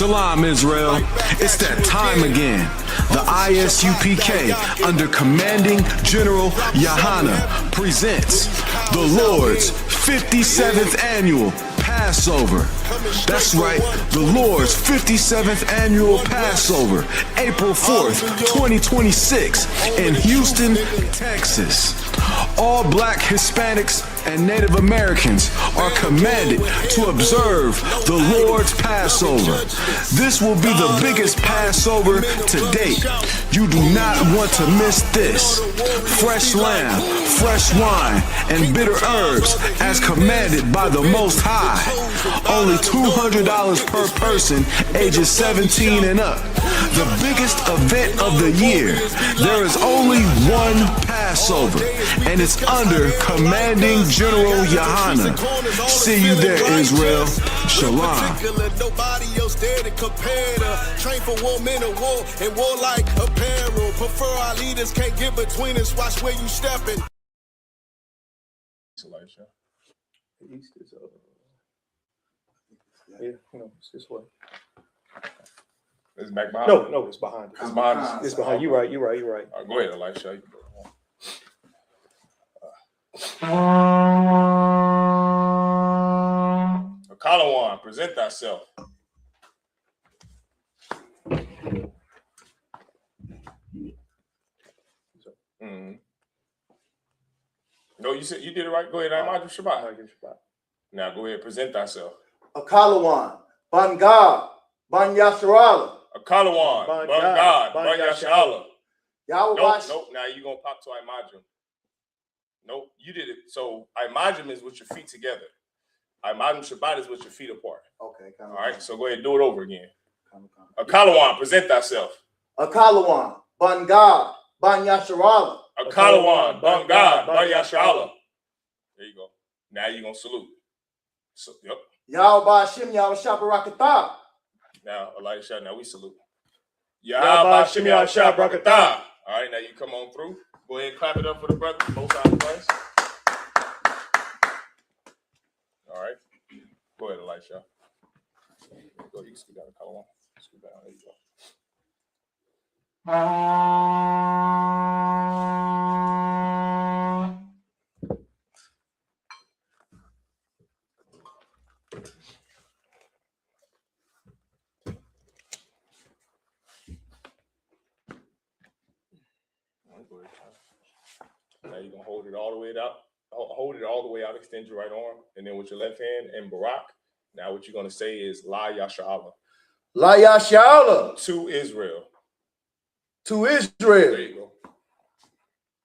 Shalom, Israel. It's that time again. The I.S.U.P.K. under Commanding General Yahanna presents the Lord's 57th Annual Passover. That's right, the Lord's 57th Annual Passover, April 4th, 2026 in Houston, Texas. All Black, Hispanics, and Native Americans are commanded to observe the Lord's Passover. This will be the biggest Passover to date. You do not want to miss this. Fresh lamb, fresh wine, and bitter herbs as commanded by the Most High. Only $200 per person ages 17 and up. The biggest event of the year. There is only one Passover, and it's under Commanding General Yahanna. See you there, Israel. Shalom. Nobody else there to compare to. Train for war, men of war, and warlike apparel. Prefer our leaders, can't get between us. Watch where you stepping. The east is yeah, no, it's this way. It's back behind. No, it's behind. It's behind us. It's behind. You're right. All right, go ahead, Elisha. Kalawan, present thyself. No, you said you did it right. Go ahead, I'm Shabbat. Now go ahead, present thyself. Akalawan, Bangad, Ban Yasharala. Akalawan, Bangad, Ban Yasharala. Nope. Now you're gonna pop to Imajim. Nope, you did it. So Imajim is with your feet together. Imajim Shabbat is with your feet apart. Okay. All right, so go ahead and do it over again. Akalawan, present thyself. Akalawan, Bangad, Ban Yasharala. Akalawan, Bangad, Ban Yasharala. There you go. Now you're gonna salute. So, yep. Yahweh Shim Yahweh Shabarakatah. Now, Elisha, now we salute. Yahweh Shim Yahweh Shabarakatah. All right, now you come on through. Go ahead and clap it up for the brothers, both sides of Christ. All right. Go ahead, Elisha. Go, you can scoot down the color. Scoot down. There you go. Now you're gonna hold it all the way out. Hold it all the way out. Extend your right arm, and then with your left hand and Barak. Now what you're gonna say is La Yashala. La Yashala. To Israel. To Israel. There you go.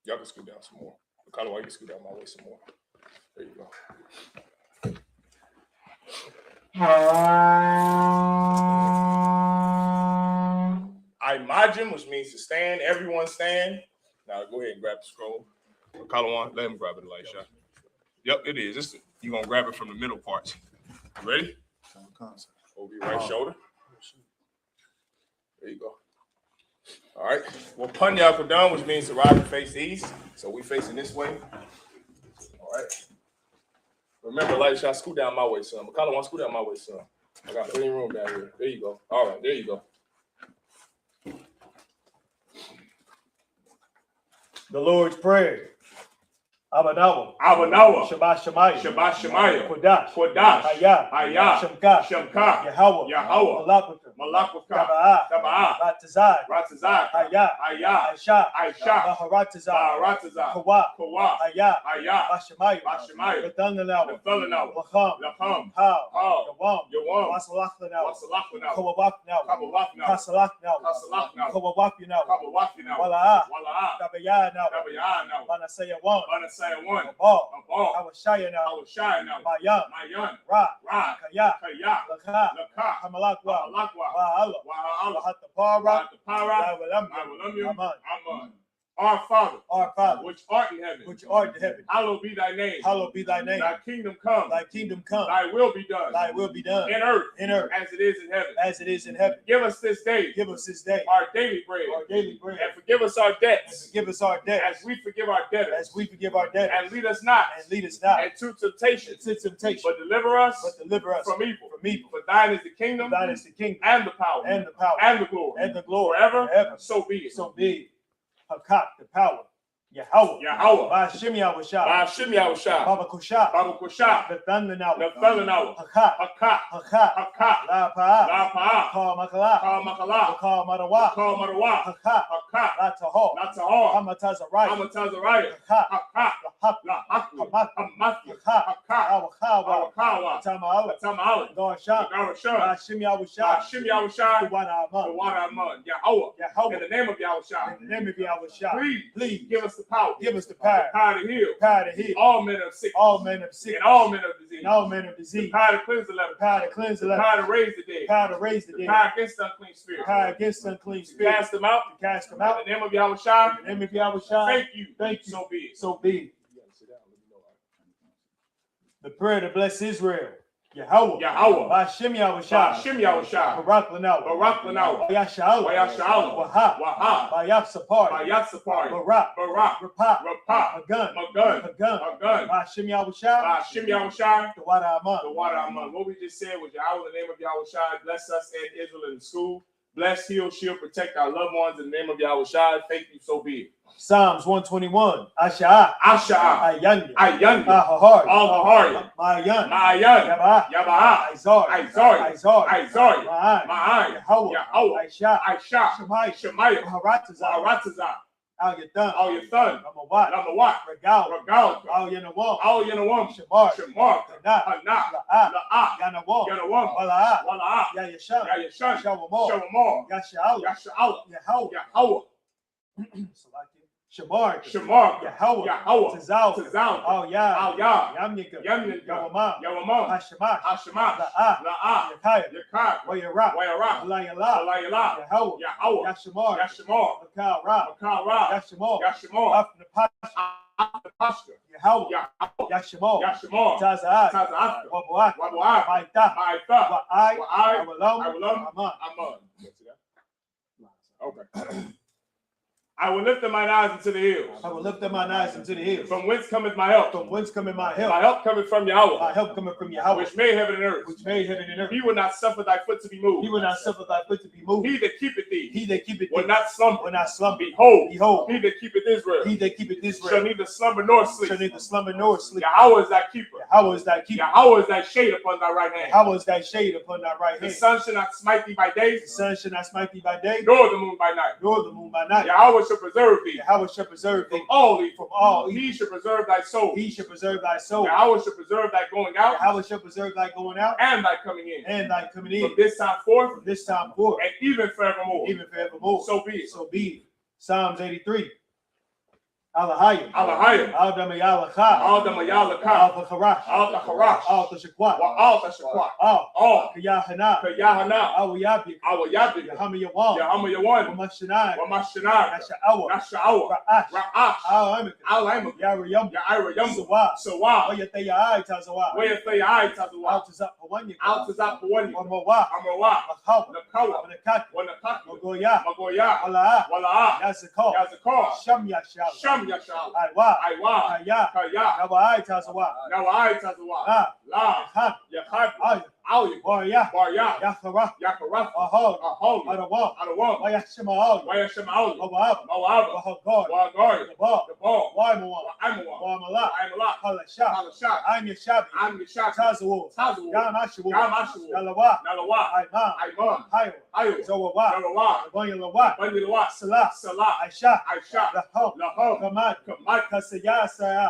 Y'all can scoot down some more. Kalawan, you can scoot down my way some more. There you go. Imajim, which means to stand. Everyone stand. Now go ahead and grab the scroll. Kalawan, let him grab it, Elisha. Yep, it is. You're going to grab it from the middle parts. You ready? Over your right shoulder. There you go. All right. Well, Panya Kodam, which means to rise and face east. So we facing this way. All right. Remember, Elisha, scoot down my way, son. Kalawan, scoot down my way, son. I got plenty of room down here. There you go. All right, there you go. The Lord's Prayer. Abanawa. Shabbat Shemaya. Kodash. Hayah. Shemka. Yahweh. Malakwa. Ratazai. Hayah. Aisha. Baharatazai. Kawa. Hayah. Bashemaya. Lathalanawa. Lacham. How. Yawam. Wasalachlanawa. Kawawapnawa. Kasalachnawa. Kawawapnawa. Wala'ah. Kabayanawa. Manasaya 1. Awashaya now. Mayan. Ra. Kaya. Lakha. Hamalakwa. Wahala. Wahatapara. Aman. Our Father, which art in heaven, hallowed be thy name. Thy kingdom come. Thy will be done. In earth, as it is in heaven. Give us this day our daily bread. And forgive us our debts. As we forgive our debtors. And lead us not into temptation. But deliver us from evil. For thine is the kingdom. And the power. And the glory. Forever. So be it. Hakak, the power. Yahweh. By Yahassha. Baba Kusha. The thunder now. Hakak. La Pa'a. Call Makala. Call Marawa. Hakak. La Tahor. Hamatazariah. Awakawa. Tamala. Garsham. Bashim Yahweh. Yahweh. In the name of Yahassha. Please give us the power. Power to heal. All men of sickness. And all men of disease. Power to cleanse the leper. Power to raise the dead. Power against unclean spirits. Cast them out. In the name of Yahassha. Thank you. So be it. The prayer to bless Israel. Yahweh. Bashim Yahassha. Barak Lanawa. Yashalom. Waha. Bayapsapar. Barak. Rapah. Magun. Bashim Yahassha. The water Aman. What we just said was Yahweh in the name of Yahassha. Bless us and Israel in school. Bless, heal, shield, protect our loved ones in the name of Yahassha. Thank you. So be it. Psalms 121. Asha'a. Yahanna. Al-Hahari. Ma'ayan. Yaba'a. Isaiah. Ma'ai. Yahweh. Aisha. Shemaiah. Haratazah. Al-Yathan. Lamawat. Regal. Al-Yanawam. Shamar. Hana. La'ah. Yanawam. Wala'ah. Yayashan. Shawamor. Yasha'ala. Yahweh. Shamar. Yahweh. Tazal. Al-Yah. Yamnika. Yawamam. Hashemah. La'ah. Yakar. Wayarah. Alayala. Yahweh. Yashamar. Makal-Ra. Yashamar. Pashka. Yahweh. Yashamar. Taza'at. Wabu'at. Ma'itah. Wa'ai. Aman. Okay. I will lift up mine eyes into the hills. From whence cometh my help? My help cometh from Yahweh. Which made heaven and earth. He will not suffer thy foot to be moved. He that keepeth thee. Will not slumber. Behold. He that keepeth Israel. Shall neither slumber nor sleep. Yahweh is thy keeper. Yahweh is thy shade upon thy right hand. The sun shall not smite thee by day. Nor the moon by night. Yahweh shall preserve thee. From all evil. He shall preserve thy soul. Yahweh shall preserve thy going out. And thy coming in. From this time forth. And even forevermore. So be it. Psalms 83. Alahayim. Al-Damayalaka. Al-Takharash. Al-Tashakwat. Yahanna. Al-Yabik. Yahammah. Mashanai. Yasha'awa. Ra'ash. Al-Aimik. Yarayam. Sawa. Wayatayai Tazawa. Altazap Pawanya. Amawah. Nakawa. Magoya. Wala'ah. Yazakar. Sham Yashal. Aiwa. Kaya. Nawai Tazawa. La. Yahad. Barya. Yakara. Ahol. Adawam. Wayashima'al. Moab. Wahagard. The ball. Wa'amala. Halasha. I'm Yashabi. Tazawo. Yamashawo. Nalawa. Imam. Hayo. Zowawa. Abanyalawa. Salah. Aisha. Lahom. Kamad. Kasayasara.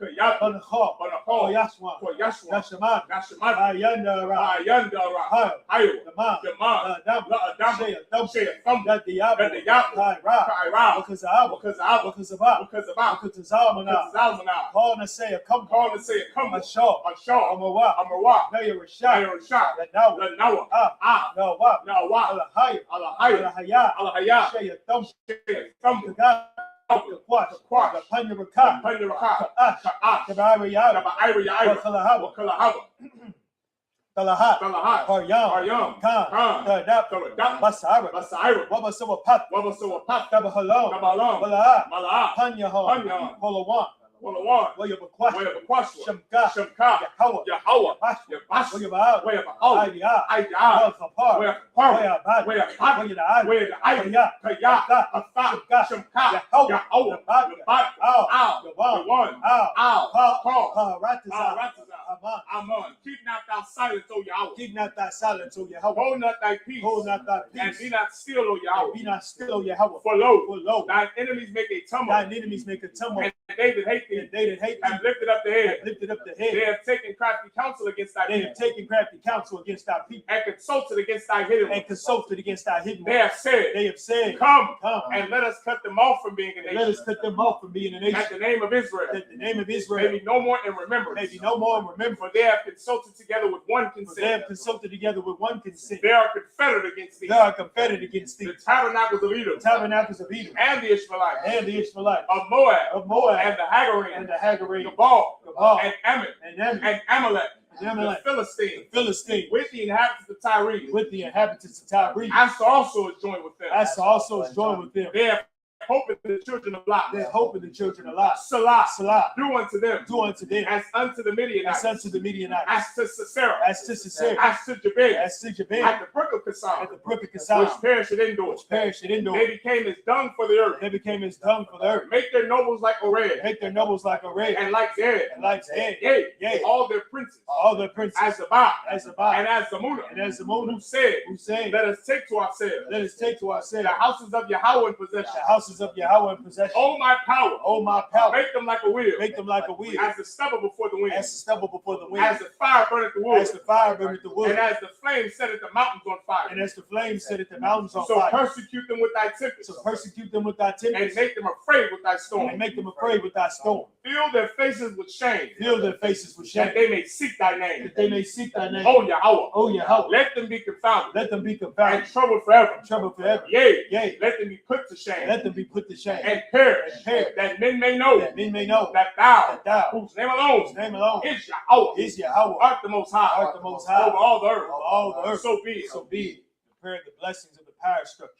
Kayab. Banakho. Yashwan. For Yashua. Yashamad. Yashamad. Ayandara. Ayandara. Hayo. Dama. Dama. Dam. La'adam. Shea. Dum. Shea. Thumb. That the Yabba. That the Yabba. Kaira. Kaira. Because of Abba. Because of Abba. Because of Abba. Because of Abba. Because of Zalmanah. Because of Zalmanah. Call and say, come. Call and say, come. Ashar. Ashar. Amawa. Amawa. Mayor Rashad. Mayor Rashad. Lanawa. Lanawa. Ah. Nawa. Nawa. Alahaya. Alahaya. Alahaya. Alahaya. Shea. Dum. Shea. Thumb. The Quash. Quash. The Panya Rakah. Panya Rakah. Ka'ah. The Baira Yara. Ira Yaira. Kalahaba. Kalahaba. Talahat. Talahat. Haryam. Haryam. Khan. Khan. Tadap. Tadap. Basara. Basaira. Wabasawa Pat. Wabasawa Pat. Kabahalam. Kabahalam. Malaha. Malaha. Panyahan. Panyahan. Polawan. Polawan. Wayabakwash. Wayabakwash. Shamka. Shamka. Yahawa. Yahawa. Yabash. Yabash. Wayabahal. Wayabahal. Idea. Idea. Wayapar. Wayapar. Wayabad. Wayabad. Wayadad. Wayadad. Kaya. Kaya. Atha. Shamka. Yahawa. Yabad. Yabad. Ow. Ow. Yawan. Yawan. Ow. Ow. Paul. Paul. Ratazah. Ratazah. Aman. Aman. Keep not thou silence, O Yahweh. Keep not thy silence, O Yahweh. Hold not thy peace. Hold not thy And peace. be not still, O And Yahweh. be not still, O Yahweh. For lo, For lo, thine enemies make a tumult. thine enemies make a tumult. And they that hate And thee they that hate have thee lifted up the have head. lifted up the They head. have taken crafty counsel against thy They have people. taken crafty counsel against thy people. And consulted against thy hidden And ones. consulted against thy hidden They ones. have said, They have said, Come come, and let us cut them off from being a and let us nation. cut them off from being a nation. At the name of Israel. That the name of May Israel be no more in remembrance. may be no more in remembrance. For they have consulted together with one For they consent. have consulted together with one consent. They are confederate against thee. They are confederate against The thee. tabernacles of Edom. Tabernacles of Edom And the Ishmaelites. and the Ishmaelites Of Moab. of Moab And the Hagarenes. and the Hagarenes, Gabal. Gabal, And Ammon. and Ammon, And Amalek. and Amalek, The Philistines. the Philistines, With the inhabitants of Tyre. with the inhabitants of Tyre. Asa also is joined with them. Asa also is joined with them. They have hope in the children of Lot. There's hope in the children of Lot. Salah. Salah, Do unto them. do unto them As unto the as Midianites. unto the Midianites, As to Sisera. as to Sisera, As to Jabez. as to Jabez, At the brook of at Kissar. the brook of Which Kissar, perished indoors. which perished at Endor. They became as dung for the earth. They became as dung for the earth. Make their nobles like Oreb. Make their nobles like a red, And like Zed. and like head, Yea. Yea. All their princes. all their princes, As Zabah. as Zabah, And as Zamunah. and as the moon, Who said, who say, Let us take to ourselves let us take to ourselves the houses of Yahweh in possession. the houses of Yahweh in possession. Oh, my power. Oh, my power, Make them like a wheel. make them like a wheel, As the stubble before the wind. as the stubble before the wind, As the fire burneth the wood. as the fire burneth the wood, And as the flame setteth the mountains on fire. and as the flames set at the mountains on So fire. persecute them with thy tempest. So persecute them with thy And tempest, make them afraid with thy and storm. make them afraid with thy storm. Fill their faces with shame. Fill their faces with shame, That they may seek thy name. that they may seek thy name. Oh, Yahweh. Oh, Yahweh, Let them be confounded. let them be And confounded, troubled forever. trouble forever. Yea. Yea, Let them be put to shame. let them be put to shame, And perish. and perish, That men may know that men may know that thou, that thou, whose name whose alone name alone is Yahweh, is Yahweh, art the most high. art the most high Over all the earth. of all the earth. So be it. So be it. Prepare the blessings of the power structure.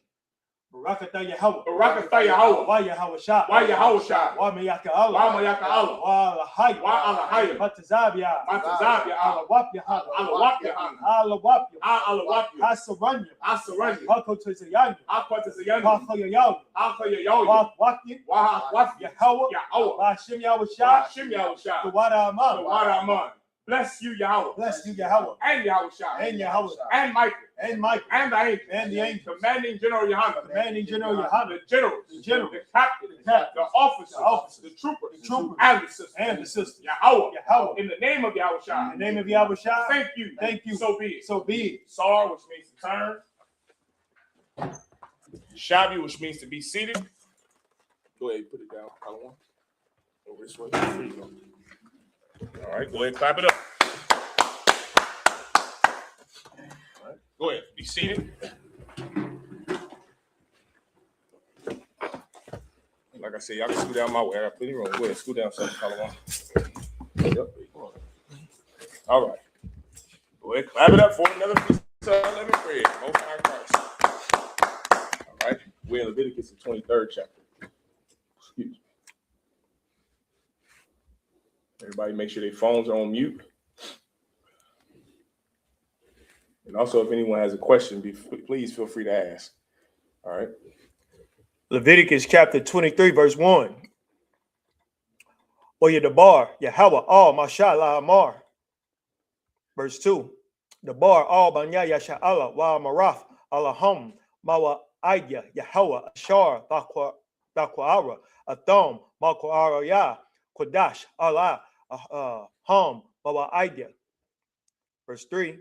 Barakatah Yahweh. Barakatah Yahweh. Why Yahweh Shah? Why Yahweh Shah? Why Mayaka Allah? Why Mayaka Allah? Why Alahaya? Why Alahaya? Matazabia. Matazabia. Alawap Yahanna. Alawap Yahanna. Alawap Yahanna. Alawap Hasaranya. Asaranya. Hakotazayanya. Akwatasayanya. Wachayayaw. Akayayaw. Wafwaki. Wahawaf. Yahweh. Yahweh. Washim Yahweh Shah. Shim Yahweh Shah. Tawada Aman. Waraman. Bless you, Yahweh. Bless you, Yahweh. And Yahweh Shah. And Yahweh. And Michael. And Michael. And the angels. And the angels. Commanding General Yahanna. Commanding General Yahanna. The generals. The generals. The captains. The captains. The officers. The officers. The troopers. The troopers. And the sisters. And the sisters. Yahweh. Yahweh. In the name of Yahweh Shah. In the name of Yahweh Shah. Thank you. Thank you. So be it. So be it. Sar, which means to turn. Shabi, which means to be seated. Go ahead, put it down. Column one. Over this way. There you go. All right, go ahead, clap it up. All right, go ahead, be seated. Like I said, y'all can scoot down my way. I got plenty of room. Go ahead, scoot down something, column one. Yep. All right. Go ahead, clap it up for another piece of unleavened bread. Most High Christ. All right, we're in Leviticus, the 23rd chapter. Excuse me. Everybody make sure their phones are on mute. And also, if anyone has a question, please feel free to ask. All right. Leviticus chapter 23, verse 1. Oya Dabar, Yahweh, all Mashallah Amar. Verse 2. Dabar, all Banya Yasha'Allah, Wa Maraf, Allahum, Mawa Aidya, Yahweh, Ashar, Dakwara, Atham, Makwara Ya, Kodash, Allah, Hum, Mawa Idea. Verse 3.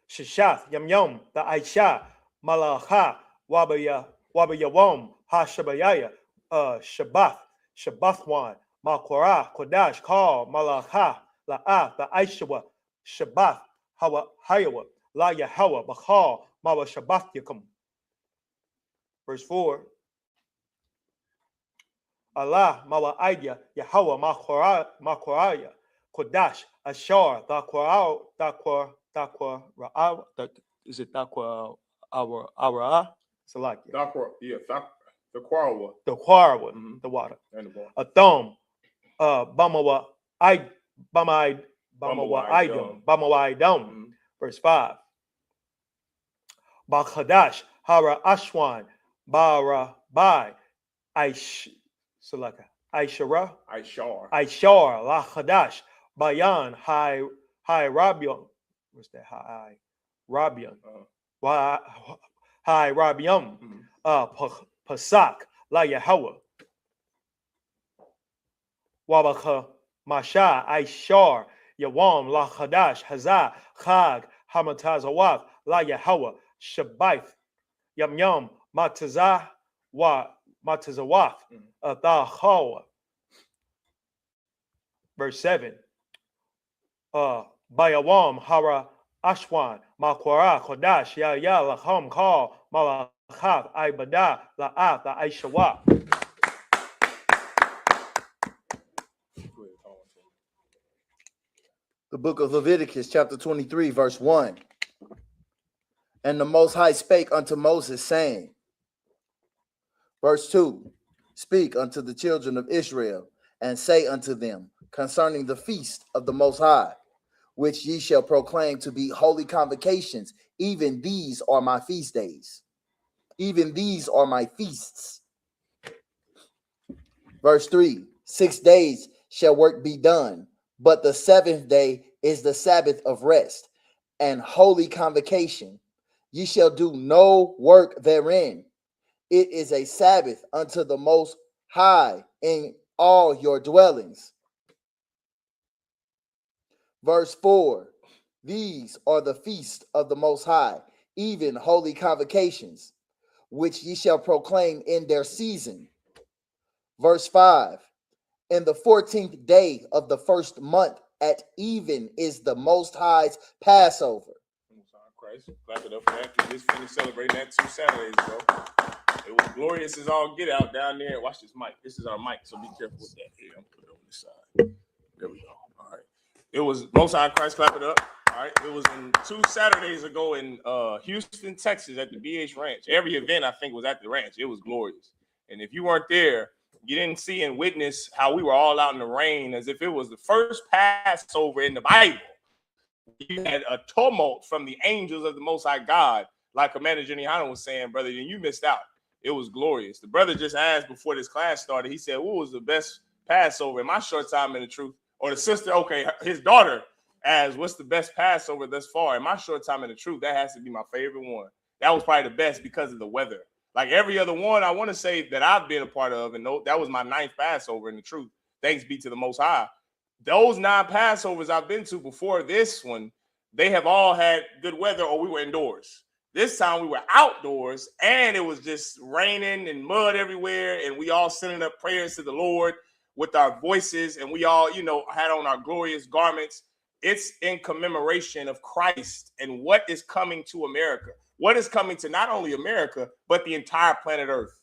Shishath, Yam Yom, the Aisha, Malacha, Wabayawam, Hashabayaya, Shabbathwan, Malkorah, Kodash, Kal, Malacha, La'ah, the Aishawa, Shabbath, Hayawa, La Yahawa, Bachal, Mawa Shabbath Yakum. Verse 4. Allah, Mawa Idea, Yahweh, Makoraya, Kodash, Ashar, is it Dakwa our Salakia? Dakwa, yeah, the quarrel. The Quarwa, the water. And the ball. A thumb, Bamawa Idom. Verse 5. Bakhadash, Hara Ashwan, Bara Bai, Aishara, La Khadash, Bayan, High Rabion. What's that? High Rabion. High Rabium. Pasak, La Yahweh. Wabaka, Masha, Aishar, Yawam, La Khadash, Hazah, Chag, Hamatazawaf, La Yahweh, Shabbath, Yam Yam, Matazah, Matazawaf, Athahawa. Verse 7. Bayawam, Hara, Ashwan, Makwara, Kodash, Ya Lacham, Kal, Malachat, Ibada, La'at, Aishawa. The book of Leviticus, chapter 23, verse 1. And the Most High spake unto Moses, saying, verse 2, speak unto the children of Israel, and say unto them concerning the feast of the Most High, which ye shall proclaim to be holy convocations, even these are my feast days. Even these are my feasts. Verse 3, 6 days shall work be done, but the seventh day is the Sabbath of rest and holy convocation. Ye shall do no work therein. It is a Sabbath unto the Most High in all your dwellings. Verse 4, these are the feasts of the Most High, even holy convocations, which ye shall proclaim in their season. Verse 5, in the 14th day of the first month at even is the Most High's Passover. Christ, clap it up for that. We just finished celebrating that 2 Saturdays ago. It was glorious as all get out down there. Watch this mic. This is our mic, so be careful with that. Here, I'm put it on this side. There we go. All right. It was Most High Christ, clap it up. All right. It was 2 Saturdays ago in Houston, Texas, at the BH Ranch. Every event I think was at the ranch. It was glorious. And if you weren't there, you didn't see and witness how we were all out in the rain as if it was the first Passover in the Bible. You had a tumult from the angels of the Most High God, like Commander Yahanna was saying, brother, and you missed out. It was glorious. The brother just asked before this class started, he said, what was the best Passover in my short time in the truth? Or the sister, okay, his daughter asked, what's the best Passover thus far? In my short time in the truth, that has to be my favorite one. That was probably the best because of the weather. Like every other one, I want to say that I've been a part of, and that was my 9th Passover in the truth. Thanks be to the Most High. Those 9 Passovers I've been to before this one, they have all had good weather or we were indoors. This time we were outdoors and it was just raining and mud everywhere. And we all sending up prayers to the Lord with our voices. And we all, had on our glorious garments. It's in commemoration of Christ and what is coming to America. What is coming to not only America, but the entire planet Earth.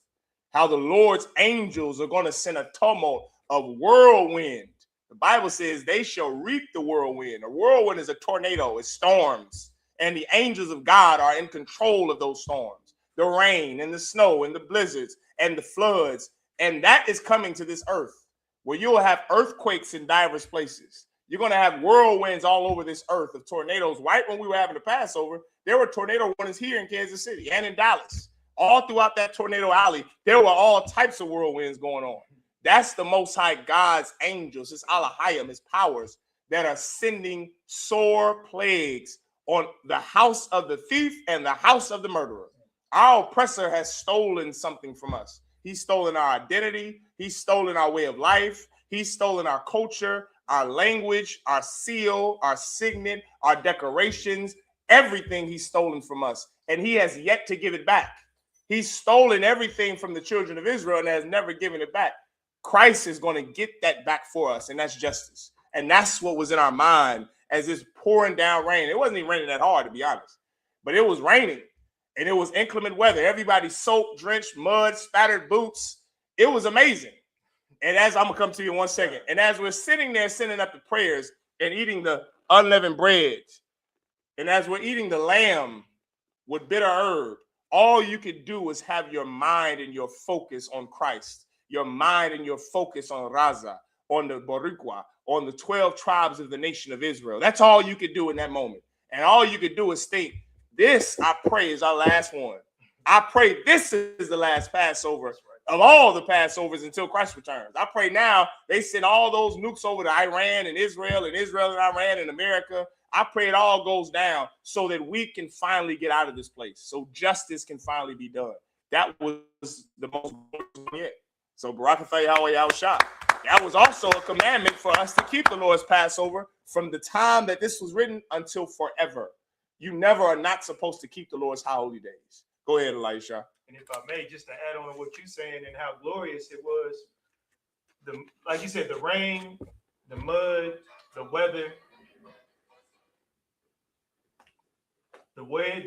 How the Lord's angels are going to send a tumult of whirlwind. The Bible says they shall reap the whirlwind. A whirlwind is a tornado, it's storms. And the angels of God are in control of those storms. The rain and the snow and the blizzards and the floods. And that is coming to this earth where you will have earthquakes in diverse places. You're going to have whirlwinds all over this earth of tornadoes. Right when we were having the Passover, there were tornado warnings here in Kansas City and in Dallas. All throughout that tornado alley, there were all types of whirlwinds going on. That's the Most High God's angels, his Alahayim, his powers that are sending sore plagues on the house of the thief and the house of the murderer. Our oppressor has stolen something from us. He's stolen our identity. He's stolen our way of life. He's stolen our culture, our language, our seal, our signet, our decorations, everything he's stolen from us. And he has yet to give it back. He's stolen everything from the children of Israel and has never given it back. Christ is going to get that back for us, and that's justice. And that's what was in our mind as it's pouring down rain. It wasn't even raining that hard, to be honest, but it was raining, and it was inclement weather. Everybody soaked, drenched, mud, spattered boots. It was amazing. And as I'm going to come to you in 1 second, and as we're sitting there sending up the prayers and eating the unleavened bread, and as we're eating the lamb with bitter herb, all you can do is have your mind and your focus on Christ, your mind and your focus on Raza, on the Boricua, on the 12 tribes of the nation of Israel. That's all you could do in that moment. And all you could do is think, this, I pray, is our last one. I pray this is the last Passover of all the Passovers until Christ returns. I pray now they send all those nukes over to Iran and Israel and Iran and America. I pray it all goes down so that we can finally get out of this place, so justice can finally be done. That was the most important yet. So Barakatha Yahweh Yahushua. That was also a commandment for us to keep the Lord's Passover from the time that this was written until forever. You never are not supposed to keep the Lord's high holy days. Go ahead, Elisha. And if I may, just to add on to what you're saying and how glorious it was, like you said, the rain, the mud, the weather, the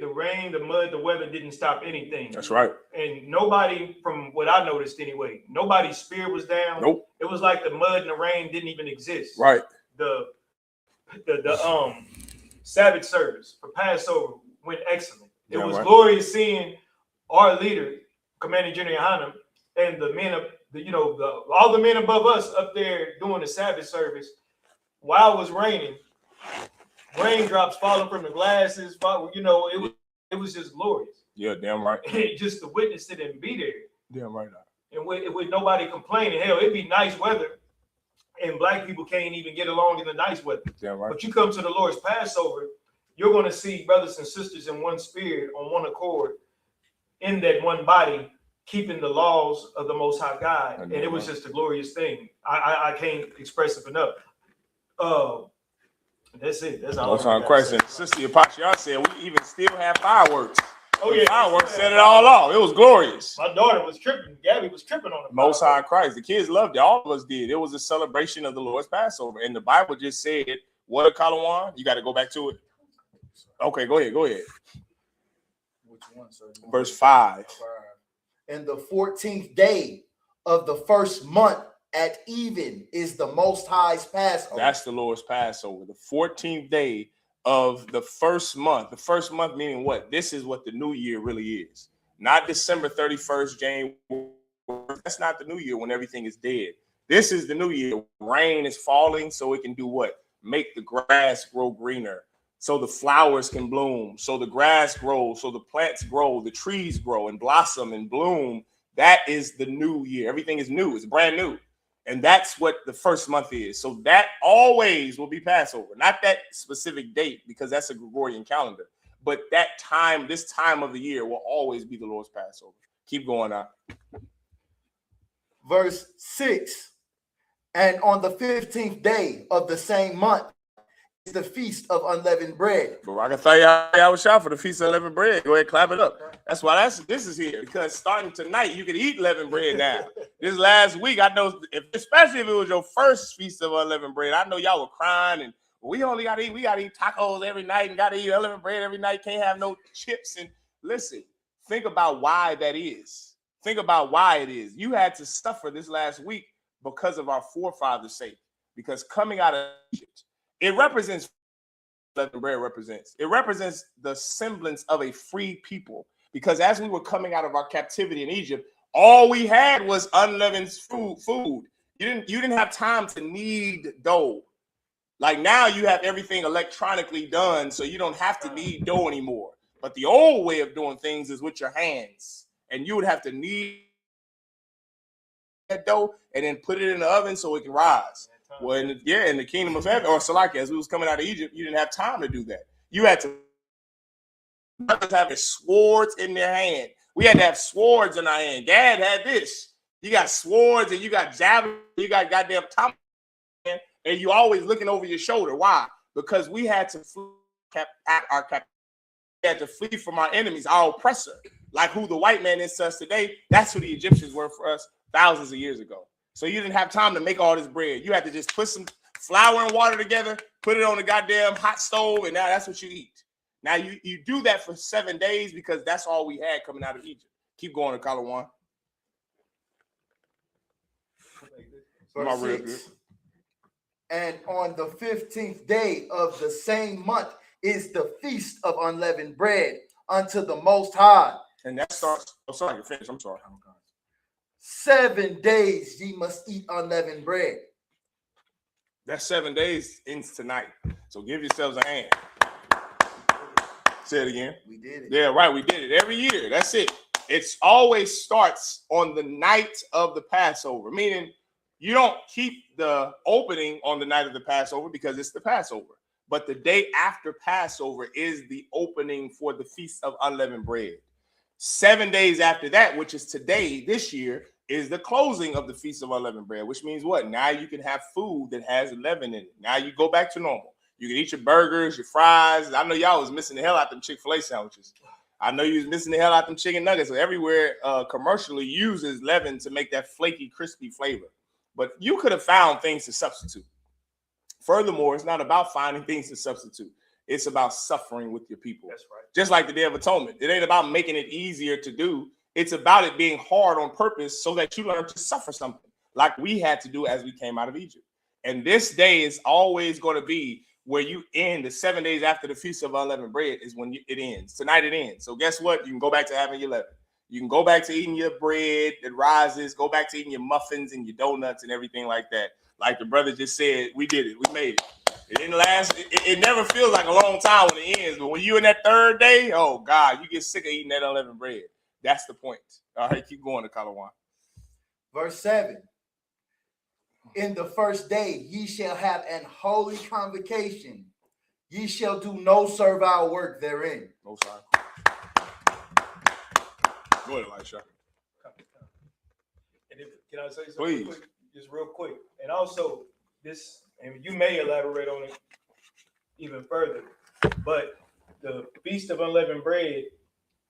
rain, the mud, the weather didn't stop anything. That's right. And nobody, from what I noticed anyway, nobody's spirit was down. Nope. It was like the mud and the rain didn't even exist. Right. The Sabbath service for Passover went excellent. It was glorious seeing our leader, Commander General Yahanna, and the men of all the men above us up there doing the Sabbath service while it was raining. Raindrops falling from the glasses, it was just glorious. Yeah, damn right. Just to witness it and be there. Damn right. And with nobody complaining, hell, it'd be nice weather, and black people can't even get along in the nice weather. Damn right. But you come to the Lord's Passover, you're going to see brothers and sisters in one spirit, on one accord, in that one body, keeping the laws of the Most High God. And it was just a glorious thing. I can't express it enough. That's it. That's all. Most High Christ and Sister Apache said we even still have fireworks. Oh yeah, fireworks set it all off. It was glorious. My daughter was tripping. Gabby was tripping on it. Most High Christ. The kids loved it. All of us did. It was a celebration of the Lord's Passover. And the Bible just said, what, Kalawan? You got to go back to it. Okay, go ahead. Which one, sir? Verse 5. And the 14th day of the first month at even is the Most High's Passover. That's the Lord's Passover. The 14th day of the first month. The first month meaning what? This is what the new year really is. Not December 31st, January. That's not the new year when everything is dead. This is the new year. Rain is falling so it can do what? Make the grass grow greener. So the flowers can bloom. So the grass grows. So the plants grow. The trees grow and blossom and bloom. That is the new year. Everything is new. It's brand new. And that's what the first month is. So that always will be Passover. Not that specific date, because that's a Gregorian calendar. But that time, this time of the year will always be the Lord's Passover. Keep going on. Verse 6. And on the 15th day of the same month is the feast of unleavened bread. Barakatha Yahweh for the feast of unleavened bread. Go ahead, clap it up. That's why this is here, because starting tonight you can eat leavened bread now. This last week, I know, especially if it was your first feast of unleavened bread, I know y'all were crying and we only got to eat tacos every night and got to eat unleavened bread every night. Can't have no chips. And listen, think about why that is. Think about why it is. You had to suffer this last week because of our forefathers' sake. Because coming out of Egypt, it represents leavened bread represents. It represents the semblance of a free people. Because as we were coming out of our captivity in Egypt, all we had was unleavened food. You didn't have time to knead dough. Like now you have everything electronically done, so you don't have to knead dough anymore. But the old way of doing things is with your hands. And you would have to knead that dough and then put it in the oven so it can rise. Well, in the kingdom of heaven, or Salaki, as we was coming out of Egypt, you didn't have time to do that. You had to have swords in their hand. We had to have swords in our hand. Gad had this. You got swords and you got javelins, you got goddamn Tom, and you always looking over your shoulder. Why? Because we had to flee we had to flee from our enemies, our oppressor, like who the white man is to us today. That's who the Egyptians were for us thousands of years ago. So you didn't have time to make all this bread. You had to just put some flour and water together, put it on the goddamn hot stove, and now that's what you eat. Now you do that for 7 days because that's all we had coming out of Egypt. Keep going to color 1. Verse 6. And on the 15th day of the same month is the feast of unleavened bread unto the Most High. And that starts. Oh, sorry, you finished. I'm sorry. 7 days ye must eat unleavened bread. That 7 days ends tonight. So give yourselves a hand. Say it again. We did it. Yeah, right. We did it every year. That's it. It's always starts on the night of the Passover, meaning you don't keep the opening on the night of the Passover because it's the Passover. But the day after Passover is the opening for the Feast of Unleavened Bread. 7 days after that, which is today, this year, is the closing of the Feast of Unleavened Bread, which means what? Now you can have food that has leaven in it. Now you go back to normal. You can eat your burgers, your fries. I know y'all was missing the hell out them Chick-fil-A sandwiches. I know you was missing the hell out them chicken nuggets. So everywhere commercially uses leaven to make that flaky, crispy flavor. But you could have found things to substitute. Furthermore, it's not about finding things to substitute. It's about suffering with your people. That's right. Just like the Day of Atonement. It ain't about making it easier to do. It's about it being hard on purpose so that you learn to suffer something like we had to do as we came out of Egypt. And this day is always going to be where you end the 7 days after the Feast of Unleavened Bread is when it ends. Tonight it ends. So guess what? You can go back to having your leaven. You can go back to eating your bread that rises, go back to eating your muffins and your donuts and everything like that. Like the brother just said, we did it. We made it. It didn't last. It never feels like a long time when it ends. But when you're in that third day, oh, God, you get sick of eating that unleavened bread. That's the point. All right, keep going to Kalawan. Verse 7. In the first day ye shall have an holy convocation. Ye shall do no servile work therein. No sign. Go ahead, Elisha. And can I say something? Please. Quick? Just real quick. And also, this, and you may elaborate on it even further, but the Feast of Unleavened Bread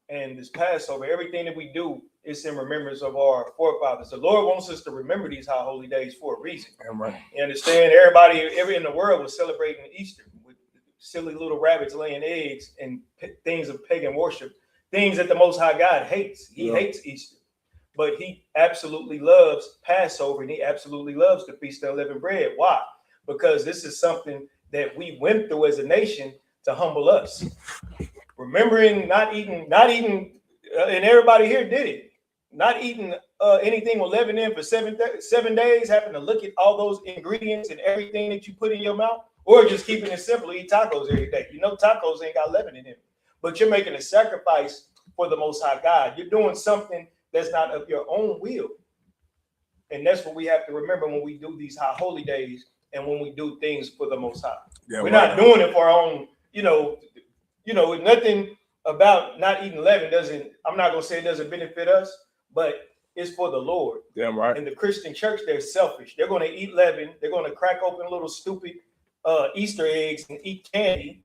and this Passover, everything that we do is in remembrance of our forefathers. The Lord wants us to remember these high holy days for a reason. Right. You understand? Everybody in the world was celebrating Easter with silly little rabbits laying eggs and things of pagan worship, things that the Most High God hates. He hates Easter. But he absolutely loves Passover, and he absolutely loves the Feast of Unleavened Bread. Why? Because this is something that we went through as a nation to humble us. Remembering not eating, and everybody here did it. Not eating anything with leaven in for 7 days, having to look at all those ingredients and everything that you put in your mouth, or just keeping it simple, eat tacos every day. You know, tacos ain't got leaven in them, but you're making a sacrifice for the Most High God. You're doing something that's not of your own will. And that's what we have to remember when we do these high holy days and when we do things for the Most High. Yeah, we're not doing it for our own, nothing about not eating leaven doesn't, I'm not going to say it doesn't benefit us, but it's for the Lord. Damn right. In the Christian church, they're selfish. They're going to eat leaven. They're going to crack open little stupid Easter eggs and eat candy.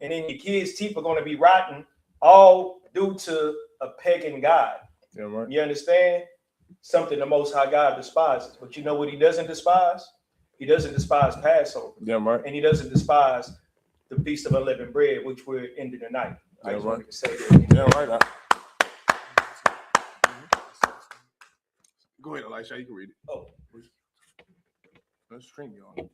And then your kids' teeth are going to be rotten, all due to a pagan god. Yeah, right. You understand? Something the Most High God despises. But you know what he doesn't despise? He doesn't despise Passover. Yeah, right. And he doesn't despise the Feast of Unleavened Bread, which we're ending tonight. I just wanted to say that. Yeah, right. Go ahead, Elisha. You can read it. Oh. Let's string you on.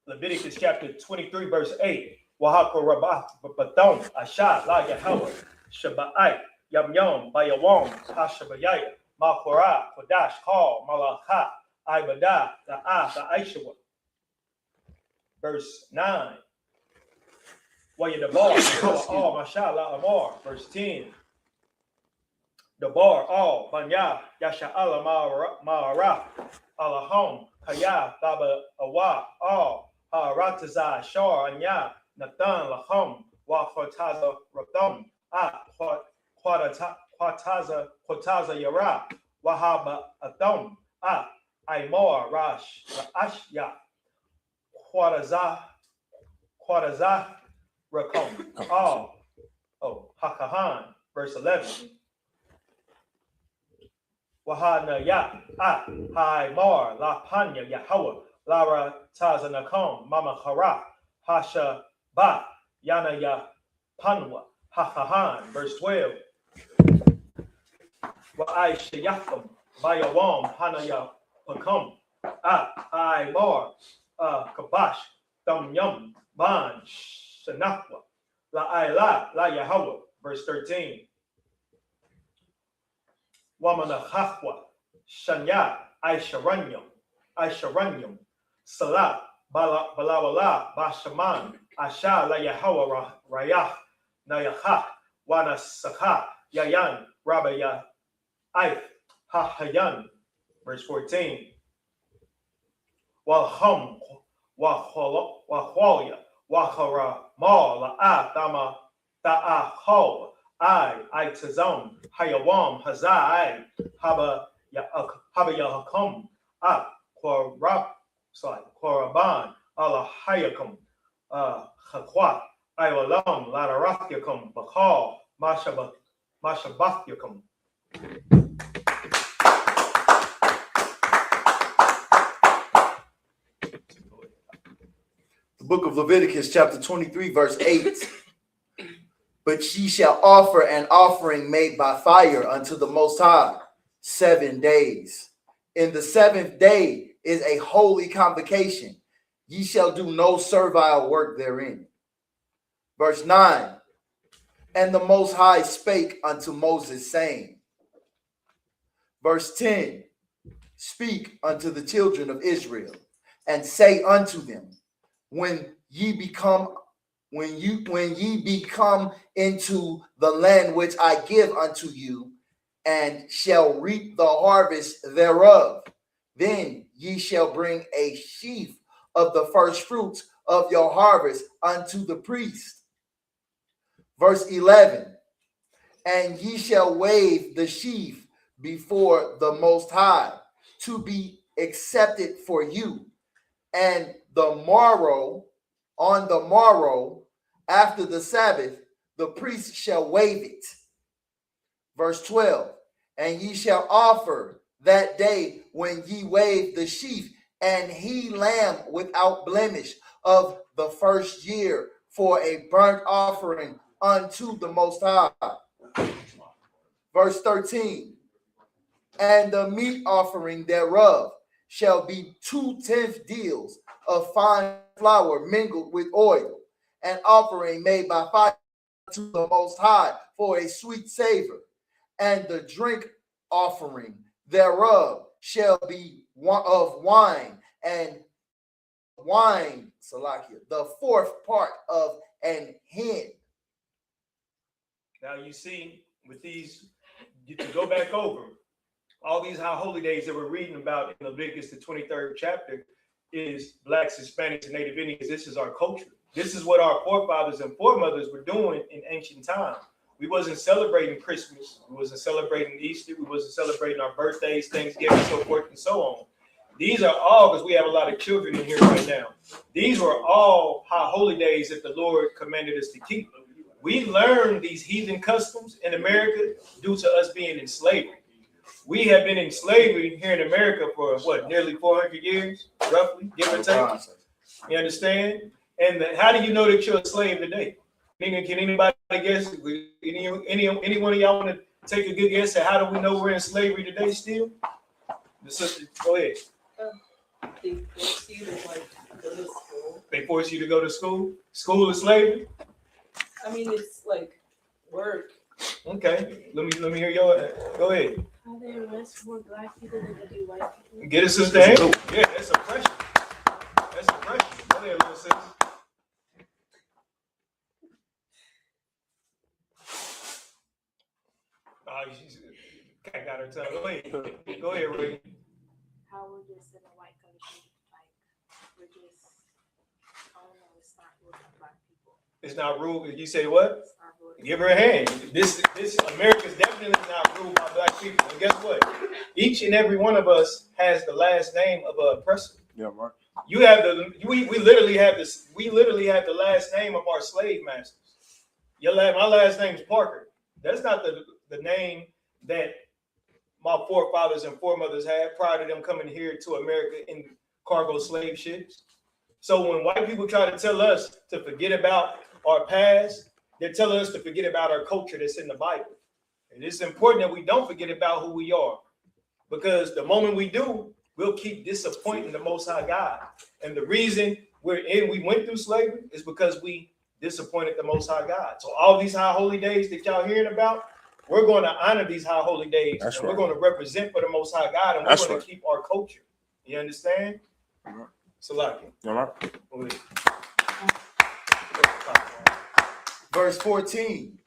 Leviticus chapter 23, verse 8. Wahako Rabah, Baton, Asha, La Yahweh, Shabbat, Yam Yom, Bayawam, Hashabayaya, Makhora, Kodash, Kal, Malakha, Ibadah, the I.S.U.P.K. Verse 9. Wayadabar, all, Mashallah, Amar. Verse 10. The bar, all, Banya, Yasha'ala, Ma'ara, Alahom, Kaya, Baba, Awa, all, Haratazah, Shar, Anya, Nathan, Lahom, Wafotaza, Ratham, Quataza Yara, Wahaba Athon, Aimor Rash, Ashya, Quataza Rakom, Hakahan, verse 11. Wahana Ya, Hai Mar, La Panya, Yahweh, Lara Tazanakom, Mama Hara, Hasha Ba, Yana Ya Panwa, Hakahan, verse 12. I.S.U.P.K, Bayawam, Hanaya Pakum, I Mar, Kabash, Dum Yum, Ban, Shanakwa, La Yahweh, verse 13. Wamana Hafwa, Shanya, Aisharanyum, Salah, Balawala, Bashaman, Asha, La Yahweh, Rayah, Nayahak, Wana Sakha, Yayan, Rabaya, Aif, Hahayan, verse 14. Walhum, Wahwalia, Wahara, Ma, La Dama, Da'ahol, I Tazam, Hayawam, Hazai, Haba Yahakum, Koraban, Allah Hayakum, Hakwat, Iwalam, Ladarathyakum, Bakal, Mashabathyakum. The book of Leviticus, chapter 23, verse 8. But ye shall offer an offering made by fire unto the Most High 7 days. In the 7th day is a holy convocation. Ye shall do no servile work therein. Verse 9. And the Most High spake unto Moses, saying. Verse 10. Speak unto the children of Israel, and say unto them, when ye become into the land which I give unto you, and shall reap the harvest thereof, then ye shall bring a sheaf of the first fruits of your harvest unto the priest. Verse 11. And ye shall wave the sheaf before the Most High to be accepted for you, and on the morrow, after the Sabbath, the priest shall wave it. Verse 12. And ye shall offer that day when ye wave the sheaf, and he lamb without blemish of the first year for a burnt offering unto the Most High. Verse 13. And the meat offering thereof shall be 2/10 deals of fine flour mingled with oil, an offering made by fire to the Most High for a sweet savor. And the drink offering thereof shall be of wine, and wine, Salakia, the 4th part of an hin. Now you see, with these, you can go back over all these high holy days that we're reading about in Leviticus, the 23rd chapter, is Blacks, Hispanics, and Native Indians. This is our culture. This is what our forefathers and foremothers were doing in ancient times. We wasn't celebrating Christmas. We wasn't celebrating Easter. We wasn't celebrating our birthdays, Thanksgiving, so forth and so on. These are all, because we have a lot of children in here right now. These were all high holy days that the Lord commanded us to keep. We learned these heathen customs in America due to us being in slavery. We have been in slavery here in America for what, nearly 400 years, roughly, give or take. You understand? And how do you know that you're a slave today? Can anybody guess? Any one of y'all want to take a good guess at how do we know we're in slavery today still? The sister, go ahead. They force you to go to school. They force you to go to school? School is slavery? I mean, it's like work. Okay, let me hear your. Go ahead. How they arrest more black people than they do white people? Get it, sister. Yeah, that's oppression. That's oppression. Go ahead, little sis. I got her tongue. Go ahead. Go ahead, Ray. How we're just in a white country, like we're just, I don't know, it's not with black people. It's not ruled. You say what? It's not ruled. Give her a hand. This America is definitely not ruled by black people. And guess what? Each and every one of us has the last name of an oppressor. Yeah, right. You have we literally have this. We literally have the last name of our slave masters. My last name is Parker. That's not the name that my forefathers and foremothers had prior to them coming here to America in cargo slave ships. So when white people try to tell us to forget about our past, they're telling us to forget about our culture that's in the Bible. And it's important that we don't forget about who we are, because the moment we do, we'll keep disappointing the Most High God. And the reason we went through slavery is because we disappointed the Most High God. So all these high holy days that y'all hearing about, we're going to honor these high holy days. That's and right. We're going to represent for the Most High God, and we're That's going right. to keep our culture. You understand? Mhm. Salaki. All right. Verse 14,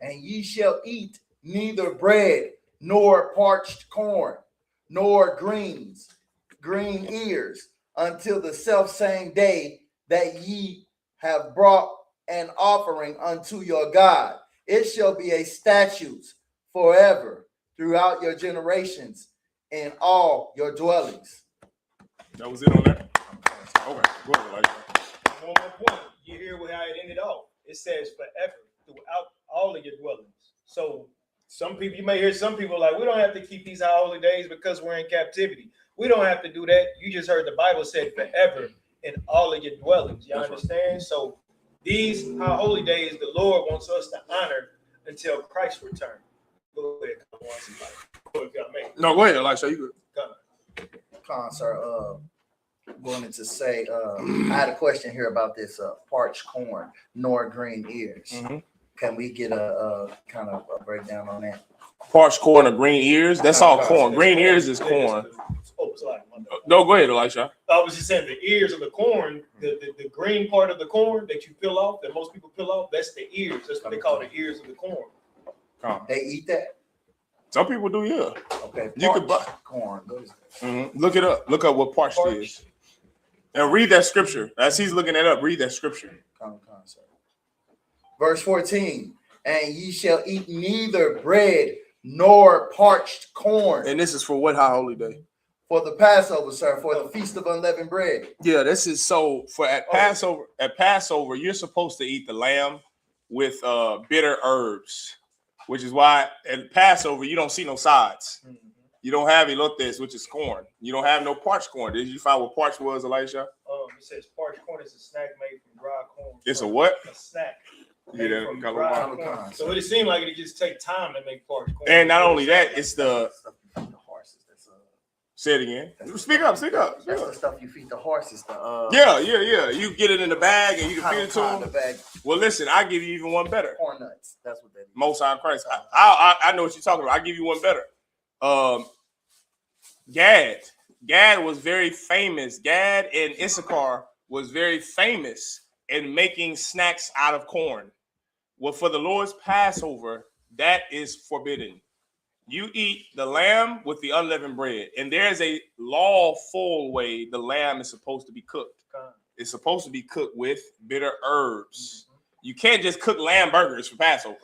and ye shall eat neither bread, nor parched corn, nor green ears, until the selfsame day that ye have brought an offering unto your God. It shall be a statute forever throughout your generations in all your dwellings. That was it on that. Okay, go ahead, Elijah. One more point. You hear how it ended off. It says forever throughout all of your dwellings. So some people, you may hear some people like, we don't have to keep these high holy days because we're in captivity. We don't have to do that. You just heard the Bible said forever in all of your dwellings. You understand? So these high holy days, the Lord wants us to honor until Christ returns. Go ahead. No, go ahead, Elijah. You good. Sir, wanted to say, I had a question here about this parched corn, nor green ears. Mhm. Can we get a kind of a breakdown on that? Parched corn or green ears? That's all corn. Green ears is corn. Oh, sorry. No, go ahead, Elisha. I was just saying the ears of the corn, the green part of the corn that you peel off, that most people peel off, that's the ears. That's what they call the ears of the corn. They eat that? Some people do, yeah. Okay. You could buy corn. What is that? Mm-hmm. Look it up. Look up what parched is. And read that scripture. As he's looking it up, read that scripture. Sir. Verse 14, and ye shall eat neither bread nor parched corn. And this is for what high holy day? For the Passover, sir, for the feast of unleavened bread. Yeah, this is so for at Passover. At Passover, you're supposed to eat the lamb with bitter herbs, which is why at Passover you don't see no sides. Mm-hmm. You don't have elotes, which is corn. You don't have no parched corn. Did you find what parched was, Elisha? It says parched corn is a snack made from dry corn. It's a what? A snack. Yeah, From dry corn. So it seemed like it just take time to make parched corn. and not only that, it's the say it again. Speak up. That's the stuff you feed the horses. Yeah. You get it in the bag and you can feed it to them. The bag. Well, listen, I give you even one better. Corn nuts. That's what that is. Most High Christ. I know what you're talking about. I give you one better. Gad was very famous. Gad and Issachar was very famous in making snacks out of corn. Well, for the Lord's Passover, that is forbidden. You eat the lamb with the unleavened bread, and there's a lawful way the lamb is supposed to be cooked. It's supposed to be cooked with bitter herbs. You can't just cook lamb burgers for Passover.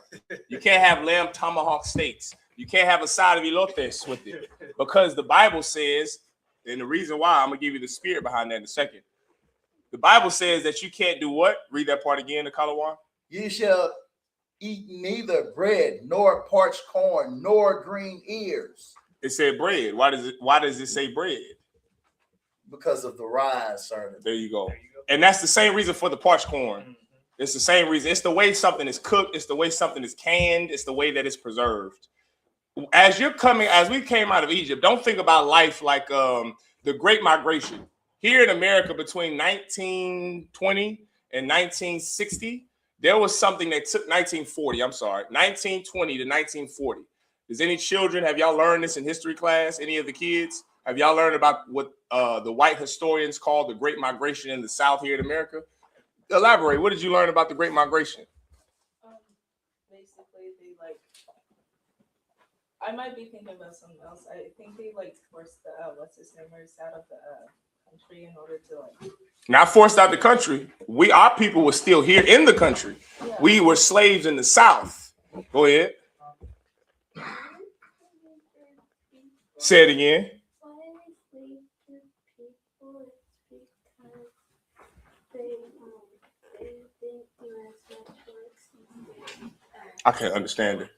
You can't have lamb tomahawk steaks. You can't have a side of elotes with it, because the Bible says, and the reason why, I'm going to give you the spirit behind that in a second. The Bible says that you can't do what? Read that part again, the Kalawan. You shall eat neither bread, nor parched corn, nor green ears. It said bread. Why does it say bread? Because of the rise, sir. There you go. And that's the same reason for the parched corn. Mm-hmm. It's the same reason. It's the way something is cooked. It's the way something is canned. It's the way that it's preserved. As we came out of Egypt, don't think about life like the Great Migration. Here in America between 1920 and 1960, there was something that took 1920 to 1940. Does any children, have y'all learned this in history class? Any of the kids? Have y'all learned about what the white historians call the Great Migration in the South here in America? Elaborate. What did you learn about the Great Migration? Basically, I might be thinking about something else. I think they forced the what's his name out of the country in order to like. Not forced out the country. Our people were still here in the country. Yeah. We were slaves in the South. Go ahead. Say it again. I can't understand it.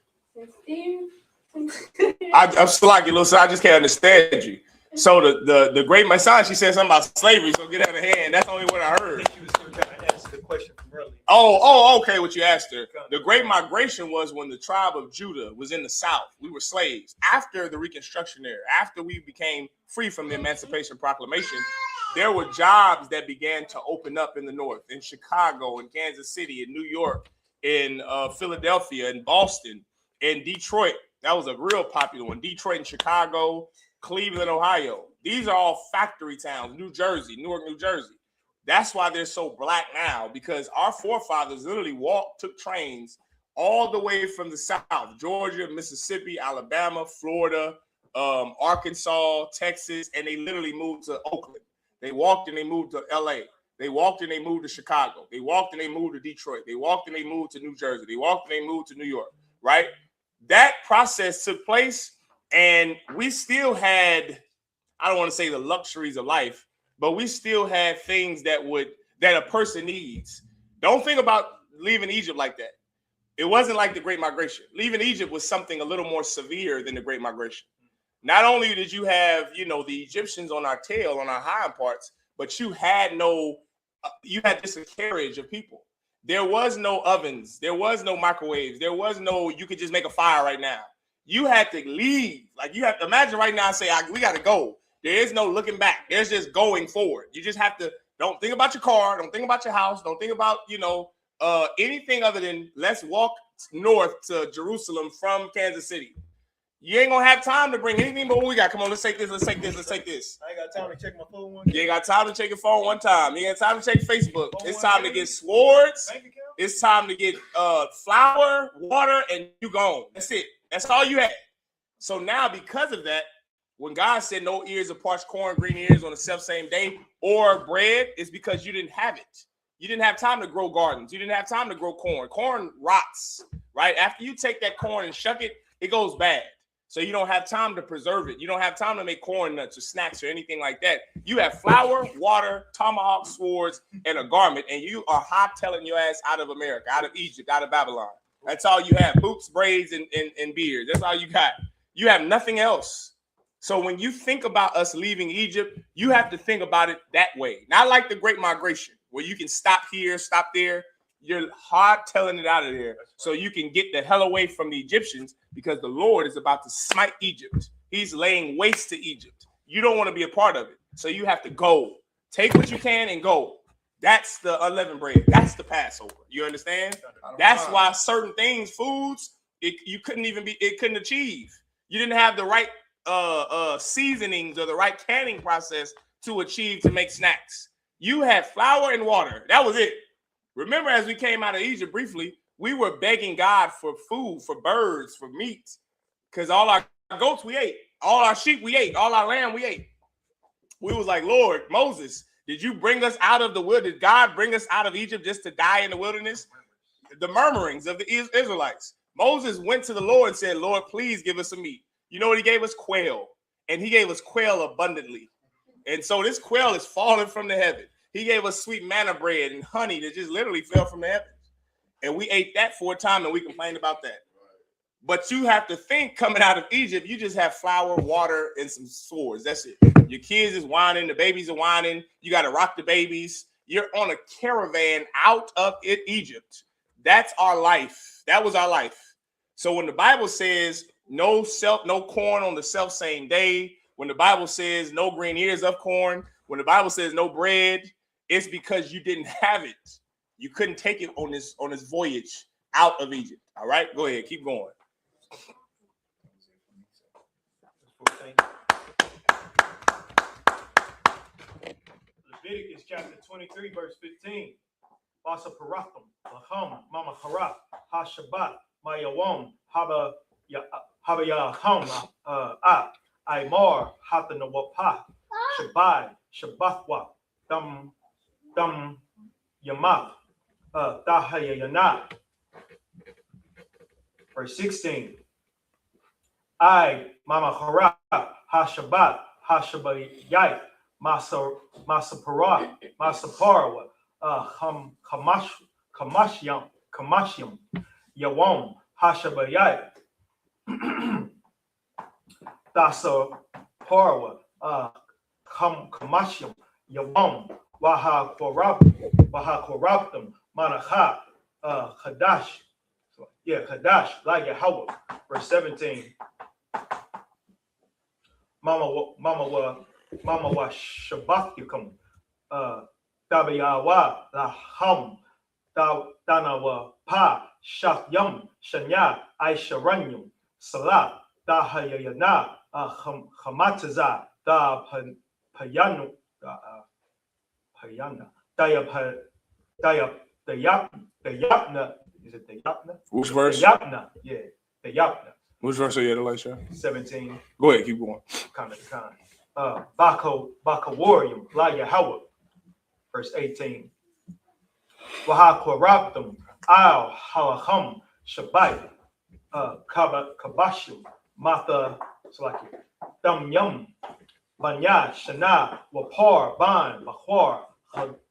I'm slacking, little, so I just can't understand you. So the great Messiah, she said something about slavery, so get out of hand. That's the only what I heard. She was still trying to answer the question from earlier. Oh, okay, what you asked her. The Great Migration was when the tribe of Judah was in the South. We were slaves. After the Reconstruction era, after we became free from the Emancipation Proclamation, there were jobs that began to open up in the North, in Chicago, in Kansas City, in New York, in Philadelphia, in Boston, in Detroit. That was a real popular one. Detroit and Chicago, Cleveland, Ohio. These are all factory towns. New Jersey, Newark, New Jersey. That's why they're so black now, because our forefathers literally took trains all the way from the South, Georgia, Mississippi, Alabama, Florida, Arkansas, Texas, and they literally moved to Oakland. They walked and they moved to LA. They walked and they moved to Chicago. They walked and they moved to Detroit. They walked and they moved to New Jersey. They walked and they moved to New York, right? That process took place, and we still had, I don't want to say the luxuries of life, but we still had things that a person needs. Don't think about leaving Egypt like that. It wasn't like the Great Migration. Leaving Egypt was something a little more severe than the Great Migration. Not only did you have, the Egyptians on our tail, on our hind parts, but you had just a carriage of people. There was no ovens. There was no microwaves. There was no, you could just make a fire right now. You had to leave. Like, you have to imagine right now, say, we got to go. There is no looking back. There's just going forward. You just have to, don't think about your car. Don't think about your house. Don't think about, anything other than let's walk north to Jerusalem from Kansas City. You ain't going to have time to bring anything but what we got. Come on, let's take this. Let's take this. Let's take this. I ain't got time to check my phone one. You ain't got time to check your phone one time. You ain't got time to check Facebook. It's time to get swords. It's time to get flour, water, and you gone. That's it. That's all you had. So now, because of that, when God said no ears of parched corn, green ears on the self-same day, or bread, it's because you didn't have it. You didn't have time to grow gardens. You didn't have time to grow corn. Corn rots, right? After you take that corn and shuck it, it goes bad. So you don't have time to preserve it. You don't have time to make corn nuts or snacks or anything like that. You have flour, water, tomahawk, swords, and a garment, and you are hot-telling your ass out of America, out of Egypt, out of Babylon. That's all you have. Boots, braids, and beards. That's all you got. You have nothing else. So when you think about us leaving Egypt, you have to think about it that way. Not like the Great Migration, where you can stop here, stop there. You're hard-telling it out of there so you can get the hell away from the Egyptians, because the Lord is about to smite Egypt. He's laying waste to Egypt. You don't want to be a part of it. So you have to go. Take what you can and go. That's the unleavened bread. That's the Passover. You understand? That's why certain things, foods, it couldn't achieve. You didn't have the right seasonings or the right canning process to make snacks. You had flour and water. That was it. Remember, as we came out of Egypt briefly, we were begging God for food, for birds, for meat, because all our goats we ate, all our sheep we ate, all our lamb we ate. We was like, Lord, Moses, did you bring us out of the wilderness? Did God bring us out of Egypt just to die in the wilderness? The murmurings of the Israelites. Moses went to the Lord and said, Lord, please give us some meat. You know what he gave us? Quail. And he gave us quail abundantly. And so this quail is falling from the heaven. He gave us sweet manna bread and honey that just literally fell from the heavens. And we ate that for a time and we complained about that. But you have to think, coming out of Egypt, you just have flour, water, and some swords. That's it. Your kids is whining. The babies are whining. You got to rock the babies. You're on a caravan out of Egypt. That's our life. That was our life. So when the Bible says no corn on the self same day, when the Bible says no green ears of corn, when the Bible says no bread, it's because you didn't have it. You couldn't take it on this voyage out of Egypt. All right, go ahead, keep going. Leviticus chapter 23, verse 15. Basa paratham, laham, mama harap, ha shabbat, mayawam, haba yaham, imar, hatanawapa, shabai, Shabathwa, Dum Yamak, Tahayana. Verse 16. I, Mama Hara, Hashabat, Hashabayai, Masapara, Masaparawa, Kamashyam, Yawam, Hashabayai, Dasa Parawa, Kamashyam, Yawam, Waha Korabdam, Manaha, Hadash, Hadash, like Yahweh. Verse 17. Mama wa Shabbatyakum, Dabiyawa, Laham, Danawa Pa, Shakyam, Shanya, Aisharanyum, Salat, Dahayana, Hamataza, Da Payanu, Payana, Dayapna, is it Dayapna? Which verse? Dayapna, yeah, Dayapna. Which verse are you at, Elisha? 17. Go ahead, keep going. Bakawarium, La Yahweh. Verse 18. Waha Korabdum, Al Halacham, Shabbat, Kabashim, Matha, Dum Yum, Banya, Shana, Wapar, Ban, Bahwar,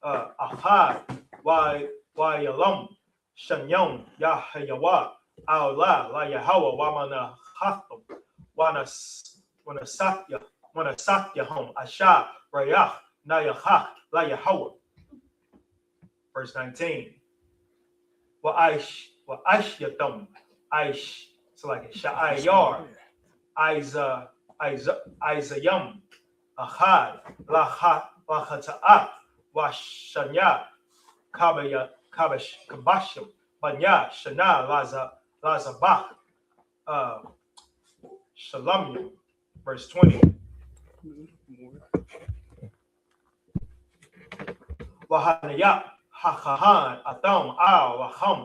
Ahad, Wayalam, Shanyam, Yahayawa, Allah, La Yahweh, Wamana Hatham, Wana Satya home, Asha, Rayach, Nayahak, La Yahweh. Verse 19. Wa'aish Yatum, Aish, so like Sha'ayar, Isayam, Ahad, Lahata'at, Washanya, Kabashim, Banya, Shana, Lazabach, Shalam, verse 20. Wahanayat, Hakahan, Atham, Al, Waham,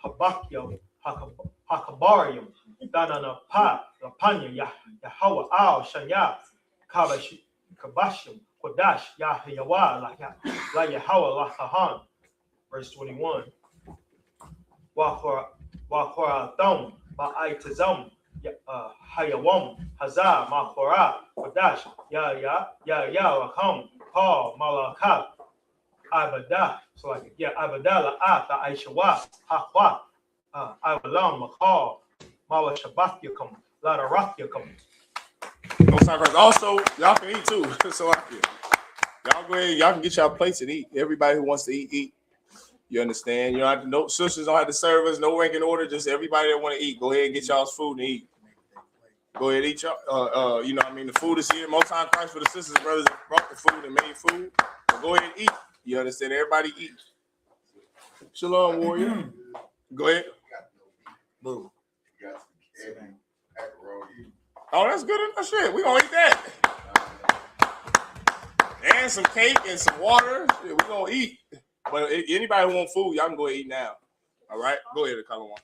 Habakyam, Hakabarium, Danana Pa, Lapanya, Yahweh, Al, Shanya, Kabashim, Kodash, Yahayawa, La Yahweh, Lahahan, verse 21. Wahoratham, Ba'aitazam, Hayawam, Hazah, Mahora, Kodash, Raham, Paul, Malakat, Abadah, so like, Abadah, La'at, Aishawa, Haqwa, Abalam, Mahal, Mala Shabbatyakum, Ladaratyakum. No sacrifice. Also, y'all can eat too. So y'all go ahead, y'all can get y'all plates and eat. Everybody who wants to eat. You understand? You don't have to, no sisters don't have to serve us, no ranking order, just everybody that want to eat. Go ahead and get y'all's food and eat. Go ahead, eat y'all. You know what I mean? The food is here. Most time Christ for the sisters and brothers that brought the food and made food. So go ahead and eat. You understand? Everybody eat. Shalom, warrior. Go ahead. Move. Oh, that's good enough shit. We gonna eat that. And some cake and some water. Yeah, we gonna eat. But anybody who want food, y'all can go ahead and eat now. All right? Go ahead, Kalawon.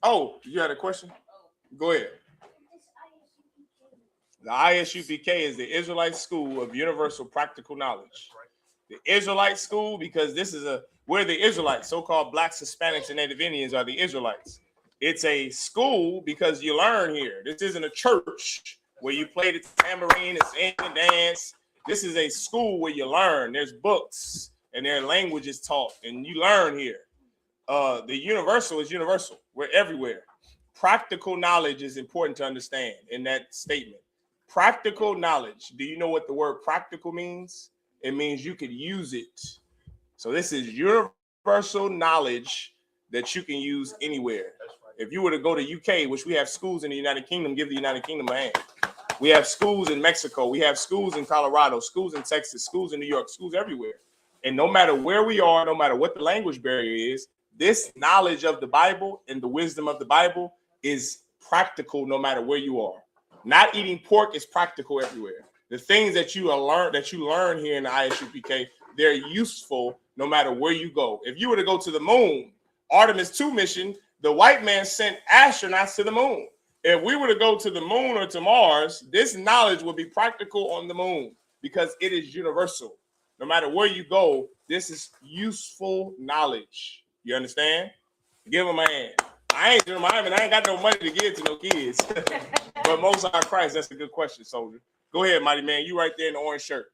Oh, you had a question? Go ahead. The ISUPK is the Israelite School of Universal Practical Knowledge. The Israelite School, because we're the Israelites, so-called Blacks, Hispanics, and Native Indians are the Israelites. It's a school because you learn here. This isn't a church where you play the tambourine and sing and dance. This is a school where you learn. There's books and there are languages taught, and you learn here. The universal is universal. We're everywhere. Practical knowledge is important to understand in that statement. Practical knowledge. Do you know what the word practical means? It means you could use it. So this is universal knowledge that you can use anywhere. If you were to go to UK, which we have schools in the United Kingdom, give the United Kingdom a hand. We have schools in Mexico. We have schools in Colorado, schools in Texas, schools in New York, schools everywhere. And no matter where we are, no matter what the language barrier is, this knowledge of the Bible and the wisdom of the Bible is practical no matter where you are. Not eating pork is practical everywhere. The things that you learn here in the I.S.U.P.K, they're useful no matter where you go. If you were to go to the moon, Artemis 2 mission, the white man sent astronauts to the moon. If we were to go to the moon or to Mars, this knowledge would be practical on the moon because it is universal. No matter where you go, this is useful knowledge. You understand? Give them a hand. I ain't doing mine, and I ain't got no money to give to no kids. But Most High Christ, that's a good question, soldier. Go ahead, mighty man. You right there in the orange shirt.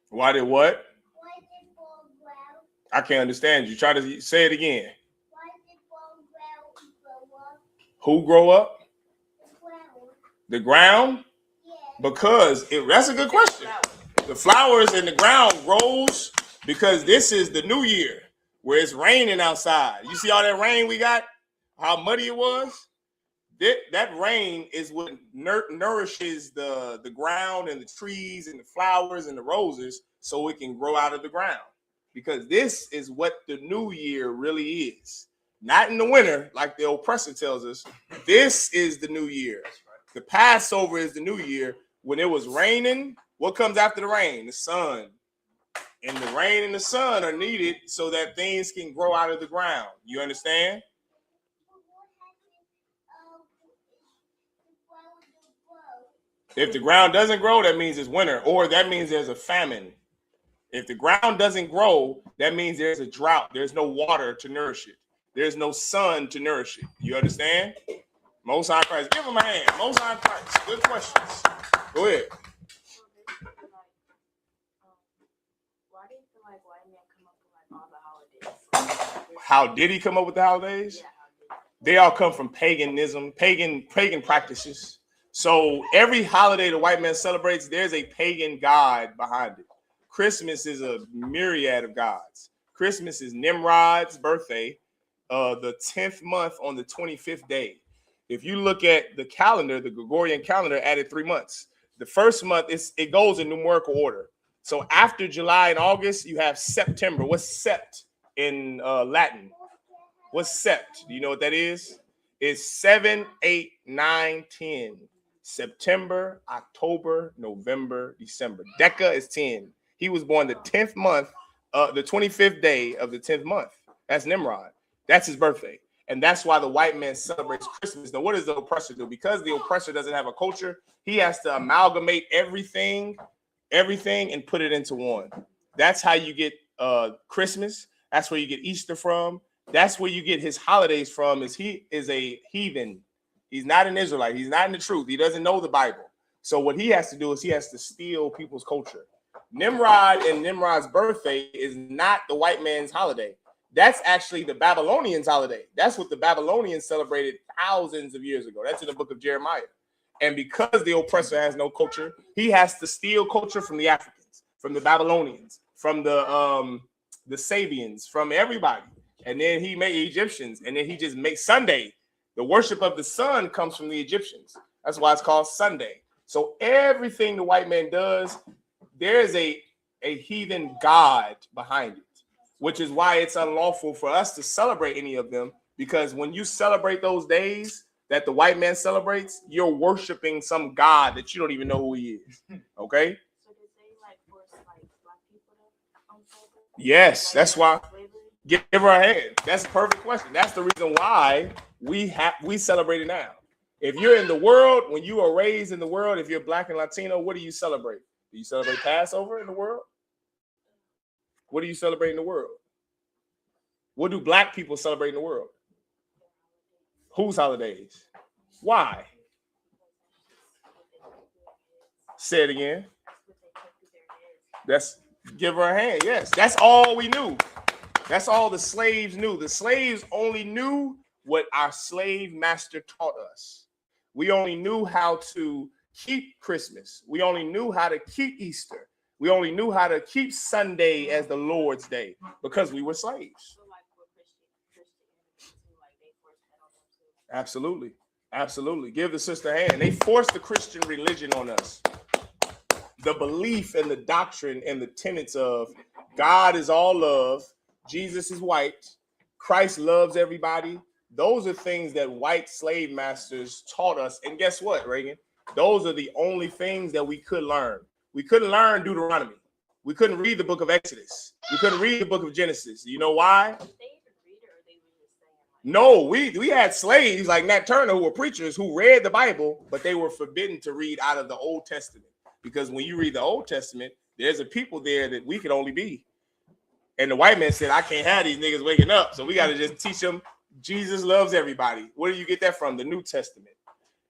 Why did what? I can't understand you. Try to say it again. Who grow up? The ground? Because that's a good question. The flowers in the ground grows because this is the new year where it's raining outside. You see all that rain we got? How muddy it was? That rain is what nourishes the ground and the trees and the flowers and the roses so it can grow out of the ground. Because this is what the new year really is. Not in the winter, like the oppressor tells us. This is the new year. The Passover is the new year. When it was raining, what comes after the rain? The sun. And the rain and the sun are needed so that things can grow out of the ground. You understand? If the ground doesn't grow, that means it's winter, or that means there's a famine. If the ground doesn't grow, that means there's a drought. There's no water to nourish it. There's no sun to nourish it. You understand? Most High Christ. Give him a hand. Most High Christ. Good questions. Go ahead. Why do you feel like white men come up with like all the holidays? How did he come up with the holidays? Yeah, they all come from paganism, pagan practices. So every holiday the white man celebrates, there's a pagan god behind it. Christmas is a myriad of gods. Christmas is Nimrod's birthday, the 10th month on the 25th day. If you look at the calendar, the Gregorian calendar added 3 months. The first month, it goes in numerical order. So after July and August, you have September. What's sept in Latin? What's sept? Do you know what that is? It's 7, 8, 9, 10. September, October, November, December. Deca is 10. He was born the 10th month, the 25th day of the 10th month. That's Nimrod. That's his birthday. And that's why the white man celebrates Christmas. Now, what does the oppressor do? Because the oppressor doesn't have a culture, he has to amalgamate everything, and put it into one. That's how you get Christmas. That's where you get Easter from. That's where you get his holidays from. He is a heathen. He's not an Israelite. He's not in the truth. He doesn't know the Bible. So what he has to do is he has to steal people's culture. Nimrod and Nimrod's birthday is not the white man's holiday. That's actually the Babylonians' holiday. That's what the Babylonians celebrated thousands of years ago. That's in the book of Jeremiah. And because the oppressor has no culture, he has to steal culture from the Africans, from the Babylonians, from the Sabians, from everybody. And then he made Egyptians, and then he just makes Sunday. The worship of the sun comes from the Egyptians. That's why it's called Sunday. So everything the white man does, there's a heathen god behind it, which is why it's unlawful for us to celebrate any of them, because when you celebrate those days that the white man celebrates, you're worshiping some god that you don't even know who he is. Okay? So did they like force like black people to celebrate? Yes, that's why. Give her a hand. That's a perfect question. That's the reason why we celebrate it now. If you're in the world, when you are raised in the world, if you're black and Latino, what do you celebrate? Do you celebrate Passover in the world? What do you celebrate in the world? What do black people celebrate in the world? Whose holidays? Why? Say it again. Give her a hand. Yes, that's all we knew. That's all the slaves knew. The slaves only knew what our slave master taught us. We only knew how to keep Christmas. We only knew how to keep Easter. We only knew how to keep Sunday as the Lord's day because we were slaves. Absolutely. Absolutely. Give the sister a hand. They forced the Christian religion on us. The belief and the doctrine and the tenets of God is all love. Jesus is white. Christ loves everybody. Those are things that white slave masters taught us. And guess what, Reagan? Those are the only things that we could learn. We couldn't learn Deuteronomy. We couldn't read the book of Exodus. We couldn't read the book of Genesis. You know why? No, we had slaves like Nat Turner who were preachers who read the Bible, but they were forbidden to read out of the Old Testament. Because when you read the Old Testament, there's a people there that we could only be. And the white man said, I can't have these niggas waking up. So we got to just teach them Jesus loves everybody. Where do you get that from? The New Testament.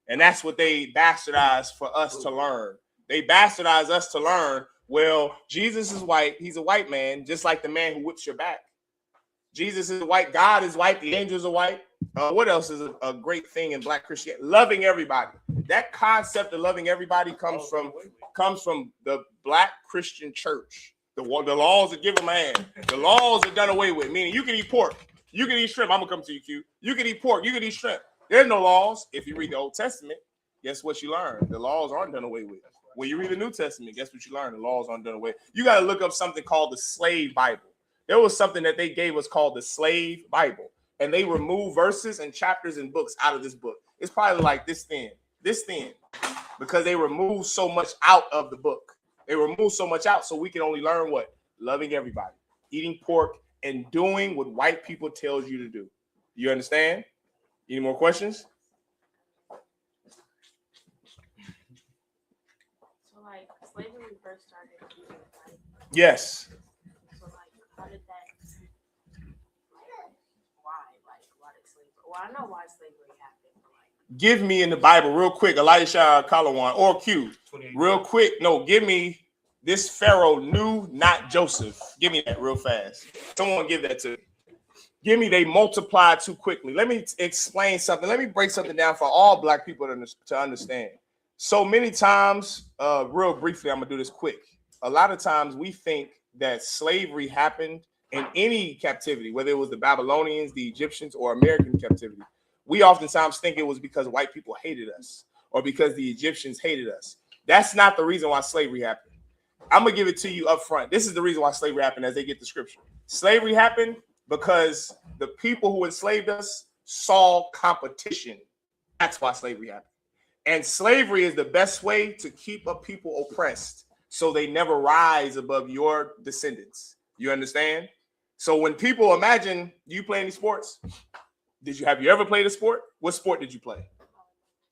And that's what they bastardized for us to learn. They bastardized us to learn, well, Jesus is white. He's a white man, just like the man who whips your back. Jesus is white. God is white. The angels are white. What else is a great thing in Black Christianity? Loving everybody. That concept of loving everybody comes from the Black Christian church. The laws that give a man. The laws are done away with. Meaning you can eat pork. You can eat shrimp. I'm going to come to you, Q. You can eat pork. You can eat shrimp. There's no laws. If you read the Old Testament, guess what you learn? The laws aren't done away with. When you read the New Testament, guess what you learn? The laws aren't done away. You got to look up something called the Slave Bible. There was something that they gave us called the Slave Bible. And they removed verses and chapters and books out of this book. It's probably like this thin, because they removed so much out of the book. They removed so much out so we can only learn what? Loving everybody, eating pork, and doing what white people tells you to do. You understand? Any more questions? So, like, slavery first started here, right? Yes. So, like, how did that? Why did slavery? Well, I know why slavery happened. But like, Give me in the Bible real quick, Elisha Kalawan or Q. Real quick. No, give me this Pharaoh knew not Joseph. Give me that real fast. Someone give that to me. Give me they multiplied too quickly. Let me explain something. Let me break something down for all Black people to understand. So many times, real briefly, I'm going to do this quick. A lot of times we think that slavery happened in any captivity, whether it was the Babylonians, the Egyptians, or American captivity. We oftentimes think it was because white people hated us or because the Egyptians hated us. That's not the reason why slavery happened. I'm going to give it to you up front. This is the reason why slavery happened as they get the scripture. Slavery happened because the people who enslaved us saw competition. That's why slavery happened. And slavery is the best way to keep a people oppressed so they never rise above your descendants. You understand? So when people imagine, do you play any sports? Have you ever played a sport? What sport did you play?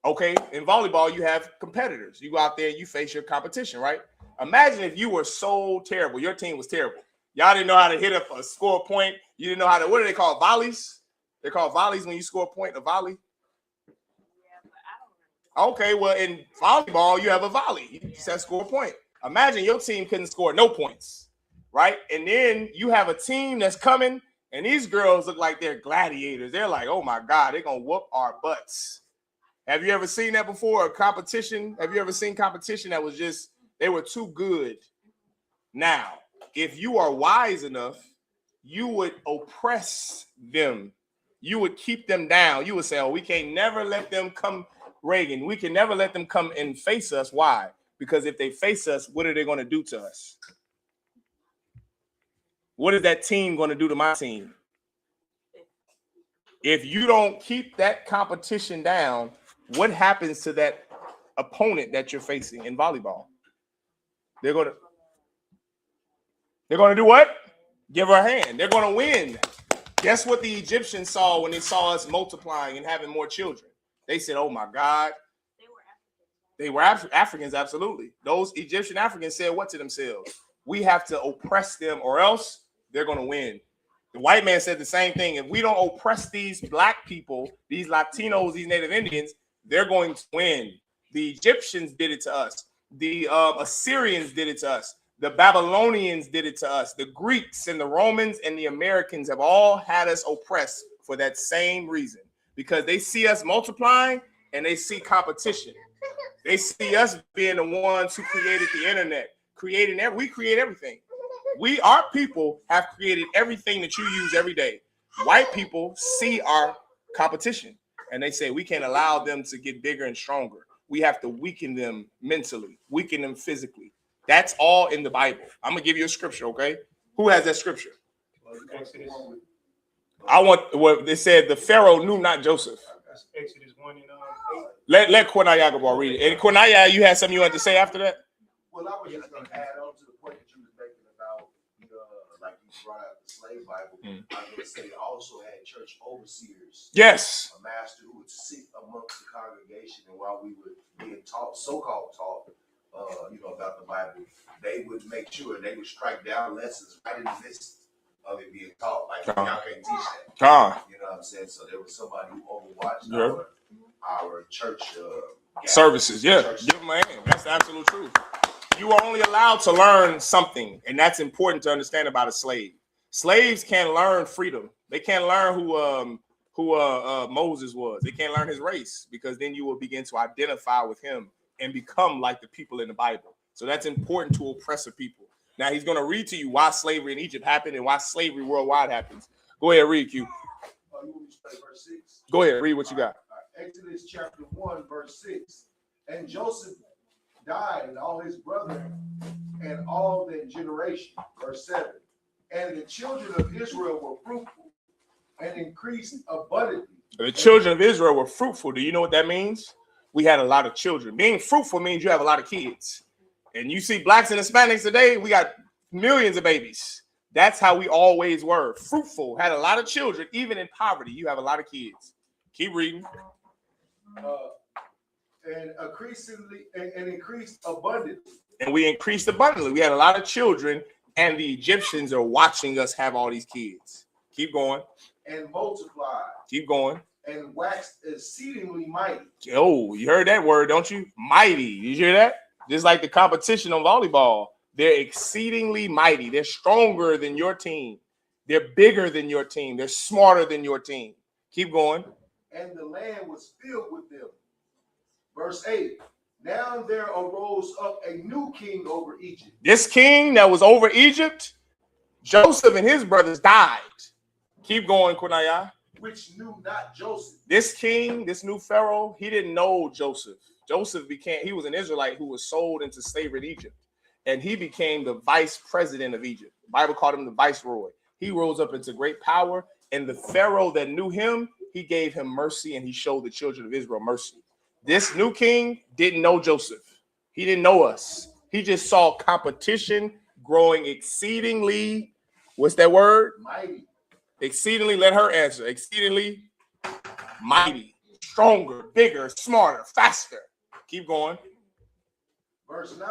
Okay, in volleyball, you have competitors. You go out there and you face your competition, right? Imagine if you were so terrible. Your team was terrible. Y'all didn't know how to hit a score point. You didn't know how to, what do they call volleys? They're called volleys when you score a point, a volley. yeah, but I don't remember. Okay, well, in volleyball, you have a volley. You just score a point. Imagine your team couldn't score no points, right? And then you have a team that's coming, and these girls look like they're gladiators. They're like, oh my God, they're going to whoop our butts. Have you ever seen that before? A competition? Have you ever seen competition that was just, they were too good? Now, if you are wise enough, you would oppress them. You would keep them down. You would say, oh, we can't never let them come, Reagan. We can never let them come and face us. Why? Because if they face us, what are they going to do to us? What is that team going to do to my team? If you don't keep that competition down, what happens to that opponent that you're facing in volleyball? They're going to do what? Give her a hand. They're going to win. Guess what the Egyptians saw when they saw us multiplying and having more children? They said, oh my God. They were Africans, absolutely. Those Egyptian Africans said what to themselves? We have to oppress them or else they're going to win. The white man said the same thing. If we don't oppress these Black people, these Latinos, these Native Indians, they're going to win. The Egyptians did it to us. The Assyrians did it to us. The Babylonians did it to us. The Greeks and the Romans and the Americans have all had us oppressed for that same reason, because they see us multiplying and they see competition. They see us being the ones who created the internet, we create everything. Our people have created everything that you use every day. White people see our competition and they say we can't allow them to get bigger and stronger. We have to weaken them mentally, weaken them physically. That's all in the Bible. I'm gonna give you a scripture, okay? Who has that scripture? Exodus. I want what they said. The Pharaoh knew not Joseph. That's Exodus 1 and 8. Let Quinaya Gabar read it. And Quinaya, you had something you wanted to say after that? Well, I was just going to add on to the point that you was making about, like you brought out the slave Bible, I'm going to say it also had church overseers. Yes. A master who would sit amongst the congregation, and while we were being taught, so-called taught, about the Bible, they would make sure they would strike down lessons right in the midst of it being taught. Like, y'all can't teach that. You know what I'm saying? So there was somebody who overwatched our church services. Yeah, give them a hand. That's the absolute truth. You are only allowed to learn something, and that's important to understand about a slave. Slaves can't learn freedom. They can't learn who Moses was. They can't learn his race, because then you will begin to identify with him and become like the people in the Bible. So that's important to oppressive people. Now he's going to read to you why slavery in Egypt happened and why slavery worldwide happens. Go ahead, read, Q. You want me to study verse 6? Go ahead, read what you got. Exodus chapter 1, verse 6. And Joseph died, and all his brethren, and all their generation. Verse 7. And the children of Israel were fruitful and increased abundantly. The children of Israel were fruitful. Do you know what that means? We had a lot of children. Being fruitful means you have a lot of kids. And you see blacks and Hispanics today, we got millions of babies. That's how we always were. Fruitful, had a lot of children. Even in poverty, you have a lot of kids. Keep reading. And increased abundantly. And we increased abundantly. We had a lot of children, and the Egyptians are watching us have all these kids. Keep going. And multiplied. Keep going. And waxed exceedingly mighty. Oh, you heard that word, don't you? Mighty. You hear that? Just like the competition on volleyball. They're exceedingly mighty. They're stronger than your team. They're bigger than your team. They're smarter than your team. Keep going. And the land was filled with them. Verse 8. Now there arose up a new king over Egypt. This king that was over Egypt, Joseph and his brothers died. Keep going, Kunaya. Which knew not Joseph. This king, this new pharaoh, he didn't know Joseph. He was an Israelite who was sold into slavery in Egypt. And he became the vice president of Egypt. The Bible called him the viceroy. He rose up into great power. And the pharaoh that knew him, he gave him mercy, and he showed the children of Israel mercy. This new king didn't know Joseph. He didn't know us. He just saw competition growing exceedingly. What's that word? Mighty. Exceedingly, let her answer. Exceedingly mighty, stronger, bigger, smarter, faster. Keep going. Verse 9.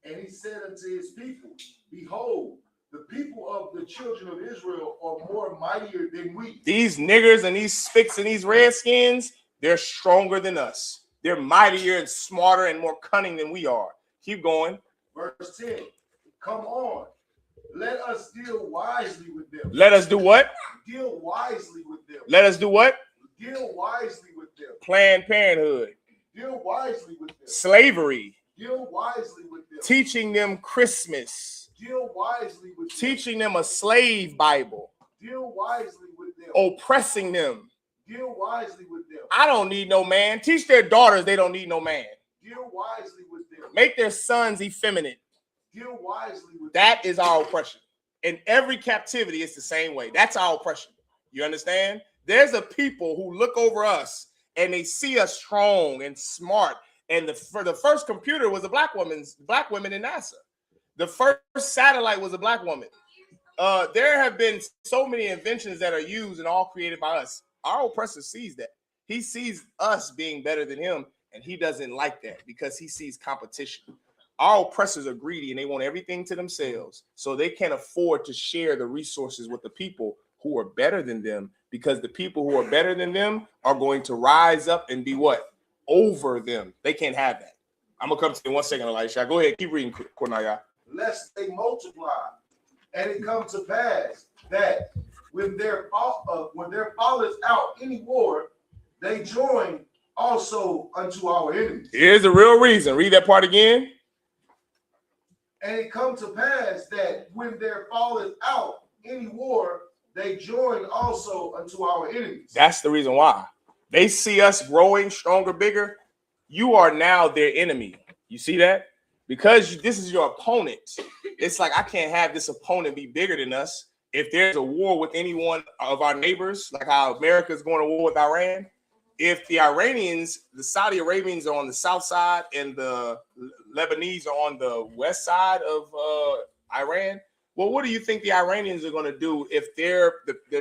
And he said unto his people, behold, the people of the children of Israel are more mightier than we. These niggers and these spicks and these redskins, they're stronger than us. They're mightier and smarter and more cunning than we are. Keep going. Verse 10. Come on. Let us deal wisely with them. Let us do what? Deal wisely with them. Let us do what? Deal wisely with them. Planned Parenthood. Deal wisely with them. Slavery. Deal wisely with them. Teaching them Christmas. Deal wisely with them. Teaching them a slave Bible. Deal wisely with them. Oppressing them. Deal wisely with them. I don't need no man. Teach their daughters they don't need no man. Deal wisely with them. Make their sons effeminate. Deal wisely with that them. Is our oppression. In every captivity, it's the same way. That's our oppression. You understand? There's a people who look over us and they see us strong and smart. And the first computer was a black women in NASA. The first satellite was a black woman. There have been so many inventions that are used and all created by us. Our oppressor sees that. He sees us being better than him, and he doesn't like that because he sees competition. Our oppressors are greedy and they want everything to themselves. So they can't afford to share the resources with the people who are better than them, because the people who are better than them are going to rise up and be what? Over them. They can't have that. I'm going to come to you in 1 second, Elisha. Go ahead. Keep reading, Kornaya. Lest they multiply. And it come to pass that when there falleth out any war, they join also unto our enemies. Here's the real reason. Read that part again. And it come to pass that when there falleth out any war, they join also unto our enemies. That's the reason why. They see us growing stronger, bigger. You are now their enemy. You see that? Because this is your opponent. It's like, I can't have this opponent be bigger than us. If there's a war with any one of our neighbors, like how America is going to war with Iran, if the Iranians, the Saudi Arabians are on the south side and the Lebanese are on the west side of Iran, Well, what do you think the Iranians are going to do if their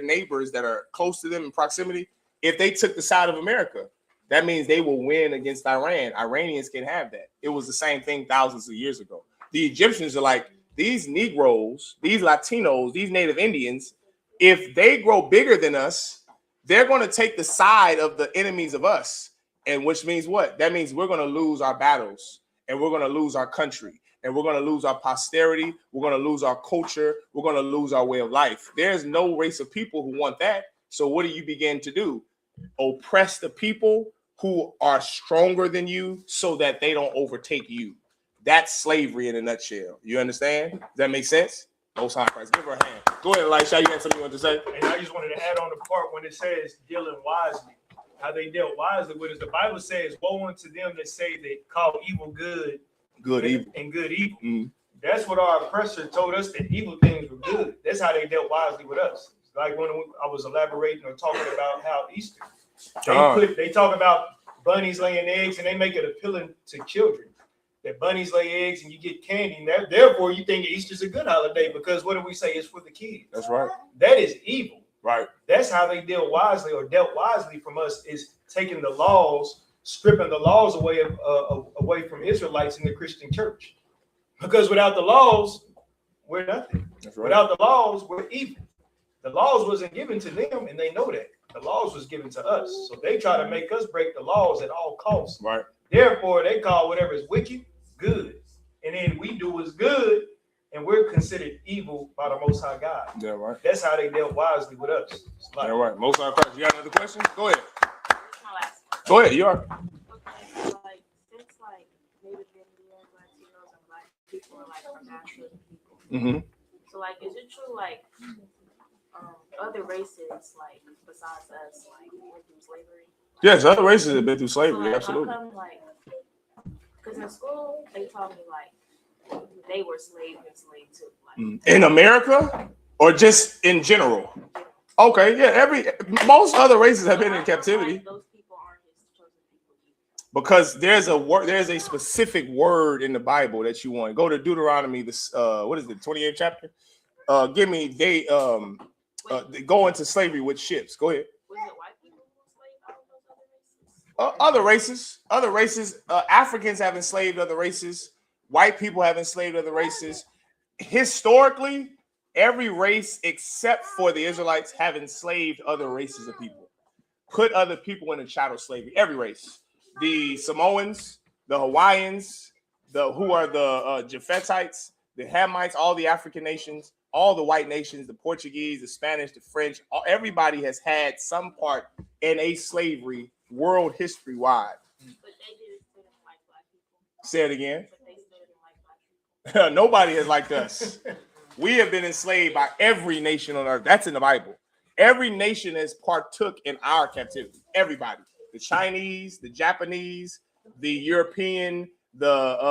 neighbors that are close to them in proximity, if they took the side of America? That means they will win against Iran. Iranians can have that. It was the same thing thousands of years ago. The Egyptians are like, these Negroes, these Latinos, these Native Indians, if they grow bigger than us, they're going to take the side of the enemies of us. And which means what? That means we're going to lose our battles, and we're going to lose our country, and we're going to lose our posterity. We're going to lose our culture. We're going to lose our way of life. There's no race of people who want that. So what do you begin to do? Oppress the people who are stronger than you so that they don't overtake you. That's slavery in a nutshell. You understand? Does that make sense? Most High Christ. Give her a hand. Go ahead, Elisha. You had something you want to say? And I just wanted to add on the part when it says dealing wisely, how they dealt wisely with us. The Bible says, woe unto them that say they call evil good, Evil. and good evil. Mm. That's what our oppressor told us, that evil things were good. That's how they dealt wisely with us. Like when I was elaborating or talking about how Easter, they talk about bunnies laying eggs, and they make it appealing to children. That bunnies lay eggs and you get candy. And therefore, you think Easter's a good holiday because what do we say? It's for the kids. That's right. That is evil. Right. That's how they dealt wisely from us, is taking the laws, stripping the laws away from Israelites in the Christian church. Because without the laws, we're nothing. That's right. Without the laws, we're evil. The laws wasn't given to them, and they know that. The laws was given to us. So they try to make us break the laws at all costs. Right. Therefore, they call whatever is wicked good. And then we do what's good, and we're considered evil by the Most High God. Yeah, right. That's how they dealt wisely with us. Yeah, right. Most High Christ. You got another question? Go ahead. My last one. Go ahead. You are. Okay, so like since like Native Indians, Latinos, and Black people are like from African people. Mm-hmm. So like, is it true like other races like besides us like went through slavery? Yes, other races have been through So, slavery. like, Absolutely. how come like? Because in school they taught me like they were enslaved too. Like, In America or just in general? Okay, yeah. Most other races have been in captivity. Like those people aren't his chosen people either. Because there's a specific word in the Bible that you want. Go to Deuteronomy, what is it, 28th chapter? They go into slavery with ships. Go ahead. Was it white people who enslaved all those other races? Other races. Africans have enslaved other races. White people have enslaved other races. Historically, every race except for the Israelites have enslaved other races of people. Put other people in a chattel slavery. Every race. The Samoans, the Hawaiians, who are the Japhetites, the Hamites, all the African nations, all the white nations, the Portuguese, the Spanish, the French, everybody has had some part in a slavery world history wide. But they didn't like Black people. Say it again. But they still didn't like Black people. Nobody has liked us. We have been enslaved by every nation on earth. That's in the Bible. Every nation has partook in our captivity. Everybody. The Chinese, the Japanese, the European, the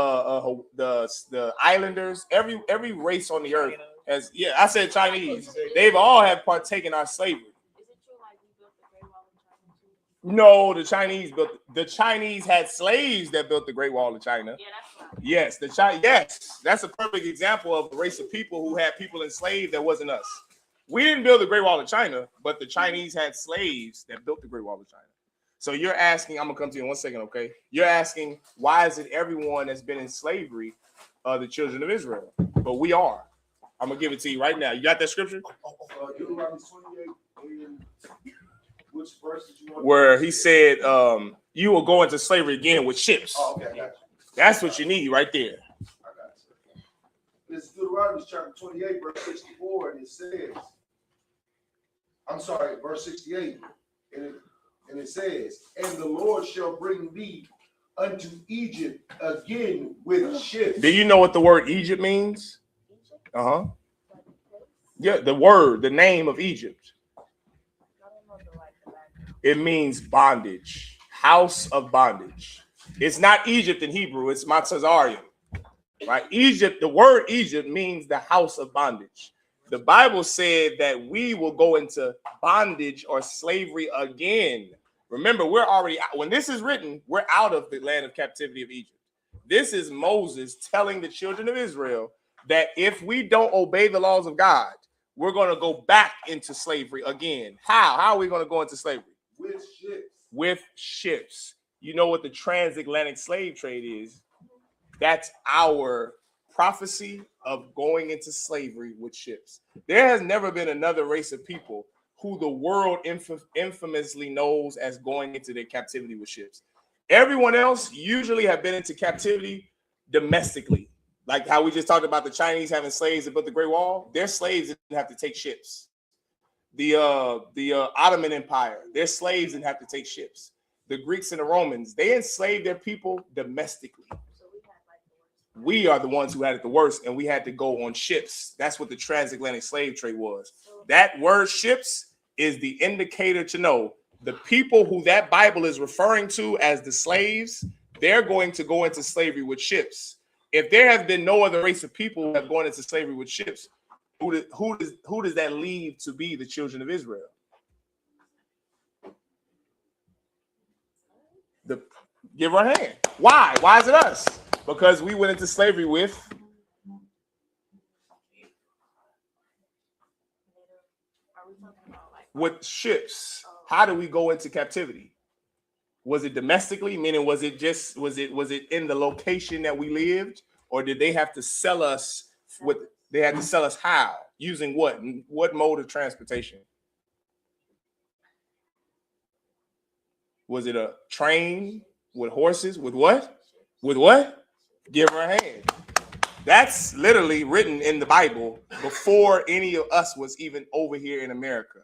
islanders, every race on the earth has, I said Chinese. They've all have partaken in our slavery. Is it true like we built the Great Wall of China too? No, the Chinese had slaves that built the Great Wall of China. Yeah, that's right. Yes, that's a perfect example of a race of people who had people enslaved that wasn't us. We didn't build the Great Wall of China, but the Chinese had slaves that built the Great Wall of China. So you're asking, I'm gonna come to you in 1 second, okay? You're asking, why is it everyone that's been in slavery are the children of Israel? But we are. I'm gonna give it to you right now. You got that scripture? Deuteronomy 28, which verse did you want? Where he said, you will go into slavery again with ships. Oh, okay, I got you. That's what you need right there. I got you. This is Deuteronomy chapter 28, verse 64, and it says, verse 68, and it says, and the Lord shall bring thee unto Egypt again with ships. Do you know what the word Egypt means? Uh-huh. Yeah, the name of Egypt. It means bondage, house of bondage. It's not Egypt in Hebrew, it's Matzazarium, right? Egypt, the word Egypt means the house of bondage. The Bible said that we will go into bondage or slavery again. Remember, we're already, when this is written, we're out of the land of captivity of Egypt. This is Moses telling the children of Israel that if we don't obey the laws of God, we're going to go back into slavery again. How? How are we going to go into slavery? With ships. With ships. You know what the transatlantic slave trade is? That's our prophecy of going into slavery with ships. There has never been another race of people who the world infamously knows as going into their captivity with ships. Everyone else usually have been into captivity domestically. Like how we just talked about the Chinese having slaves that built the Great Wall. Their slaves didn't have to take ships. The Ottoman Empire, their slaves didn't have to take ships. The Greeks and the Romans, they enslaved their people domestically. We are the ones who had it the worst, and we had to go on ships. That's what the transatlantic slave trade was. That word ships is the indicator to know the people who that Bible is referring to as the slaves, they're going to go into slavery with ships. If there has been no other race of people who have gone into slavery with ships, who does that leave to be the children of Israel? Give her a hand. Why? Why is it us? Because we went into slavery with ships. How do we go into captivity? Was it domestically? Meaning, was it in the location that we lived, or did they have to sell us? They had to sell us how? Using what? What mode of transportation? Was it a train with horses? With what? With what? Give her a hand. That's literally written in the Bible before any of us was even over here in America.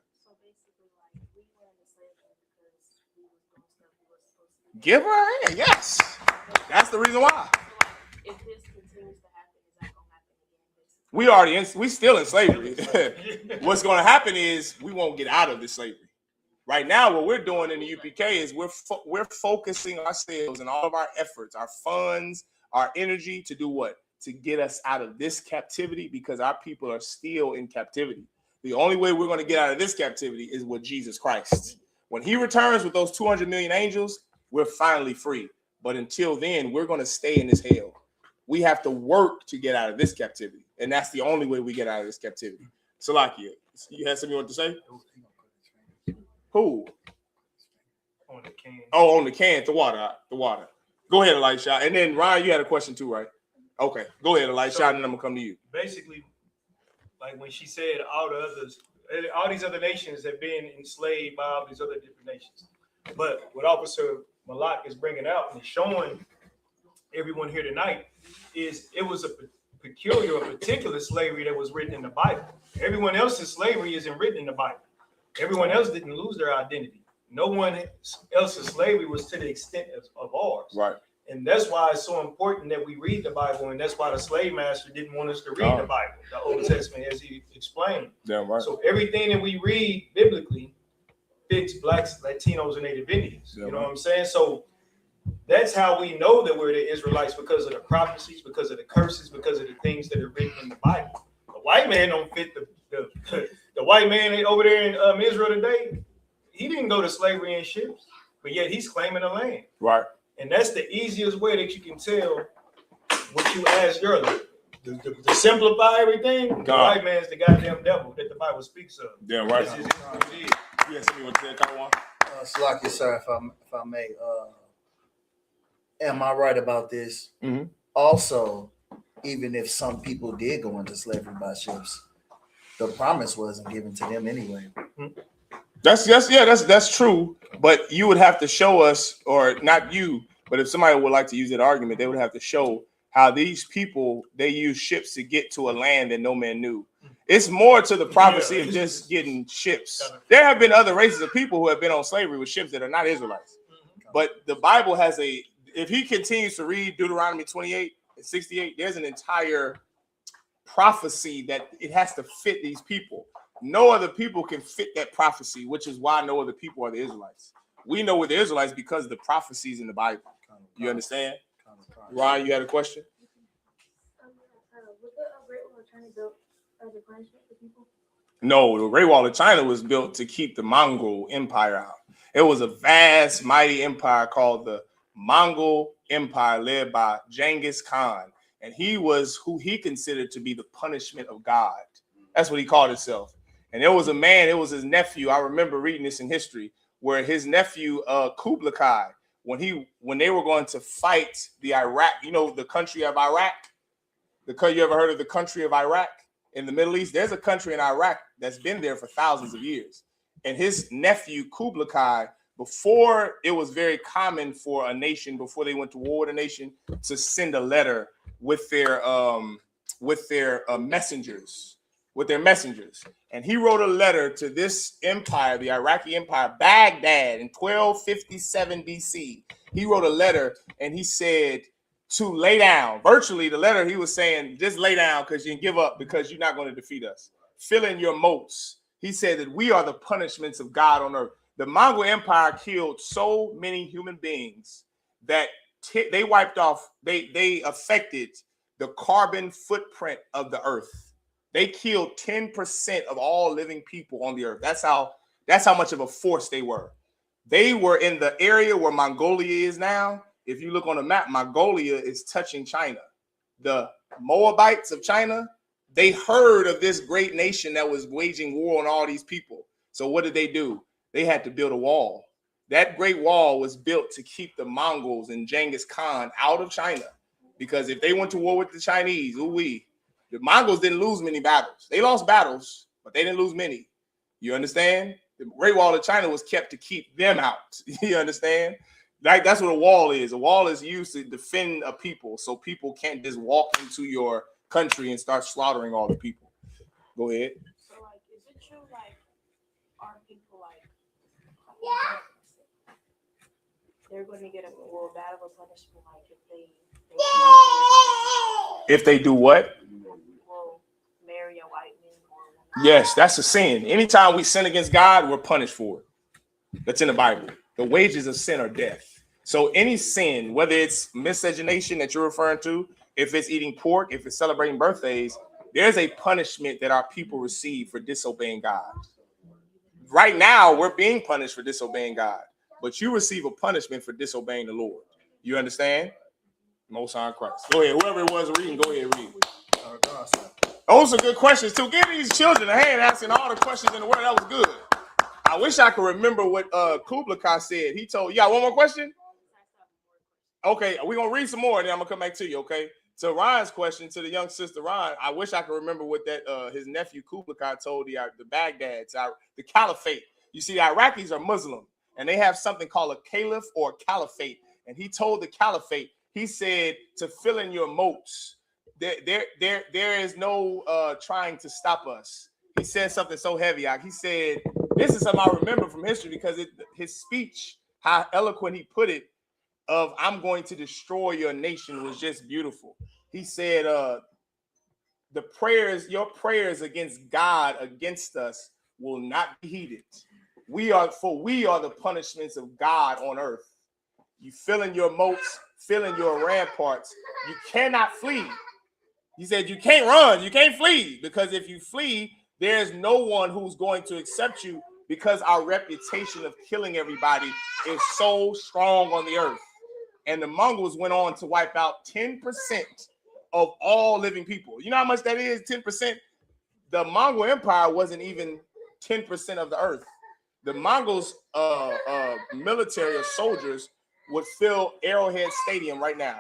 Give her a hand. Yes. That's the reason why. If this continues to happen, is that going to happen again? We still in slavery. What's going to happen is we won't get out of this slavery. Right now, what we're doing in the UPK is we're focusing ourselves and all of our efforts, our funds, our energy to do what? To get us out of this captivity, because our people are still in captivity. The only way we're going to get out of this captivity is with Jesus Christ. When he returns with those 200 million angels, we're finally free. But until then, we're going to stay in this hell. We have to work to get out of this captivity. And that's the only way we get out of this captivity. Salakia, you had something you want to say? Who? On the can. Oh, on the can, the water. Go ahead, Elisha. And then Ryan, you had a question too, right? Okay, go ahead, Elisha, and then I'm gonna come to you. Basically, like when she said all these other nations have been enslaved by all these other different nations. But what Officer Malak is bringing out and showing everyone here tonight is it was a particular slavery that was written in the Bible. Everyone else's slavery isn't written in the Bible. Everyone else didn't lose their identity. No one else's slavery was to the extent of ours. Right. And that's why it's so important that we read the Bible. And that's why the slave master didn't want us to read the Bible, the Old Testament, as he explained. Damn right. So everything that we read biblically fits Blacks, Latinos, and Native Indians. You know what I'm saying? So that's how we know that we're the Israelites, because of the prophecies, because of the curses, because of the things that are written in the Bible. The white man don't fit the white man over there in Israel today. He didn't go to slavery in ships, but yet he's claiming the land. Right. And that's the easiest way that you can tell what you asked earlier. To simplify everything, the white man's the goddamn devil that the Bible speaks of. Damn right. Yes, me what say, Slakia, sir, if I may, am I right about this? Mm-hmm. Also, even if some people did go into slavery by ships, the promise wasn't given to them anyway. That's true. But you would have to show us, or not you, but if somebody would like to use that argument, they would have to show how these people, they use ships to get to a land that no man knew. It's more to the prophecy of just getting ships. There have been other races of people who have been on slavery with ships that are not Israelites. But the Bible has if he continues to read Deuteronomy 28 and 68, there's an entire prophecy that it has to fit these people. No other people can fit that prophecy, which is why no other people are the Israelites. We know we're the Israelites because of the prophecies in the Bible. You understand? Ryan, you had a question? No, the Great Wall of China was built to keep the Mongol Empire out. It was a vast, mighty empire called the Mongol Empire, led by Genghis Khan. And he was who he considered to be the punishment of God. That's what he called himself. And there was a man, it was his nephew. I remember reading this in history, where his nephew, I.S.U.P.K, when they were going to fight the Iraq, you know, the country of Iraq. You ever heard of the country of Iraq in the Middle East? There's a country in Iraq that's been there for thousands of years. And his nephew, I.S.U.P.K, before it was very common for a nation, before they went to war with a nation, to send a letter with their messengers. And he wrote a letter to this empire, the Iraqi Empire, Baghdad, in 1257 BC. He wrote a letter and he said to lay down. Virtually, the letter he was saying, just lay down because you can give up because you're not going to defeat us. Fill in your moats. He said that we are the punishments of God on earth. The Mongol Empire killed so many human beings that they wiped off, they affected the carbon footprint of the earth. They killed 10% of all living people on the earth. That's how much of a force they were. They were in the area where Mongolia is now. If you look on the map, Mongolia is touching China. The Moabites of China, they heard of this great nation that was waging war on all these people. So what did they do? They had to build a wall. That great wall was built to keep the Mongols and Genghis Khan out of China. Because if they went to war with the Chinese, the Mongols didn't lose many battles. They lost battles, but they didn't lose many. You understand? The Great Wall of China was kept to keep them out. You understand? Like, that's what a wall is. A wall is used to defend a people, so people can't just walk into your country and start slaughtering all the people. Go ahead. So, like, is it true, like, are people, like, they're going to get a bad of a punishment, like, if they do what? Will marry a white man or yes, that's a sin. Anytime we sin against God, we're punished for it. That's in the Bible. The wages of sin are death. So any sin, whether it's miscegenation that you're referring to, if it's eating pork, if it's celebrating birthdays, there's a punishment that our people receive for disobeying God. Right now, we're being punished for disobeying God, but you receive a punishment for disobeying the Lord. You understand? Most High Christ. Go ahead. Whoever it was reading, go ahead and read. Those are good questions, too. Give these children a hand asking all the questions in the world. That was good. I wish I could remember what Kublai said. He told you, got one more question? Okay, we're going to read some more, and then I'm going to come back to you, okay? So Ryan's question to the young sister, Ryan, I wish I could remember what that his nephew Kublai told the Baghdad, the caliphate. You see, the Iraqis are Muslim, and they have something called a caliph or caliphate. And he told the caliphate, he said to fill in your moats. There is no trying to stop us. He said something so heavy. He said, this is something I remember from history because his speech, how eloquent he put it, of I'm going to destroy your nation was just beautiful. He said, your prayers against God, against us will not be heeded. We are the punishments of God on earth. You fill in your moats, fill in your ramparts. You cannot flee. He said you can't run, you can't flee, because if you flee, there's no one who's going to accept you because our reputation of killing everybody is so strong on the earth. And the Mongols went on to wipe out 10% of all living people. You know how much that is, 10%? The Mongol Empire wasn't even 10% of the earth. The Mongols' military or soldiers would fill Arrowhead Stadium right now.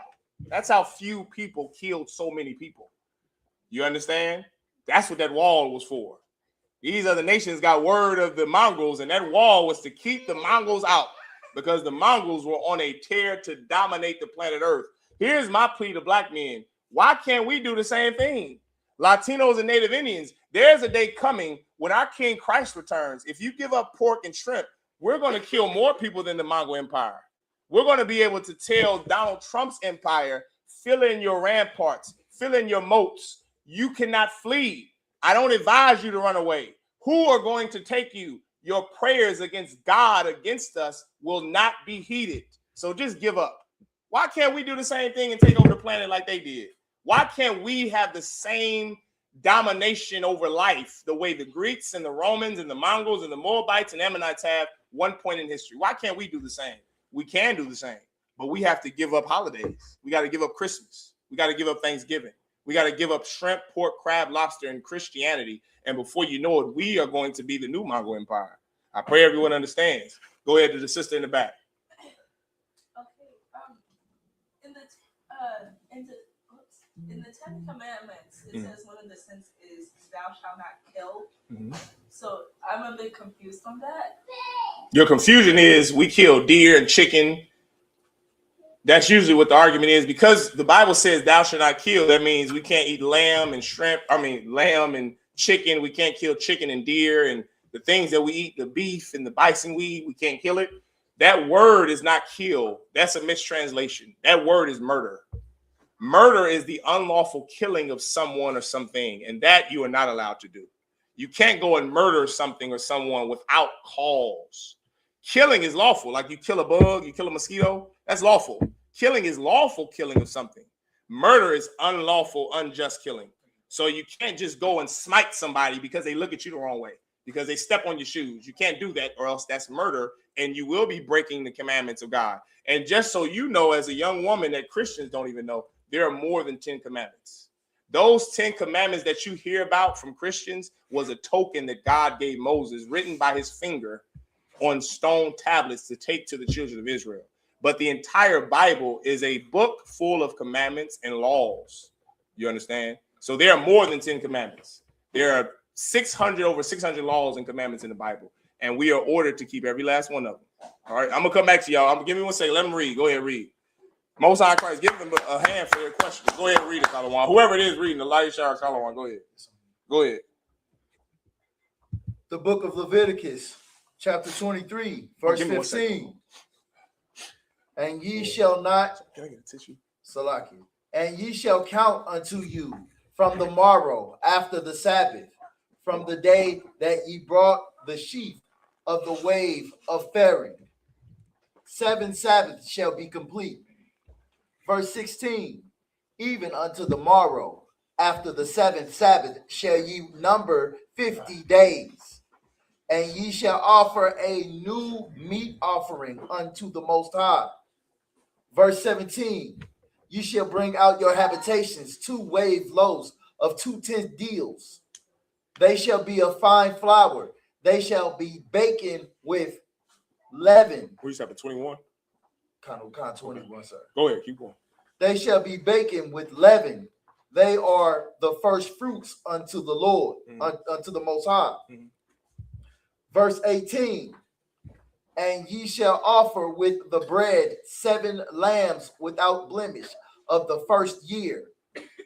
That's how few people killed so many people. You understand? That's what that wall was for. These other nations got word of the Mongols, and that wall was to keep the Mongols out because the Mongols were on a tear to dominate the planet Earth. Here's my plea to black men. Why can't we do the same thing? Latinos and Native Indians, there's a day coming when our King Christ returns. If you give up pork and shrimp, we're going to kill more people than the Mongol Empire. We're going to be able to tell Donald Trump's empire, fill in your ramparts, fill in your moats. You cannot flee. I don't advise you to run away. Who are going to take you? Your prayers against God, against us, will not be heeded. So just give up. Why can't we do the same thing and take over the planet like they did? Why can't we have the same domination over life the way the Greeks and the Romans and the Mongols and the Moabites and Ammonites have one point in history? Why can't we do the same? We can do the same, but we have to give up holidays. We got to give up Christmas. We got to give up Thanksgiving. We got to give up shrimp, pork, crab, lobster, and Christianity. And before you know it, we are going to be the new Mongol Empire. I pray everyone understands. Go ahead to the sister in the back. Okay. In the Ten Commandments, it says one of the sins is thou shalt not kill. So I'm a bit confused on that. Your confusion is we kill deer and chicken. That's usually what the argument is, because the Bible says thou shalt not kill. That means we can't eat lamb and lamb and chicken. We can't kill chicken and deer and the things that we eat, the beef and the bison we can't kill it. That word is not kill. That's a mistranslation. That word is murder. Murder is the unlawful killing of someone or something, and that you are not allowed to do. You can't go and murder something or someone without cause. Killing is lawful. Like you kill a bug, you kill a mosquito, that's lawful. Killing is lawful killing of something. Murder is unlawful, unjust killing. So you can't just go and smite somebody because they look at you the wrong way, because they step on your shoes. You can't do that, or else that's murder, and you will be breaking the commandments of God. And just so you know, as a young woman that Christians don't even know, there are more than 10 commandments. Those 10 commandments that you hear about from Christians was a token that God gave Moses, written by his finger on stone tablets to take to the children of Israel. But the entire Bible is a book full of commandments and laws. You understand? So there are more than 10 commandments. There are over 600 laws and commandments in the Bible, and we are ordered to keep every last one of them. All right, I'm gonna come back to y'all. I'm gonna give me 1 second. Let them read. Go ahead, read. Most High Christ, give them a hand for their questions. Go ahead and read it, Shalom. Whoever it is reading the light shower, Shalom. Go ahead. Go ahead. The book of Leviticus, chapter 23, verse 15. And ye shall not, Can I get a tissue? Salaki, and ye shall count unto you from the morrow after the Sabbath, from the day that ye brought the sheaf of the wave of faring. 7 Sabbaths shall be complete. Verse 16, even unto the morrow, after the 7th Sabbath, shall ye number 50 days. And ye shall offer a new meat offering unto the Most High. Verse 17, ye shall bring out your habitations 2 wave loaves of 2 tenth deals. They shall be of fine flour. They shall be baking with leaven. We used to have a 21. Kind of 21, sir. Go ahead, keep going. They shall be baking with leaven. They are the first fruits unto the Lord, unto the Most High. Verse 18, and ye shall offer with the bread 7 lambs without blemish of the first year,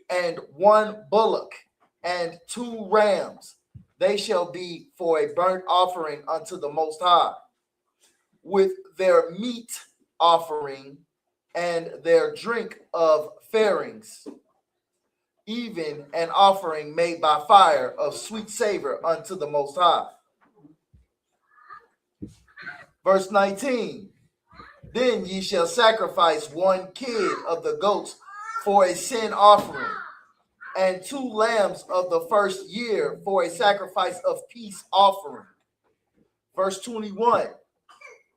and 1 bullock, and 2 rams. They shall be for a burnt offering unto the Most High, with their meat offering and their drink of fairings, even an offering made by fire of sweet savor unto the Most High. Verse 19, then ye shall sacrifice 1 kid of the goats for a sin offering, and 2 lambs of the first year for a sacrifice of peace offering. Verse 21,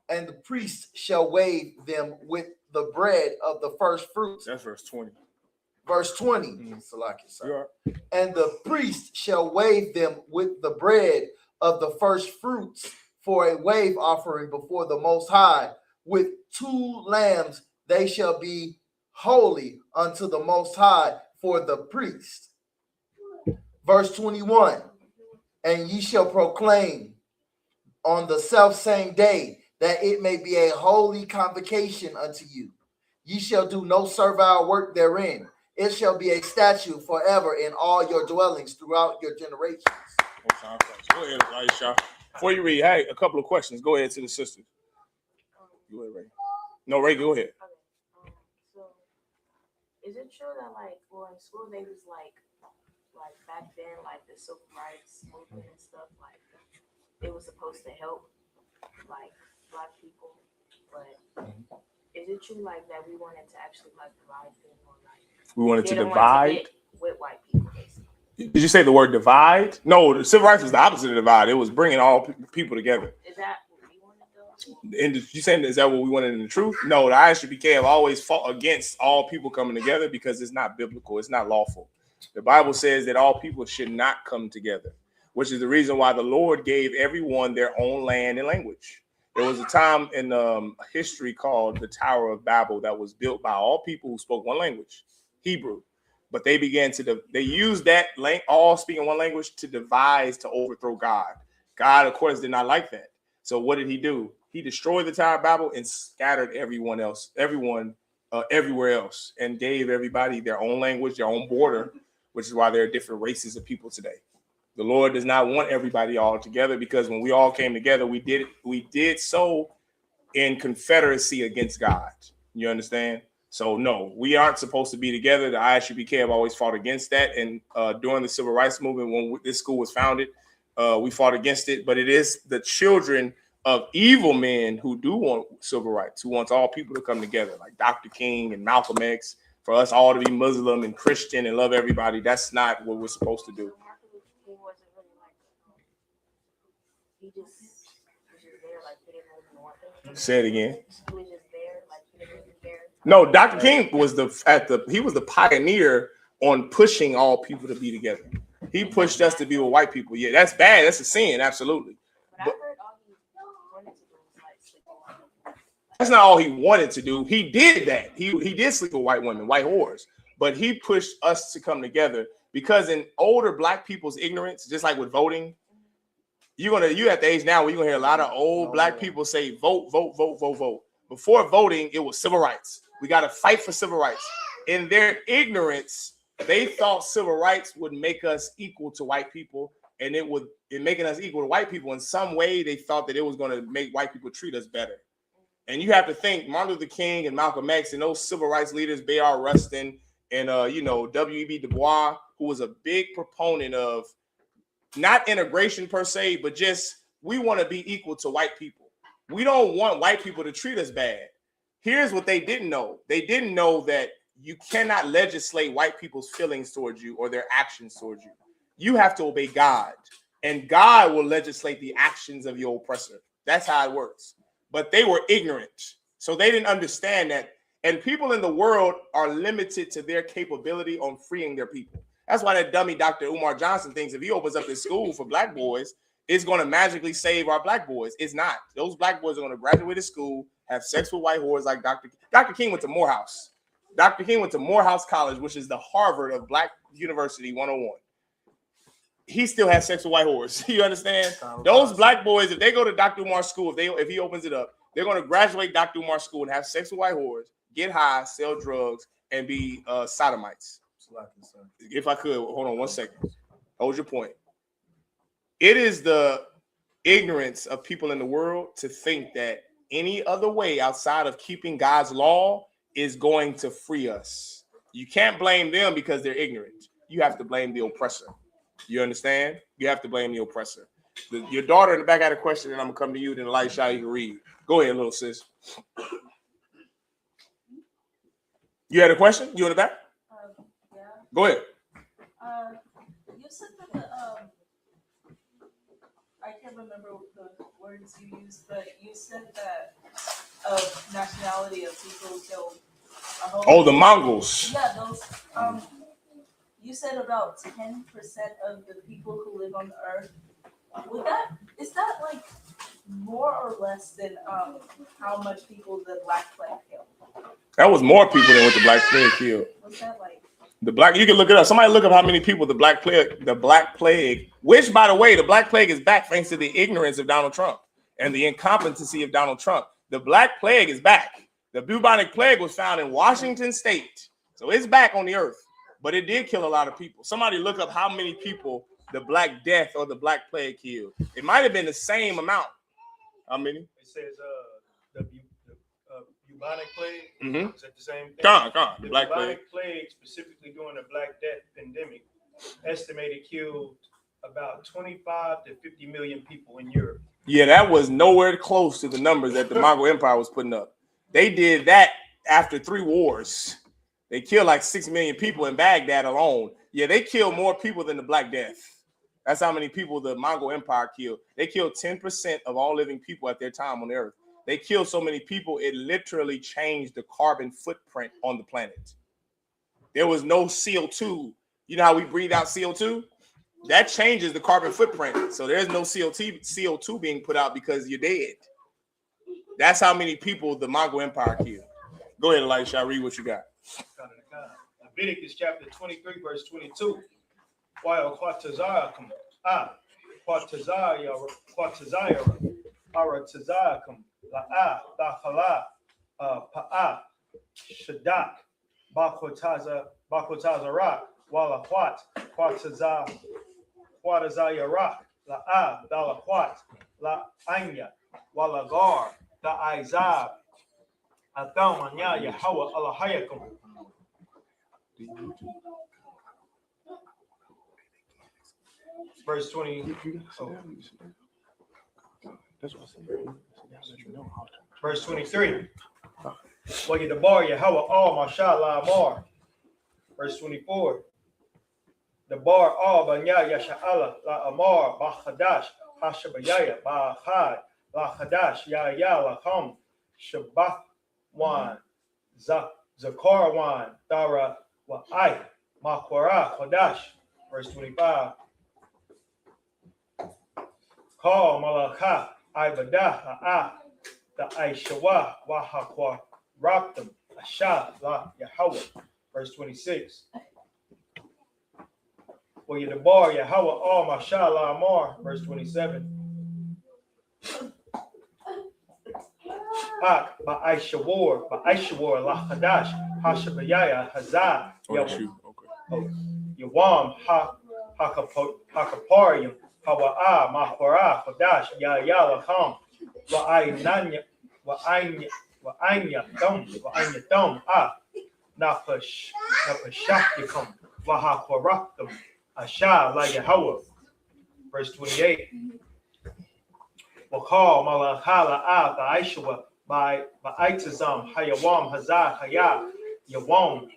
and the priest shall wave them with the bread of the first fruits. That's verse 20. Verse 20, and the priest shall wave them with the bread of the first fruits for a wave offering before the Most High, with 2 lambs. They shall be holy unto the Most High for the priest. Verse 21, and ye shall proclaim on the selfsame day that it may be a holy convocation unto you. Ye shall do no servile work therein. It shall be a statute forever in all your dwellings throughout your generations. Go ahead, Aisha. Before you read, hey, a couple of questions. Go ahead to the sisters. Go ahead, Ray. No, Ray, go ahead. Okay. So, is it true that in school they was like back then, like the civil rights movement and stuff, like it was supposed to help Black people, but is it true that we wanted to actually divide them, or we wanted to didn't divide want to get with white people, basically? Did you say the word divide? No, the civil rights was the opposite of divide. It was bringing all people together. Is that what we wanted to do? And you saying, is that what we wanted in the truth? No, the I.S.U.P.K have always fought against all people coming together because it's not biblical. It's not lawful. The Bible says that all people should not come together, which is the reason why the Lord gave everyone their own land and language. There was a time in history called the Tower of Babel that was built by all people who spoke one language, Hebrew. But they began to, they used that all speaking one language to devise to overthrow God. God, of course, did not like that. So what did he do? He destroyed the Tower of Babel and scattered everyone everywhere else, and gave everybody their own language, their own border, which is why there are different races of people today. The Lord does not want everybody all together, because when we all came together, we did so in confederacy against God. You understand? So no, we aren't supposed to be together. The I.S.U.P.K have always fought against that. And during the Civil Rights Movement, when this school was founded, we fought against it. But it is the children of evil men who do want civil rights, who wants all people to come together, like Dr. King and Malcolm X, for us all to be Muslim and Christian and love everybody. That's not what we're supposed to do. He wasn't really like that. He just was just there, like he didn't really want them. Say it again. He was just there, like he didn't really care. No, Dr. King was he was the pioneer on pushing all people to be together. He pushed us to be with white people. Yeah, that's bad. That's a sin, absolutely. But I heard all he wanted to do was like sleep with white. That's not all he wanted to do. He did that. He did sleep with white women, white whores. But he pushed us to come together because in older black people's ignorance, just like with voting, you at the age now where you're gonna hear a lot of old black people say vote, vote, vote, vote, vote. Before voting, it was civil rights. We got to fight for civil rights. In their ignorance, they thought civil rights would make us equal to white people, and in making us equal to white people in some way, they thought that it was going to make white people treat us better. And you have to think Martin Luther King and Malcolm X and those civil rights leaders, Bayard Rustin and W.E.B. Du Bois, who was a big proponent of not integration per se, but just we want to be equal to white people. We don't want white people to treat us bad. Here's what they didn't know. They didn't know that you cannot legislate white people's feelings towards you or their actions towards you. You have to obey God, and God will legislate the actions of your oppressor. That's how it works. But they were ignorant, so they didn't understand that. And people in the world are limited to their capability on freeing their people. That's why that dummy Dr. Umar Johnson thinks if he opens up this school for black boys, it's going to magically save our black boys. It's not. Those black boys are going to graduate to school, have sex with white whores like Dr. King went to Morehouse. Dr. King went to Morehouse College, which is the Harvard of Black University 101. He still has sex with white whores. You understand? Those black boys, if they go to Dr. Umar's school, if he opens it up, they're going to graduate Dr. Umar's school and have sex with white whores, get high, sell drugs, and be sodomites. If I could, hold on 1 second. Hold your point. It is the ignorance of people in the world to think that any other way outside of keeping God's law is going to free us. You can't blame them because they're ignorant. You have to blame the oppressor. You understand? You have to blame the oppressor. Your daughter in the back had a question, and I'm going to come to you, then Elisha, you can read. Go ahead, little sis. You had a question? You in the back? Yeah. Go ahead. You said that I can't remember the words you used, but you said that nationality of people who killed a whole. Oh, the Mongols. Yeah, those. You said about 10% of the people who live on the earth. Is that like more or less than how much people the Black Plague killed? That was more people than what the Black Plague killed. What's that like? You can look it up. Somebody look up how many people the Black Plague, which by the way, the Black Plague is back thanks to the ignorance of Donald Trump and the incompetency of Donald Trump. The Black Plague is back. The bubonic plague was found in Washington State. So it's back on the earth, but it did kill a lot of people. Somebody look up how many people the Black Death or the Black Plague killed. It might have been the same amount. How many? It says the bubonic plague. Mm-hmm. Is that the same thing? The The Black Plague. bubonic plague, specifically during the Black Death pandemic, estimated killed about 25 to 50 million people in Europe. Yeah, that was nowhere close to the numbers that the Mongol Empire was putting up. They did that after 3 wars. They killed like 6 million people in Baghdad alone. Yeah, they killed more people than the Black Death. That's how many people the Mongol Empire killed. They killed 10% of all living people at their time on the earth. they killed so many people, it literally changed the carbon footprint on the planet. There was no CO2. You know how we breathe out CO2? That changes the carbon footprint. So there's no CO2 being put out because you're dead. That's how many people the Mongol Empire killed. Go ahead, Elisha. Read what you got. Leviticus chapter 23, verse 22. While Quatazayakum, Aratazayakum, La'a, Dakhala, Pa'a, Shadak, Bakotazarak, Wala Quatazayarak, La'a, Dalaquat, La Anya, Wala Gar, Da Izab, Athamanya, Yahweh, Alahayakum. Verse 20. Verse 23. Well, the bar Yahweh all mashallah amar. Verse 24. The bar all banya yasha'ala la amar ba'chadash hashabayaya ba'achad la chadash ya la kham shabbat wan zakar wan dara wa ay makwara chadash. Verse 25. Call malakha ibadah the I.S.U.P.K wahakwa raptum asha la Yahweh. Verse 26. Well, the bar Yahweh all mashallah amar. Verse 27. Ak ba'Aishawar la chadash hashabayaya hazah yawam hakaparium hawa'a mahwara chadash ya lacham wa'ainanya wa'ainyam nafashakyakum wahakwaraktum asha la Yahweh. Verse 28. Wakal malakhala the I.S.U.P.K by Itazam Hayawam Hazah Haya Yawam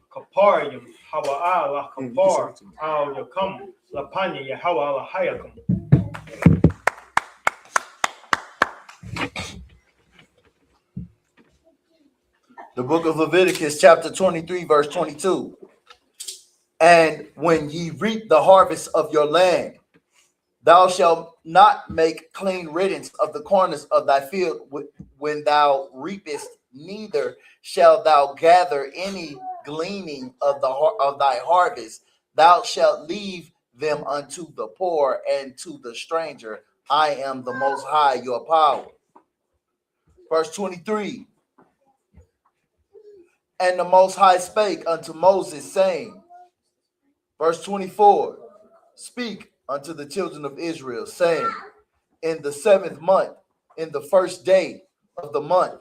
Kaparium Hawa'a la Kapar al Yakam la Panya Yahweh la Hayakum. The book of Leviticus, chapter 23, verse 22. And when ye reap the harvest of your land, thou shalt not make clean riddance of the corners of thy field when thou reapest, neither shalt thou gather any gleaning of thy harvest. Thou shalt leave them unto the poor and to the stranger. I am the Most High, your power. Verse 23. And the Most High spake unto Moses, saying, verse 24, speak unto the children of Israel, saying, in the 7th month, in the 1st day of the month,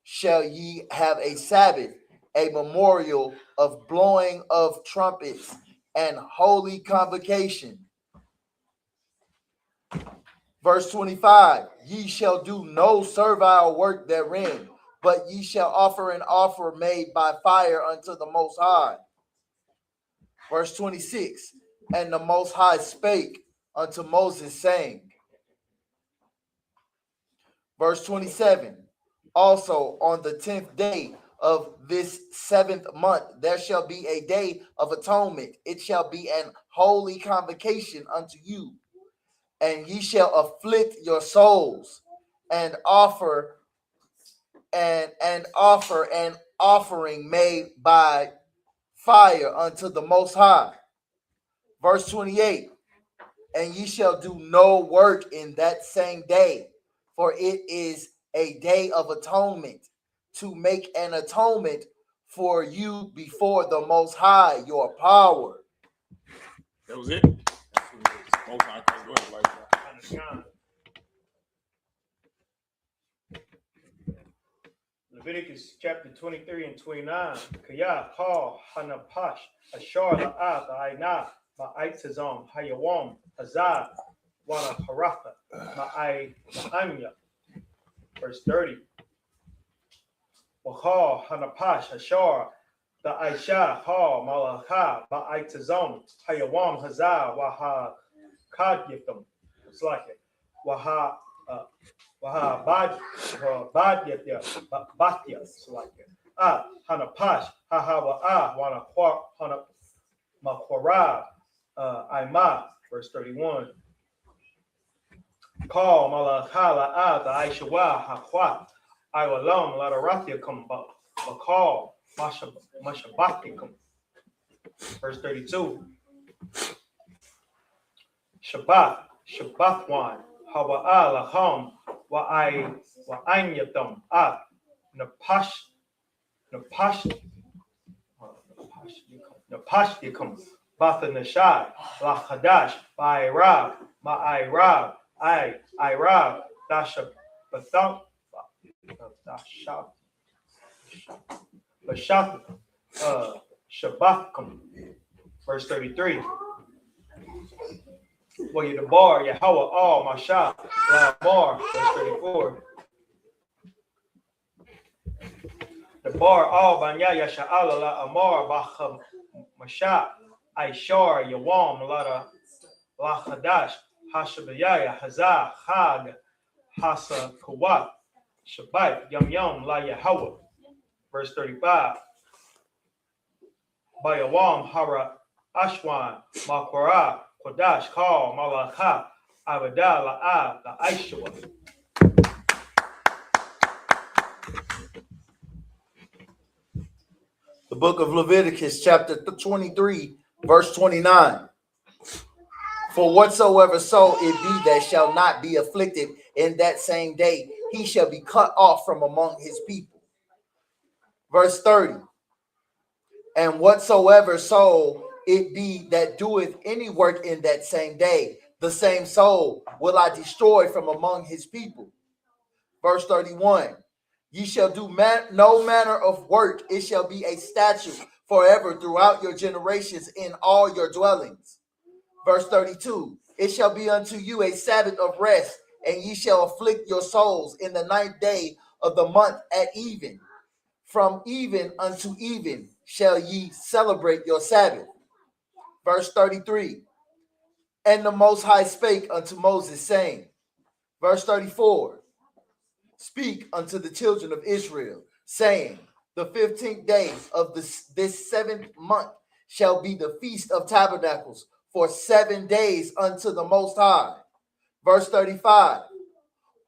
shall ye have a Sabbath, a memorial of blowing of trumpets and holy convocation. Verse 25, ye shall do no servile work therein, but ye shall offer an offer made by fire unto the Most High. Verse 26, and the Most High spake unto Moses, saying, verse 27, also on the 10th day of this 7th month, there shall be a day of atonement. It shall be an holy convocation unto you. And ye shall afflict your souls and offer an offering made by fire unto the Most High. Verse 28, and ye shall do no work in that same day, for it is a day of atonement, to make an atonement for you before the Most High, your power. That was it. Most High, go ahead, Leviticus chapter 23 and 29. Kaya Paul Hanapash Ashar La'at Aina Ma'aitazam Hayawam Hazad Wana Harafa Ma'anya. Verse 30. Wakal Hanapash Ashar the Aisha Ha Malakha Ma'aitazam Hayawam Hazad Waha Kadyakam. It's like it. Waha Waha Badia, so like that. Hana Pash, Haha Wana Hana Makorab, Ima, verse 31. Call Malakala the Aishawa Hakwa, I will long let a Rathia come call Mashabatikum. Verse 32. Shabbat one, Hawa Laham, wa Ainyatum, Napashtikum, Batha Nashai, La Hadash, Ba'irab, Ma'irab, Irab, Dasha Batham, Bashat, Shabbatkum. Verse 33. Well, you the bar, Yahweh, all Masha, La Mar, verse 34. The bar, all Banya Yasha'ala, La Amar, Bacham, Masha, Aishar, Yawam, La Hadash, Hashabiyah, Hazah, Chag, Hasa, Kawat, Shabbat, Yam, La Yahweh. Verse 35. Bayawam, Hara, Ashwan, Makwara, Kodash, Kal, Malakha, Abadah, La'ab, the I.S.U.P.K. The book of Leviticus, chapter 23, verse 29. For whatsoever soul it be that shall not be afflicted in that same day, he shall be cut off from among his people. Verse 30. And whatsoever soul it be that doeth any work in that same day, the same soul will I destroy from among his people. Verse 31. Ye shall do no manner of work, it shall be a statute forever throughout your generations in all your dwellings. Verse 32. It shall be unto you a Sabbath of rest, and ye shall afflict your souls in the 9th day of the month at even. From even unto even shall ye celebrate your Sabbath. Verse 33. And the Most High spake unto Moses, saying, verse 34. Speak unto the children of Israel, saying, the 15th day of this 7th month shall be the Feast of Tabernacles for 7 days unto the Most High. Verse 35.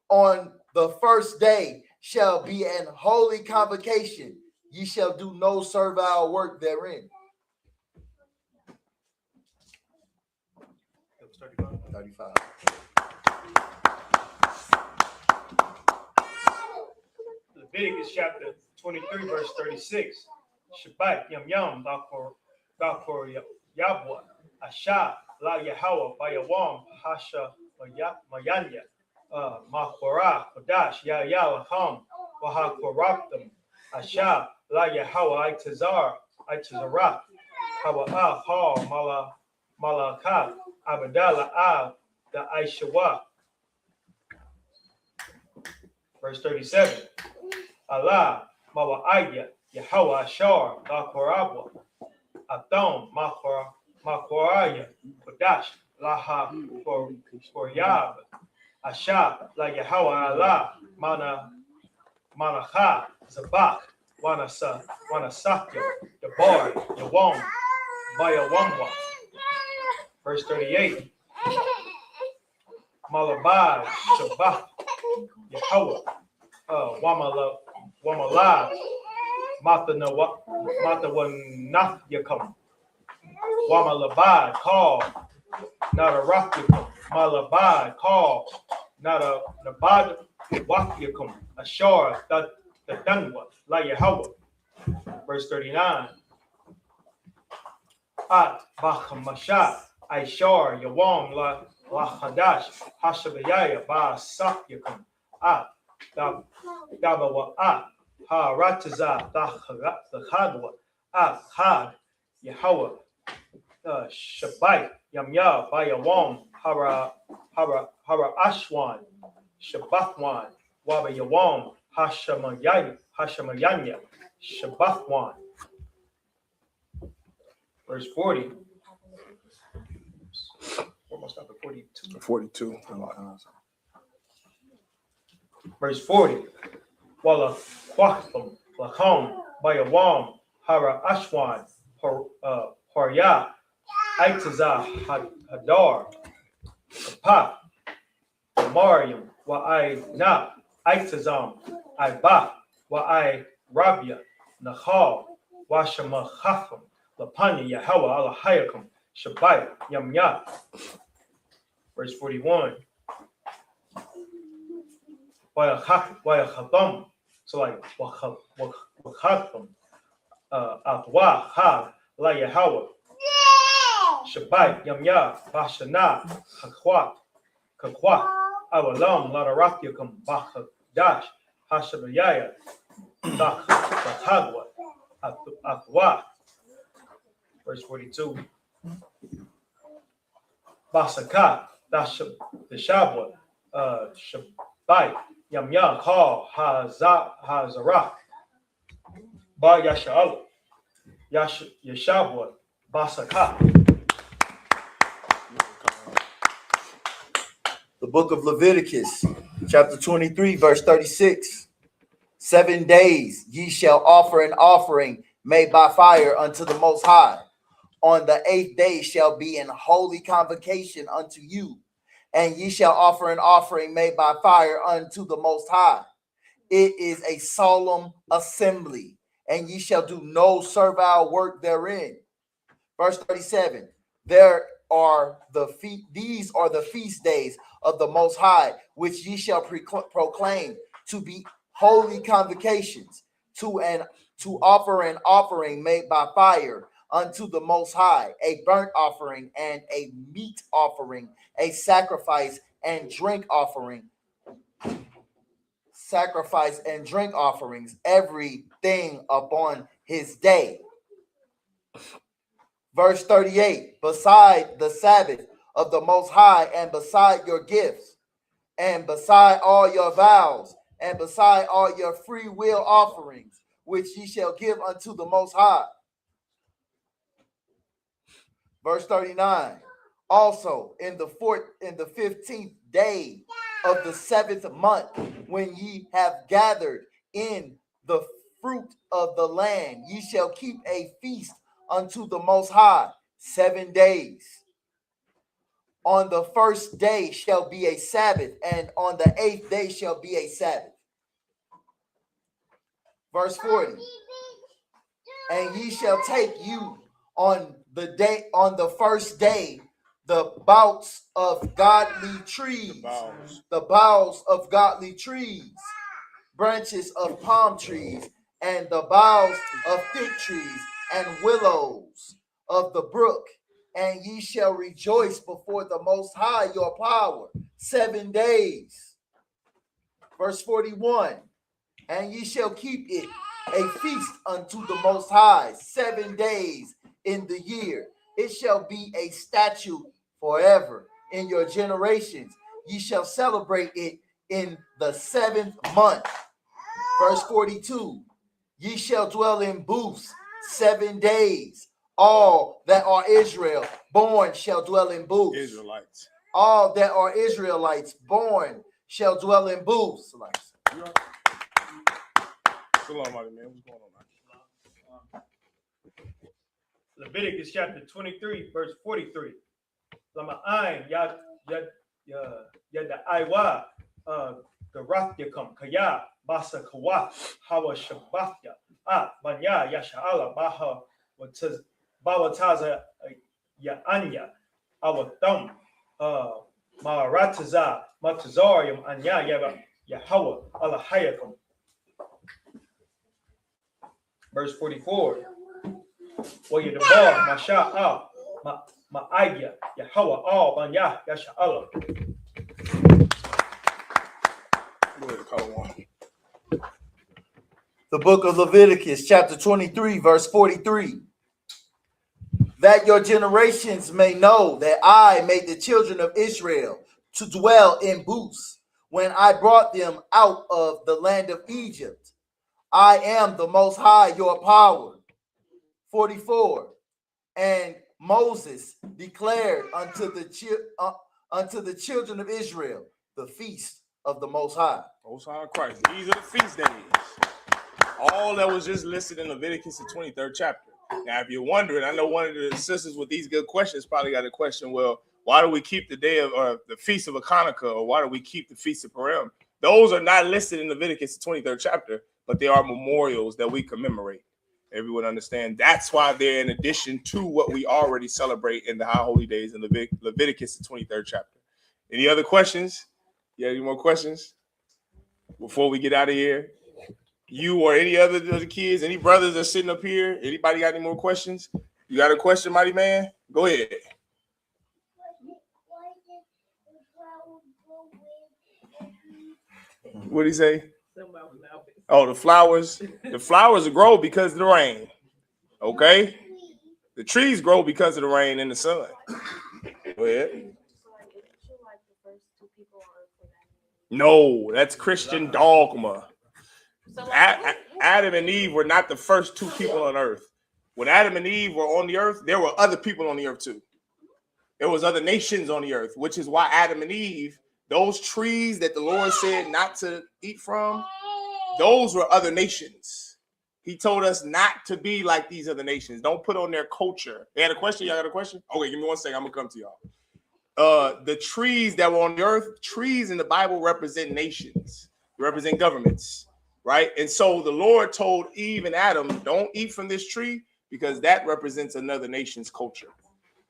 On the first day shall be an holy convocation. Ye shall do no servile work therein. 35. Leviticus chapter 23, verse 36. Shabbat, Yam, Dakor Yabwa, Asha, La Yahweh, Bayawam, Hasha, Mayanya, Mahwara, Kodash, Laham, Wahakoraptam, Asha, La Yahweh, Itazara, Hawa, Hal, Malakat, Abadala, the I.S.U.P.K. Verse 37. Allah, Mawa'aya, Yahweh Ashar, Lakorabwa, Athon, Makoraya, Kodash, Laha, Koryab, Asha, La Yahweh Allah, Manacha, Zabak, Wanasakya, Dabar, Yawam, Bayawamwa. Verse 38. Malabad, Shabbat, Yahweh, Wamala, Mata Nath Yakum, Wamalabad, call, not a Rathyakum, Malabad, call, not a Nabad Watyakum, Ashar, the Danwa, La Yahweh. Verse 39. At Bachamashat, Aishar, Yawam, La Hadash, Hashabiyah, Ba Sakyakum, At Dabawa, At Ha Rataza, the Hadwa, At Had, Yahweh, Shabbat, Yamya, Bayawam, Hara Ashwan, Shabbatwan, Waba Yawam, Hashamayanya, Shabbatwan. Verse 40. Almost up to 42. 42. Verse 40. Wala Quachum, Lachom, Bayawam, Hara Ashwan, Horia, Aitazah, Hadar, Kapah, Mariam, wa I na, Aitazam, I ba, wa I Rabia, Nahal, Washama Chafam, Lapanya, Yahweh, Allah Hayakum, Shabbat, Yamya. Verse 41. Wayachabam, so like Wachacham, Atwa, Ha, La Yahweh, Shabbat, Yamya, Bashana, Hakwat, Kakwat, Awalam, Ladarakyakam, Bachadash, Hashabayaya, Bakhagwa, Atwa. Verse 42. Basaka, the Shabwa, Shabbat, Yamya, Kal, Hazarak, Ba Yasha'al, Yashabwa, Basaka. The book of Leviticus, chapter 23, verse 36. 7 days ye shall offer an offering made by fire unto the Most High. On the 8th day shall be an holy convocation unto you, and ye shall offer an offering made by fire unto the Most High. It is a solemn assembly, and ye shall do no servile work therein. Verse 37. These are the feast days of the Most High, which ye shall proclaim to be holy convocations, to offer an offering made by fire unto the Most High, a burnt offering and a meat offering, a sacrifice and drink offering. Sacrifice and drink offerings, everything upon his day. Verse 38, beside the Sabbath of the Most High, and beside your gifts, and beside all your vows, and beside all your free will offerings, which ye shall give unto the Most High. Verse 39, also in the 15th day of the 7th month, when ye have gathered in the fruit of the land, ye shall keep a feast unto the Most High 7 days. On the 1st day shall be a Sabbath, and on the 8th day shall be a Sabbath. Verse 40. And ye shall take you on the 1st day the boughs of godly trees, the boughs of godly trees, branches of palm trees, and the boughs of fig trees and willows of the brook, and ye shall rejoice before the Most High your power 7 days. Verse 41, and ye shall keep it a feast unto the Most High 7 days in the year. It shall be a statute forever in your generations. Ye shall celebrate it in the 7th month. Verse 42, ye shall dwell in booths 7 days. All that are Israel born shall dwell in booths. Israelites. All that are Israelites born shall dwell in booths. Shalom, man. What's going on, man? Leviticus chapter 23, verse 43. Lama ayin ya da aywa garathyakum kaya basa kawa hawa shabathya banya yasha'ala baha bawataza ya'anya awatham marataza matazarium anya yahawa alahayakum. Verse 44. Wayadabar masha'a ma'aya yahawa all banya yasha'ala. The book of Leviticus, chapter 23, verse 43. That your generations may know that I made the children of Israel to dwell in booths when I brought them out of the land of Egypt. I am the Most High, your power. 44. And Moses declared unto the children of Israel the feast of the Most High. Most High Christ. These are the feast days. All that was just listed in Leviticus, the 23rd chapter. Now, if you're wondering, I know one of the sisters with these good questions probably got a question. Well, why do we keep the day of the feast of Hanukkah, or why do we keep the feast of Purim? Those are not listed in Leviticus, the 23rd chapter, but they are memorials that we commemorate. Everyone understand? That's why they're in addition to what we already celebrate in the high holy days in Leviticus, the 23rd chapter. Any other questions? Yeah, any more questions before we get out of here? You or any other of the kids, any brothers that are sitting up here, anybody got any more questions? You got a question, mighty man? Go ahead. What did he say? Oh, the flowers. The flowers grow because of the rain. Okay? The trees grow because of the rain and the sun. Go ahead. No, that's Christian dogma. Adam and Eve were not the first two people on earth. When Adam and Eve were on the earth, there were other people on the earth too. There was other nations on the earth, which is why Adam and Eve, those trees that the Lord said not to eat from, those were other nations. He told us not to be like these other nations. Don't put on their culture. They had a question? Y'all got a question? Okay, give me 1 second. I'm going to come to y'all. The trees that were on the earth, trees in the Bible represent nations, represent governments. Right. And so the Lord told Eve and Adam, don't eat from this tree because that represents another nation's culture.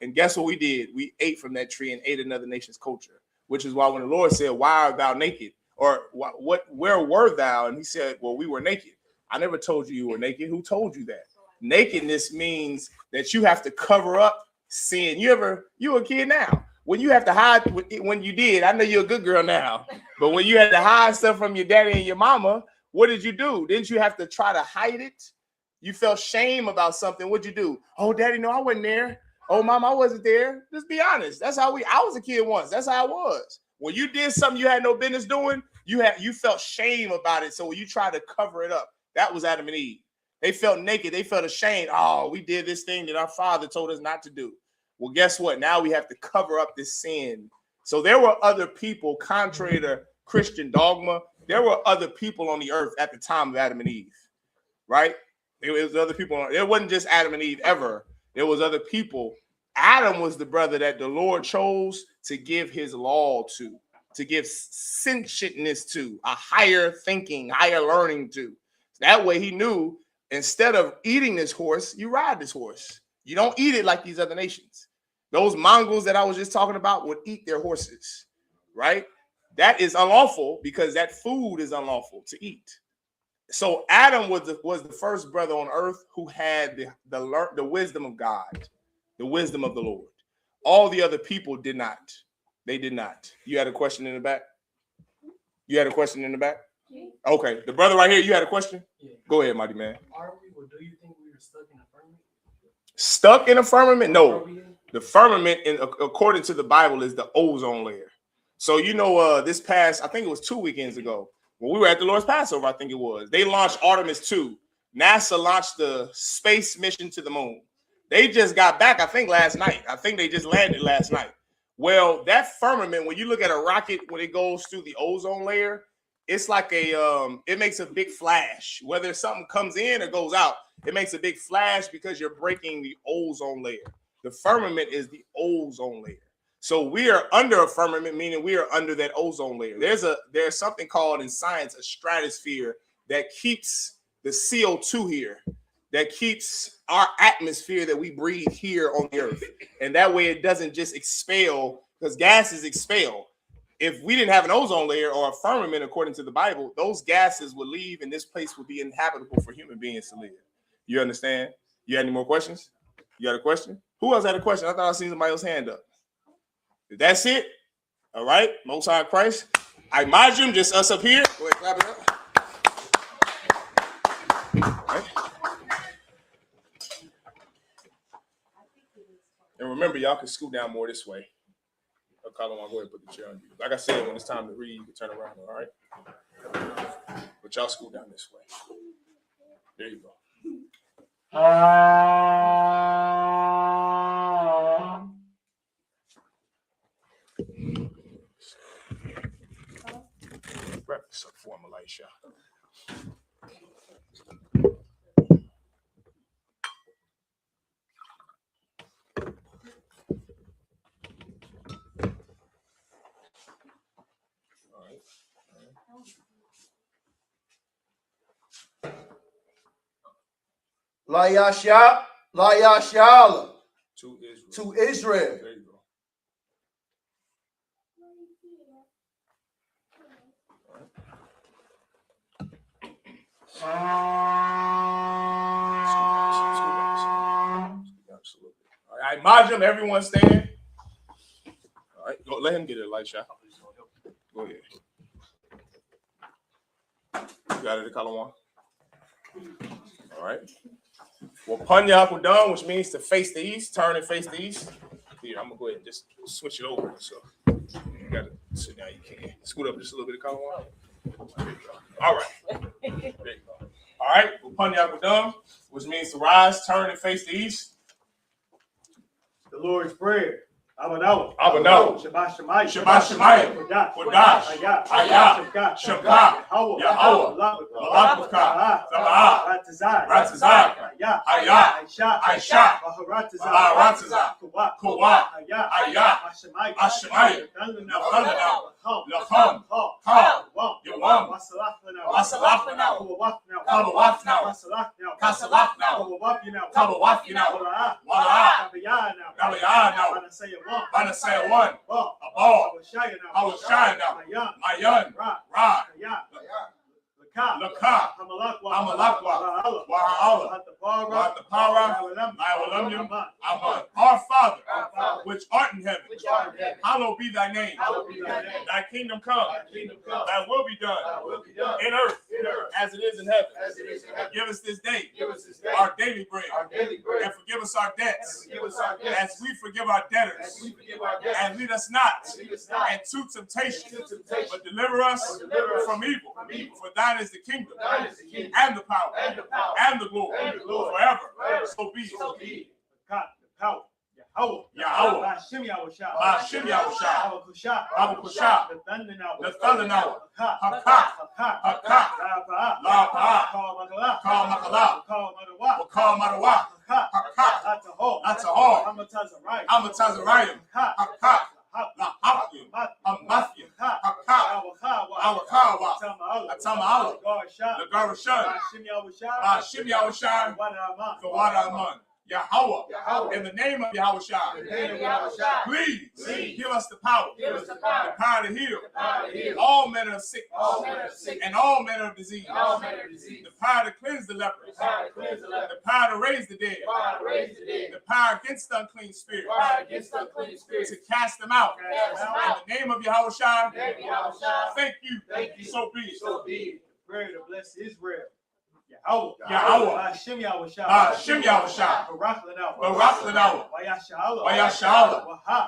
And guess what we did? We ate from that tree and ate another nation's culture, which is why when the Lord said, why art thou naked? Or where were thou? And he said, well, we were naked. I never told you were naked. Who told you that? Nakedness means that you have to cover up sin. You a kid now. When you have to hide, when you did, I know you're a good girl now, but when you had to hide stuff from your daddy and your mama, what did you do? Didn't you have to try to hide it? You felt shame about something. What'd you do? Oh, daddy, no, I wasn't there. Oh, mom, I wasn't there. Just be honest. That's how I was a kid once. That's how I was. When you did something you had no business doing, you felt shame about it. So when you tried to cover it up, that was Adam and Eve. They felt naked. They felt ashamed. Oh, we did this thing that our father told us not to do. Well, guess what? Now we have to cover up this sin. So there were other people, contrary to Christian dogma, there were other people on the earth at the time of Adam and Eve, right? There was other people. It wasn't just Adam and Eve ever. There was other people. Adam was the brother that the Lord chose to give his law to give sentientness to, a higher thinking, higher learning to. That way he knew, instead of eating this horse, you ride this horse. You don't eat it like these other nations. Those Mongols that I was just talking about would eat their horses, right? That is unlawful because that food is unlawful to eat. So Adam was the first brother on earth who had the wisdom of God, the wisdom of the Lord. All the other people did not. They did not. You had a question in the back? You had a question in the back? Yeah. Okay. The brother right here, you had a question? Yeah. Go ahead, mighty man. Do you think we were stuck in a firmament? Stuck in a firmament? No. The firmament, according to the Bible, is the ozone layer. So, this past, I think it was 2 weekends ago, when we were at the Lord's Passover, I think it was, they launched Artemis 2. NASA launched the space mission to the moon. They just got back, I think, last night. I think they just landed last night. Well, that firmament, when you look at a rocket, when it goes through the ozone layer, it's like it makes a big flash. Whether something comes in or goes out, it makes a big flash because you're breaking the ozone layer. The firmament is the ozone layer. So we are under a firmament, meaning we are under that ozone layer. There's something called in science a stratosphere that keeps the CO2 here, that keeps our atmosphere that we breathe here on the earth. And that way it doesn't just expel, because gases expel. If we didn't have an ozone layer or a firmament, according to the Bible, those gases would leave and this place would be inhabitable for human beings to live. You understand? You had any more questions? You got a question? Who else had a question? I thought I seen somebody else's hand up. That's it. All right. Most High Christ. I imagine just us up here. Go ahead, clap it up. All right. And remember, y'all can scoot down more this way. I'll call him. I'll go ahead and put the chair on you. Like I said, when it's time to read, you can turn around. All right. But y'all scoot down this way. There you go. So form Elisha. La Yashala To Israel. to Israel. There you go. All right, Majum, everyone stand. All right, go, let him get it, Elisha. Go ahead. You got it, Kalawan. All right. Well, Panyakudan, which means to face the east, turn and face the east. Here, I'm gonna go ahead and just switch it over. So you got it. So now you can scoot up just a little bit, Kalawan. There you go. All right. There you go. All right. Well, Panyakudan, which means to rise, turn and face the east. The Lord's Prayer. Abanawa. Shabbat Shemayim. Kodash. Ayah. Shabbat. Yahweh. Malakutah. Zaba'ah. Ratazak. Ayah. Aisha. Baharatazak. Kowat. Ayah. Ashemayim. Lacham. Kal. Yawam. Wasalafna. Kabawafna. Kasalafna. Kabawafna. Wala'ah. Nabayana. Banasaya one. Abal. Hawashayana. Mayan. Ra. Laka. Hamalakwa. Wa'ala. Watapara. Naiwalamyam. Aman. Our Father, which art in heaven, hallowed be thy name. Thy kingdom come. Thy will be done in earth as it is in heaven. Give us this day our daily bread. And forgive us our debts as we forgive our debtors. And lead us not into temptation, but deliver us from evil. For thine is the kingdom and the power and the glory forever. So be it. Yahweh. Bashim Yahushua. Abakusha. The thunder now. Haka. Lapa. Kal Makala. Wakal Madawa. Haka. Atahol. Amatazarayim. Haka. La'afim. Amathim. Haka. Awakawa. Atama'ala. The Garashan. Bashim Yahushua. The Wadaman. Yahweh, in the name of Yahushua, please give us the power, the power to heal all manner of sickness and all manner of disease, the power to cleanse the lepers, the power to raise the dead, the power against the unclean spirit, to cast them out. In the name of Yahushua, thank you, so be it. Prayer to bless Israel. Yahweh. Bashim Yahushua. Barakhlanawa. Wayashala. Waha.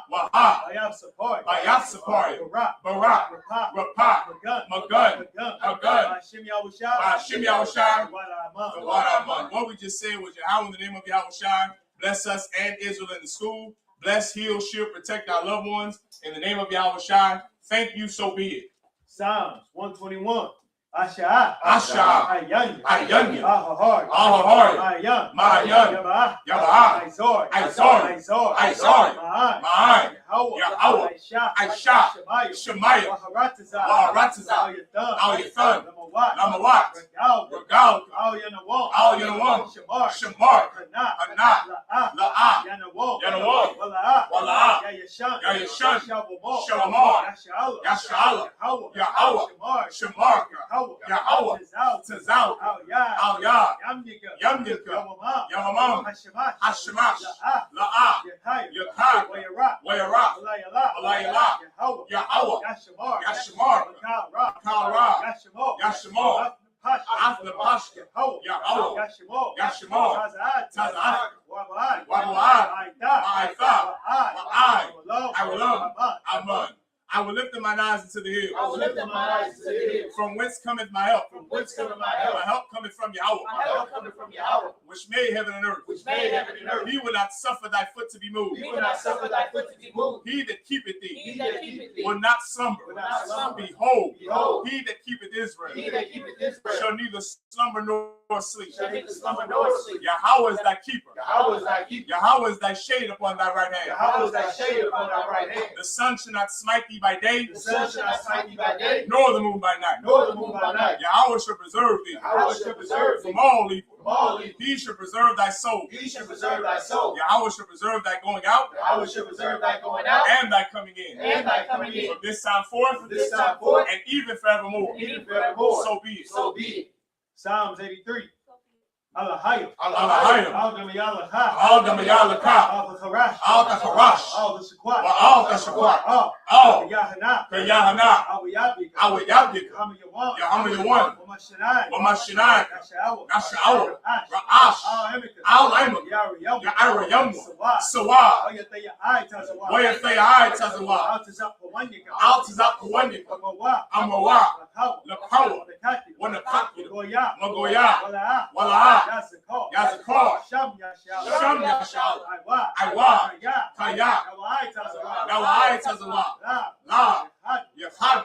Bayaf-Sapari. Barak. Rapah. Magun. Bashim Yahushua. What we just said was Yahweh in the name of Yahushua. Bless us and Israel in the school. Bless, heal, shield, protect our loved ones. In the name of Yahushua. Thank you, so be it. Psalms 121. Asha. Ayanya. Ahahar. Mayan. Yaba'ah. Aizor. Ma'an. Yahweh. Aisha. Shemaiah. Waharatazak. Al-Yathan. Namawat. Regal. Al-Yanawam. Shamar. Anat. La'ah. Yanawam. Wala'ah. Yayashan. Shalamar. Yashala. Yahweh. Shamar. Yahweh. Tazal. Al-Yad. Yamnika. Yamamam. Hashemash. La'ah. Yakai. Wayarak. Alayala. Yahweh. Yashamar. Kalra. Yashamor. Aflapash. Yahweh. Yashamor. Taza'at. Wabu'ad. Ma'aitha. Wa'ai. Awalam. Aman. I will lift up mine eyes into the hills. I will lift up my eyes to the hills. From whence cometh my help? From whence cometh my My help? help cometh from Yahweh, My help cometh from Yahweh, which made heaven and earth. which made heaven and earth. He will not suffer thy foot to be moved. He will not suffer thy foot to be moved. He that keepeth thee He that keepeth thee will not slumber. will not slumber. Behold, Behold, he that keepeth Israel he that keepeth Israel shall neither slumber nor sleep. shall neither slumber nor sleep. Yahweh is thy keeper. Yahweh is thy keeper. Yahweh is thy shade upon thy right hand. Yahweh is thy shade upon thy right hand. The sun shall not smite thee by day, The sun shall not smite thee by day, nor the moon by night. nor the moon by night. Yahweh shall preserve thee Yahweh shall preserve thee from all evil. from all evil. He shall preserve thy soul. He shall preserve thy soul. Yahweh shall preserve thy going out Yahweh shall preserve thy going out and thy coming in. and thy coming in. From this time forth From this time forth and even forevermore. and even forevermore. So be it. So be it. Psalms 83. Allahayim. Allahayim. Al-Damayalakha. Al-Damayalakha. Al-Kharash. Al-Kharash. Al-Shakwat. Al-Shakwat. Al Yahanna. Yahanna. Al-Yapi. Al-Yapi. Al-Yawan. Yahanna. Al-Mashinai. Al-Mashinai. Al-Sha'awa. Al-Sha'awa. Ra'ash. Al-Imika. Al-Imika. Al-Imika. Ya'ara Yamu. Ya'ara Sawa. Oyatayai Tazawa. Oyatayai Tazawa. Al-Tazak Pawanyika. Al-Tazak Pawanyika. Amawa. Amawa. Lakawa. Wanakaki. Magoya. Magoya. Wala'a. Wala'a. Yazakar. Yazakar. Sham Yashal. Sham Yashal. Aywa. Aywa. Kaya. Kaya. Nawai Tazawa. Nawai Tazawa. La. La. Yahad.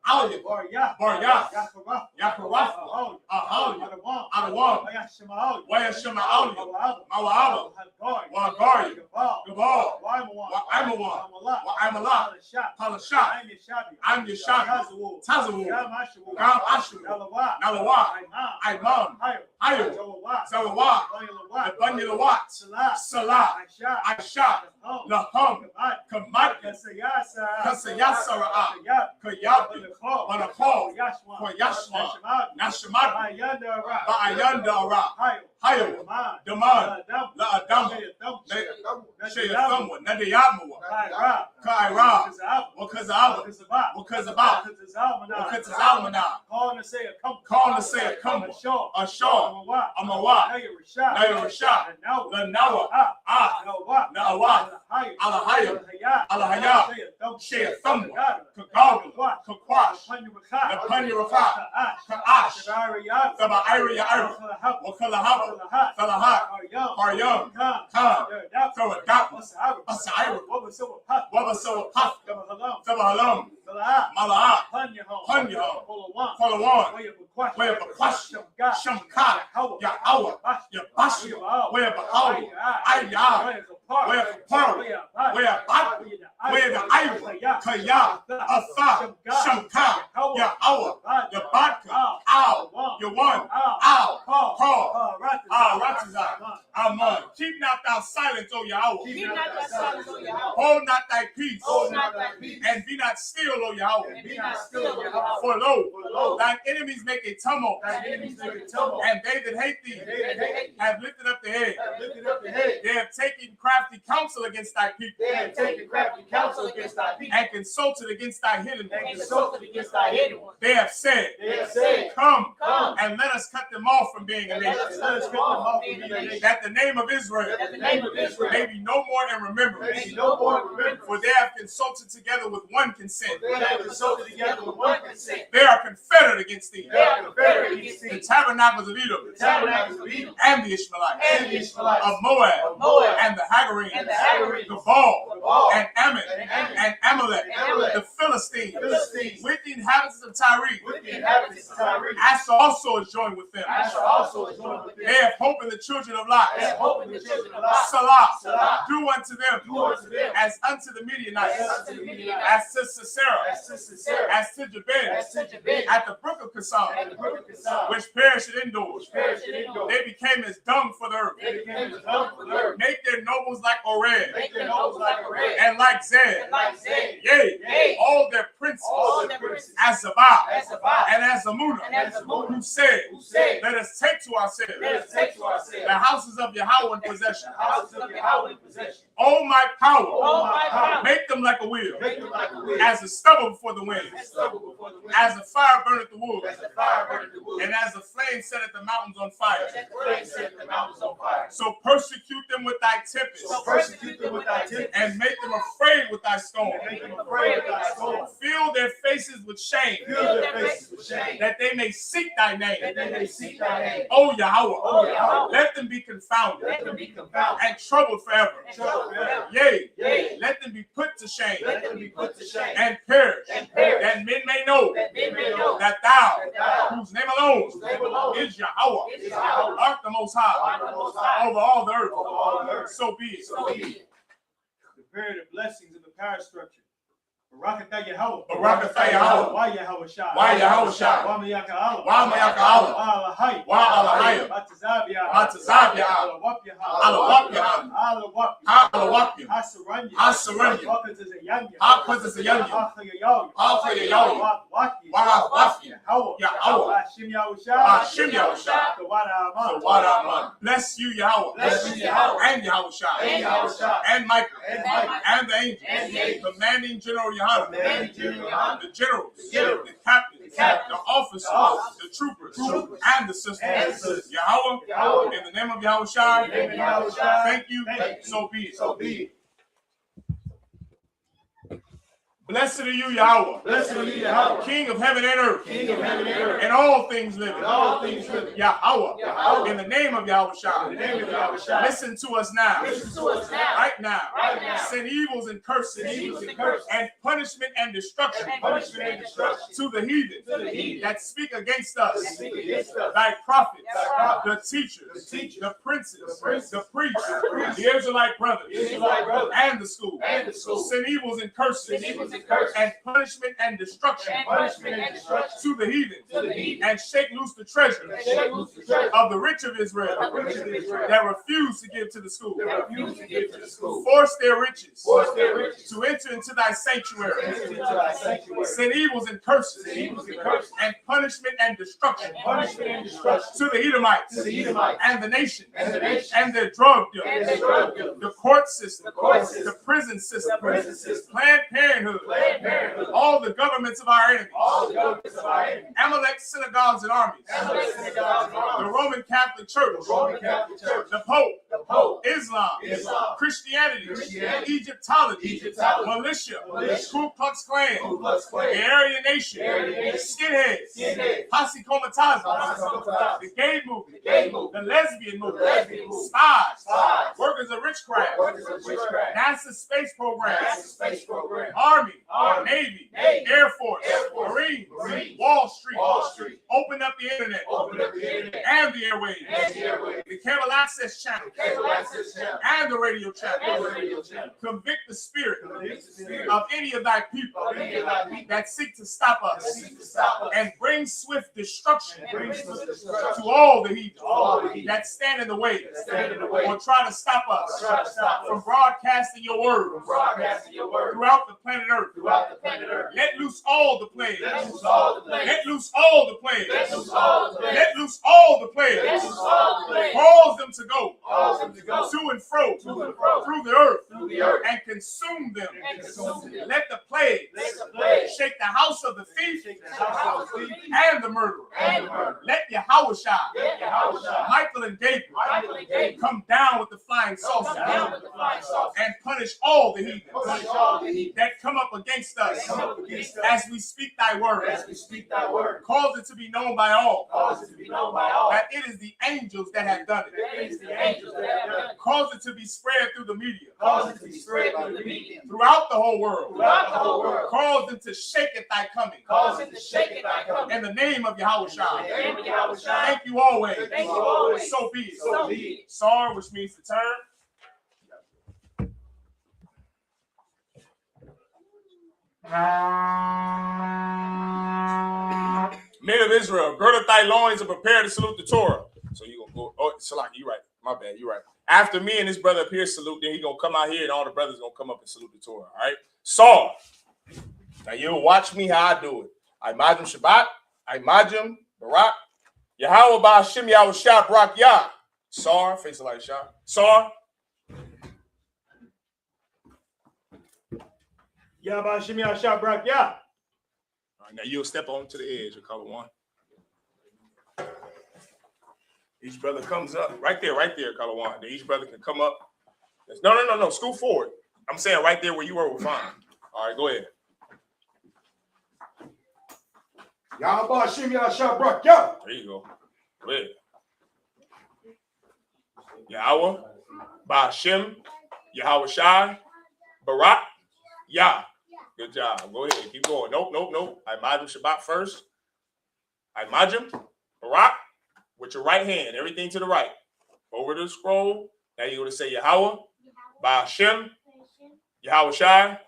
Aliyah. Barya. Barya. Yakaraf. Yakaraf. Ahol. Aholiah. Adawan. Adawan. Wayashima'ol. Wayashima'ol. Mawa'ab. Mawa'ab. Hadgari. Wagari. Gabal. Gabal. Waimawan. Waimawan. Amalah. Waimalah. Palashat. Palashat. I'm Yeshabi. I'm Yeshabi. Tazawu. Tazawu. Gam Ashawu. Gam Ashawu. Nalawa. Nalawa. Aiman. Aiman. Hayo. Hayo. Zawawa. Zawawa. Banyalawat. Banyalawat. Salah. Salah. Aisha. Aisha. Laham. Kamat. Kasayasa. Kasayasara'a. Kayab. Kayab. Banakho. Banakho. Yashwan. For Yashwan. Nashimad. Nashamat. Ayandara. Ba'ayandara. Hayo. Hayo. Daman. Daman. Adam. La'adam. Shayadam. Shayathamwa. Nadiyamwa. Kaira. Kaira. Kazab. Wakazaba. Kazaba. Wakazaba. Kazalmana. Wakazalmana. Calling to say a come. Calling to say a come. Ashore. Ashore. Amawa. Amawa. Naya Rashad. Naya Rashad. Nawa. Lanawa. Ah. Nawa. Nawa. Alahaya. Alahaya. Shayathamwa. Kagawa. Kakwash. Napanyaraka. Ka'ash. Saba'ira. Wakalahaba. Salahat. Haryam. Khan. Sawadat. Asaira. Wabasawapaf. Sabahalam. Mala'at. Panyaham. Palawan. Wayabakwash. Shamkat. Ya'awa. Yabash. Wayabahawa. Ayah. Wayaparo. Wayabat. Wayabaiwa. Kaya. Asa. Shamkat. Ya'awa. Yabadka. Ow. Yawan. Ow. Paul. Ratizah. Aman. Keep not thou silence, O Yahweh. Keep not thy silence, O Yahweh. Hold not thy peace. Hold not thy peace. And be not still, O Yahweh. And be not still, O Yahweh. For lo, thine enemies make a tumult. Thine enemies make a tumult. And they that hate thee And they that hate thee have lifted up the head. have lifted up the head. They have taken crafty counsel against thy people. They have taken crafty counsel against thy people. And consulted against thy hidden And ones. consulted against thy hidden ones. They have said, They have said, Come, Come, and let us cut them off from being a and let nation. us cut them off from being a nation. That the name of Israel That the name of Israel may be no more in may remembrance. be no more remembered. For they have consulted together with one consent. They have consulted together with one consent. They are confederate against thee. They are confederate against The thee. tabernacles of Edom, The tabernacles of Edom and the Ishmaelites, and the Ishmaelites of Moab, of Moab and the Hagarenes, and the Hagarenes, Gabal, Gabal, and Ammon, and Ammon, and Amalek, and Amalek, the Philistines, Philistines, with the inhabitants of Tyre. with the inhabitants of Tyre. Asher also is joined with them. Asher also is joined with them. They have hope in the children of Lot. They have hope in the children of Lot. Salah, Salah, do unto them do unto them as unto the Midianites, as unto the Midianites, as to Sisera, as to Sisera, as to Jabin, as to Jabin, at the brook of and Kissam, the brook of Kissam, which perished indoors. perished in Endor. They became as dung for the earth. They became as dung for the earth. Make their nobles like Oreb, Make their nobles like a red, and like Zed. and like Zed. Yea, Yea, all their princes, as Azabah, Azabah, and Azamunah, who said, let us take to ourselves the houses of Yahweh in possession. Oh, my power, make them like a wheel, as a stubble before the wind, as a fire burneth the wood, and as a flame setteth the mountains on fire. So persecute them with thy tempest, and make them afraid with thy storm. Fill their faces with shame, that they may seek thy name. O Yahweh, let them be confounded and troubled forever. Yea, let them be put to shame and perish, that men may know that thou, whose name alone is Yahweh, art the Most High over all the earth. So be it. Prepare the blessings of the power structure. Barakatah Yahweh. Barakatah Yahweh. Why Yahweh Shah? Why Yahweh Shah? Why Mayaka Allah? Why Mayaka Allah? Why Alahai? Why Alahai? Matazabia. Matazabia. Alawapia. Alawapia. Alawapia. Alawapia. Hasaranya. Hasaranya. Hakazazayanya. Hakazazayanya. Hakhayayawi. Hakhayayawi. Waki. Waki. Yahweh. Yahweh. Hashim Yahweh Shah. Hashim Yahweh Shah. Tawada Aman. Tawada Aman. Bless you, Yahweh. Bless you, Yahweh. And Yahweh Shah. And Michael. And the angels. Commanding General Yahanna. The generals, the captains, the officers, the troopers, and the sisters. Yahweh, in the name of Yahweh Shai, thank you, so be it. Blessed are you, Yahweh. Blessed are you, Yahweh. King of heaven and earth. King of heaven and earth. And all things living. And all things living. Yahweh. Yahweh. In the name of Yahweh Shai. In the name of Yahweh Shai. Listen to us now. Listen to us now. Right now. Right now. Send evils and curses. Send evils and curses. And punishment and destruction. And punishment and destruction. To the heathen. To the heathen. That speak against us. That speak against us. Thy prophets. Thy prophets. The teachers. The teachers. The princes. The princes. The priests. The priests. The Israelite brothers. The Israelite brothers. And the school. And the school. Send evils and curses. Send evils and curses. And punishment and destruction. And punishment and destruction. To the heathen. To the heathen. And shake loose the treasure. And shake loose the treasure. Of the rich of Israel. Of the rich of Israel. That refuse to give to the school. That refuse to give to the school. Force their riches. Force their riches. To enter into thy sanctuary. Enter into thy sanctuary. Send evils and curses. Send evils and curses. And punishment and destruction. And punishment and destruction. To the Edomites. To the Edomites. And the nations. And the nations. And their drug And dealers. their drug dealers. The court system. The court system. The prison system. The prison system. Planned Parenthood. Planned Parenthood. All the governments of our enemies. All the governments of our enemies. Amalek synagogues and armies. Amalek synagogues and armies. The Roman Catholic Church. The Roman Catholic Church. The Pope. The Pope. Islam. Islam. Christianity. Christianity. Egyptology. Egyptology. Militia. Militia. Ku Klux Klan. Ku Klux Klan. The Aryan Nation. Aryan Nation. Skinheads. Skinheads. Posse Comitatus. Posse Comitatus. The gay movement. The gay movement. The lesbian movement. The lesbian movement. Spies. Spies. Workers of witchcraft. Workers of witchcraft. NASA space program. NASA space program. Army. Army. Navy. Navy. Air Force. Air Force. Marines. Marines. Wall Street. Wall Street. Open up the internet. Open up the internet. And the airwaves. And the airwaves. The cable access channel. Cable access channel. And the radio channel. And the radio channel. Convict the spirit Convict the spirit of any of thy people of any of thy people that seek to stop that us seek to stop us. and bring swift destruction And bring swift destruction to all the heathen all the heathen that stand in the way that stand in the way or try to stop or us try to stop from us broadcasting your word from broadcasting your word throughout the planet Earth. throughout the planet Earth. Let loose all the plagues. Let loose all the plagues. Let loose all the plagues. Let loose all the plagues. Let loose all the Let plagues. loose all the plagues. Cause them to go Cause them to go to and fro to and fro through the earth through the earth and consume them. and consume them. Let the plagues Let the plagues shake the house of the thief shake the house of the thief and the murderer. and the murderer. Let Yahweh Shai, Let Yahweh Shai, Michael and Gabriel Michael and Gabriel come down with the flying come saucer down with the flying saucer and punish all the heathens punish all the heathen that come up against that us come up against us as we speak thy word. as we speak thy word. Cause it to be known by all Cause it to be known by all that it is the angels that have done it. that it is the angels that have done it. Cause it to be spread through the media Cause it to be spread through the media throughout the whole world. throughout the whole world. Cause them to shake at thy coming. Cause it to shake it thy coming. In the name of Yahweh In Shai. the name of Yahweh Shai. Thank you always. Thank you always. So be it. So be it. Sar, which means to turn. Men of Israel, gird up thy loins and prepare to salute the Torah. So you gonna go. Oh, Salaki, you right. My bad, you right. After me and his brother up here salute, then he gonna come out here and all the brothers gonna come up and salute the Torah. All right. Saul. Now you'll watch me how I do it. I Majum Shabbat. I Majum Barak. Yahweh Ba'Hashem Yahweh Shah Barak Yah. Sar, face the light Shah. Sar. Yabba Shimmy Shabrak, yeah. All right, now you'll step on to the edge of color 1. Each brother comes up right there, color 1. Then each brother can come up. No. Scoot forward. I'm saying right there where you were fine. All right, go ahead. Yabba Shimmy Shabrak, yeah. There you go. Go ahead. Yahweh, Ba'Hashem, Yahweh Shai, Barak, Yah. Good job. Go ahead. Keep going. Nope. I Majum Shabbat first. I Majum, Barak, with your right hand. Everything to the right. Over the scroll. Now you're going to say Yahweh, Ba'Hashem, Yahweh Shai,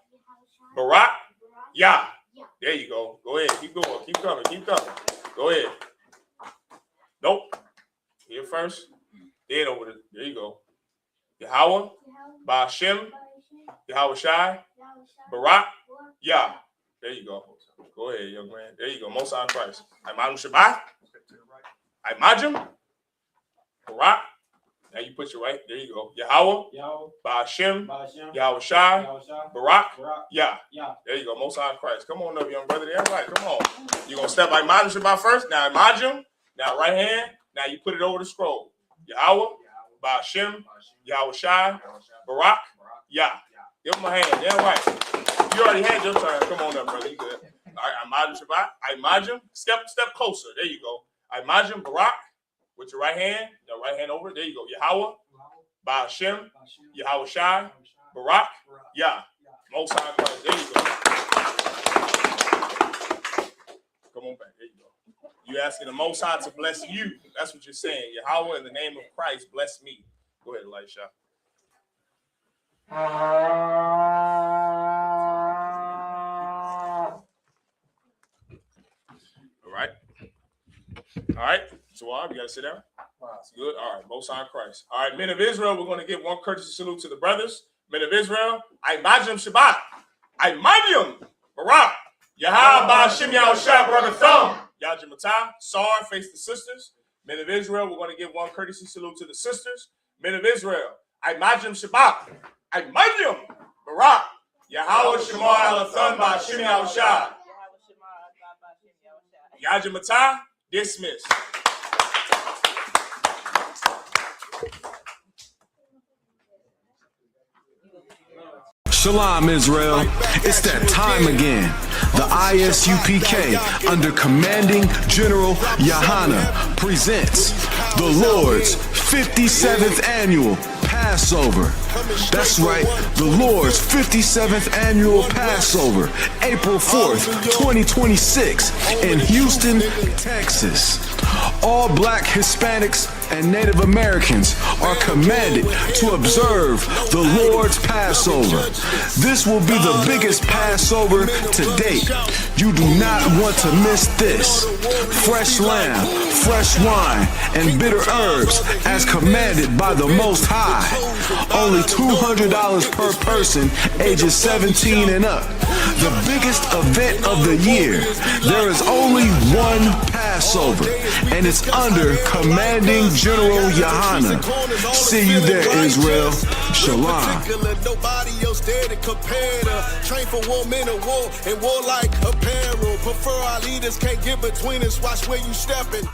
Barak, Yah. There you go. Go ahead. Keep going. Keep coming. Go ahead. Nope. Here first. Then over there. There you go. Yahweh, Ba'Hashem, Yahweh Shai, Barak, Yah. There you go. Go ahead, young man. There you go. Most High Christ. I Majum Shabbat. I Majum, Barak. Now you put your right. There you go. Yahweh, Ba'Hashem, Yahweh Shai, Barak, Yah. There you go. Most High Christ. Come on up, young brother. Everybody, come on. You're going to step by Majum Shabbat first. Now I Majum. Now right hand. Now you put it over the scroll. Yahweh, Ba'Hashem, Yahweh Shai, Barak, Yah. Give him a hand. Damn right. You already had your turn. Come on up, brother. You good. All right. I Majum Shabbat. I Majum. Step closer. There you go. I Majum Barak with your right hand. The right hand over. There you go. Yahweh, Ba'Hashem, Yahweh Shai, Barak, Yah. Most High Christ. There you go. Come on back. There you go. You asking the Most High to bless you. That's what you're saying. Yahweh, in the name of Christ, bless me. Go ahead, Elisha. All right. So, you got to sit down. That's good. All right. Most High Christ. All right. Men of Israel, we're going to give one courtesy salute to the brothers. Men of Israel, I Majum Shabbat. I Majum Barak. Yahweh Ba'Hashem Yahweh Shai Barak Thumb. Yajimatah. Sar, face the sisters. Men of Israel, we're going to give one courtesy salute to the sisters. Men of Israel, I Majum Shabbat. I Majum Barak. Yahweh Shema Alathon Ba'Hashem Yahweh Shai. Yajimatah. Dismissed. Shalom, Israel. It's that time again. The I.S.U.P.K. under Commanding General Yahanna presents the Lord's 57th Annual Passover. That's right, the Lord's 57th Annual Passover, April 4th, 2026 in Houston, Texas. All Black, Hispanics, and Native Americans are commanded to observe the Lord's Passover. This will be the biggest Passover to date. You do not want to miss this. Fresh lamb, fresh wine, and bitter herbs as commanded by the Most High. Only $200 per person ages 17 and up. The biggest event of the year. There is only one Passover, and it's under Commanding General Yahanna. See you there, Israel. Shalom. Nobody else there to compare to. Train for war, men of war, and war like apparel. Prefer our leaders, can't get between us. Watch where you stepping.